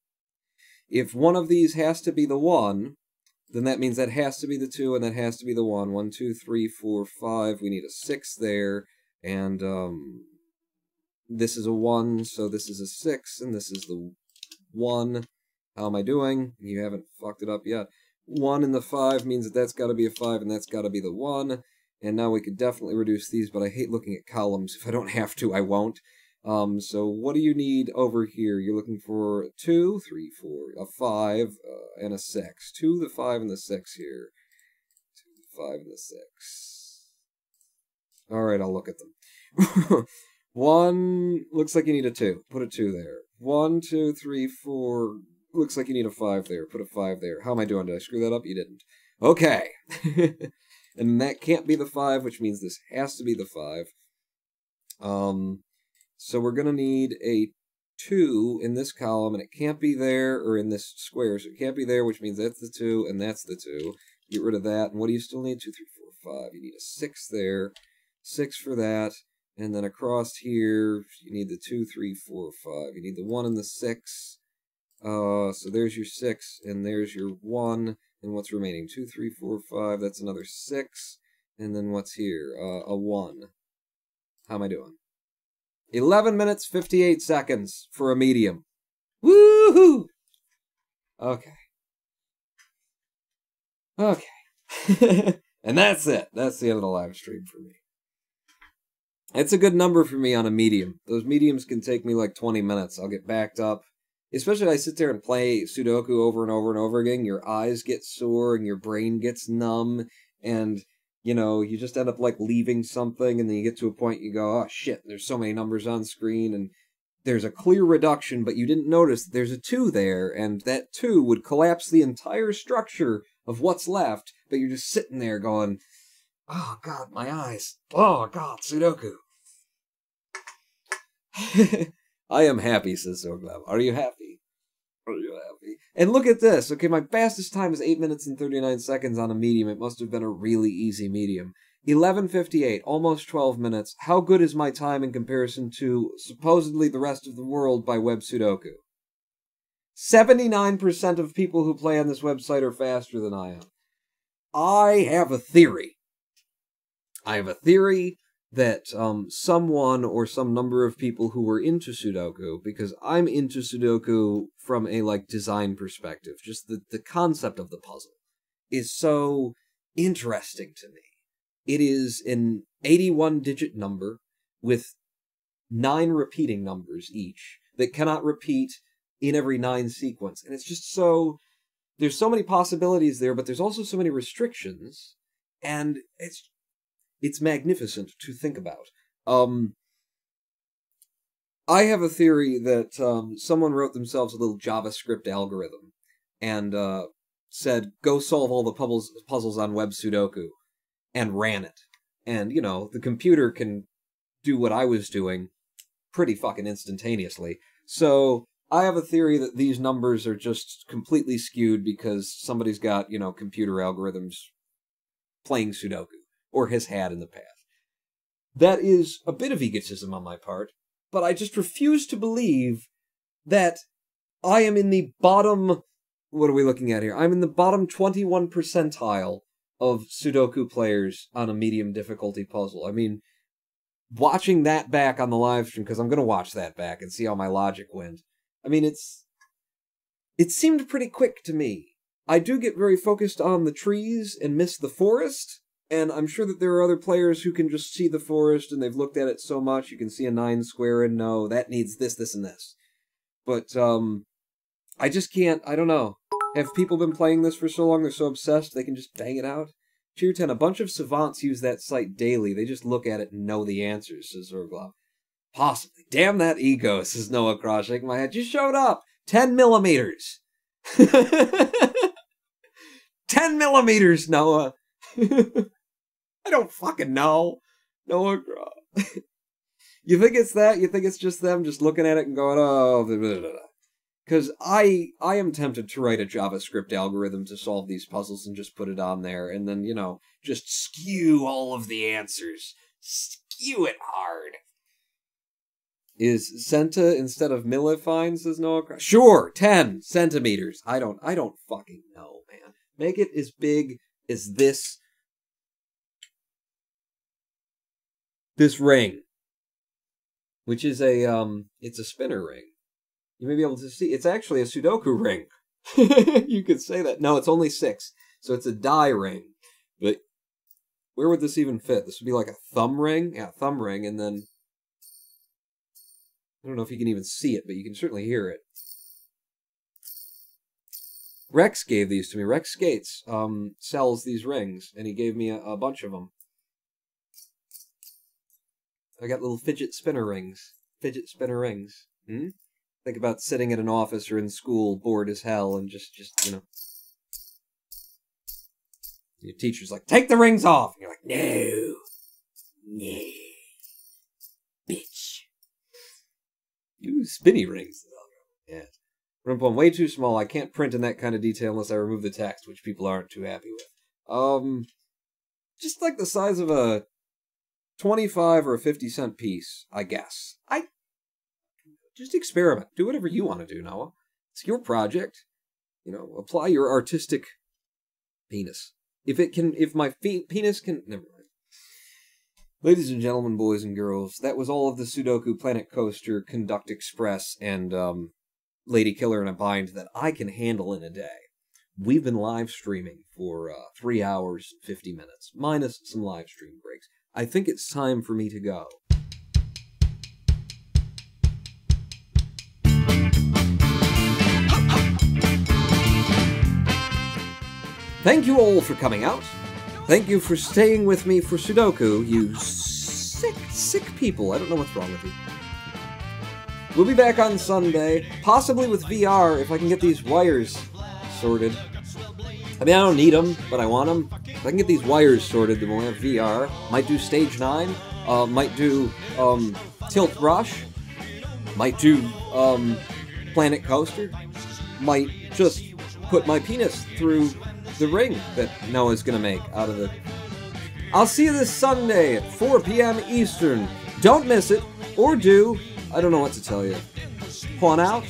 If one of these has to be the 1, then that means that has to be the 2, and that has to be the 1. 1, 2, 3, 4, 5. We need a 6 there, and this is a 1, so this is a 6, and this is the 1. How am I doing? You haven't fucked it up yet. 1 and the 5 means that that's got to be a 5, and that's got to be the 1. And now we could definitely reduce these, but I hate looking at columns. If I don't have to, I won't. So what do you need over here? You're looking for 2, 3, 4, a 5, and a 6. 2, the 5, and the 6 here. 2, the 5, and the 6. Alright, I'll look at them. 1, looks like you need a 2. Put a 2 there. 1, 2, 3, 4, looks like you need a 5 there. Put a 5 there. How am I doing? Did I screw that up? You didn't. Okay. And that can't be the 5, which means this has to be the 5. So we're going to need a 2 in this column, and it can't be there, or in this square, so it can't be there, which means that's the 2, and that's the 2. Get rid of that, and what do you still need? 2, 3, 4, 5. You need a 6 there, 6 for that, and then across here, you need the 2, 3, 4, 5. You need the 1 and the 6. So there's your 6, and there's your 1, and what's remaining? 2, 3, 4, 5, that's another 6, and then what's here? A 1. How am I doing? 11 minutes, 58 seconds for a medium. Woohoo! Okay. Okay. And that's it. That's the end of the live stream for me. It's a good number for me on a medium. Those mediums can take me like 20 minutes. I'll get backed up. Especially if I sit there and play Sudoku over and over and over again. Your eyes get sore and your brain gets numb. And, you know, you just end up like leaving something. And then you get to a point you go, oh shit, there's so many numbers on screen. And there's a clear reduction, but you didn't notice that there's a 2 there. And that 2 would collapse the entire structure of what's left. But you're just sitting there going, oh god, my eyes. Oh god, Sudoku. I am happy, says Sorglab. Are you happy? Are you happy? And look at this. Okay, my fastest time is 8 minutes and 39 seconds on a medium. It must have been a really easy medium. 11:58, almost 12 minutes. How good is my time in comparison to supposedly the rest of the world by Web Sudoku? 79% of people who play on this website are faster than I am. I have a theory. That someone or some number of people who were into Sudoku, because I'm into Sudoku from a like design perspective, just the concept of the puzzle is so interesting to me. It is an 81-digit number with 9 repeating numbers each that cannot repeat in every 9 sequence. And it's just so, there's so many possibilities there, but there's also so many restrictions, and it's magnificent to think about. I have a theory that someone wrote themselves a little JavaScript algorithm and said, go solve all the puzzles on Web Sudoku, and ran it. And, you know, the computer can do what I was doing pretty fucking instantaneously. So I have a theory that these numbers are just completely skewed because somebody's got, you know, computer algorithms playing Sudoku. Or has had in the past. That is a bit of egotism on my part, but I just refuse to believe that I am in the bottom... What are we looking at here? I'm in the bottom 21 percentile of Sudoku players on a medium difficulty puzzle. I mean, watching that back on the live stream, because I'm going to watch that back and see how my logic went. I mean, it seemed pretty quick to me. I do get very focused on the trees and miss the forest. And I'm sure that there are other players who can just see the forest and they've looked at it so much, you can see a 9 square and know that needs this, this, and this. But, I just can't, I don't know. Have people been playing this for so long, they're so obsessed, they can just bang it out? Tier 10, a bunch of savants use that site daily. They just look at it and know the answers, says Zorglov. Possibly. Damn that ego, says Noah Cross, shaking my head. You showed up! 10 millimeters! 10 millimeters, Noah! I don't fucking know. Noah Cross. You think it's that? You think it's just them just looking at it and going, oh, blah, blah, blah. Because I am tempted to write a JavaScript algorithm to solve these puzzles and just put it on there, and then, you know, just skew all of the answers. Skew it hard. Is centa instead of milli fine, says Noah Cross? Sure, 10 centimeters. I don't fucking know, man. Make it as big as this ring, which is it's a spinner ring. You may be able to see, it's actually a Sudoku ring. You could say that. No, it's only 6, so it's a die ring. But where would this even fit? This would be like a thumb ring? Yeah, thumb ring, and then I don't know if you can even see it, but you can certainly hear it. Rex gave these to me. Rex Skates sells these rings, and he gave me a bunch of them. I got little fidget spinner rings. Fidget spinner rings. Think about sitting at an office or in school, bored as hell, and just you know. Your teacher's like, take the rings off! And you're like, no. No. Bitch. You spinny rings. Yeah. I'm way too small. I can't print in that kind of detail unless I remove the text, which people aren't too happy with. Just like the size of a 25 or a 50-cent piece, I guess. Just experiment. Do whatever you want to do, Noah. It's your project. You know, apply your artistic penis. If my penis can... Never mind. Ladies and gentlemen, boys and girls, that was all of the Sudoku Planet Coaster, Conduct Express, and Lady Killer in a Bind that I can handle in a day. We've been live streaming for 3 hours, 50 minutes, minus some live stream breaks. I think it's time for me to go. Thank you all for coming out. Thank you for staying with me for Sudoku, you sick people. I don't know what's wrong with you. We'll be back on Sunday, possibly with VR, if I can get these wires sorted. I mean, I don't need them, but I want them. If I can get these wires sorted, then we'll have VR. Might do Stage 9. Might do Tilt Rush. Might do Planet Coaster. Might just put my penis through the ring that Noah's gonna make out of the... I'll see you this Sunday at 4 p.m. Eastern. Don't miss it, or do. I don't know what to tell you. Pawn out.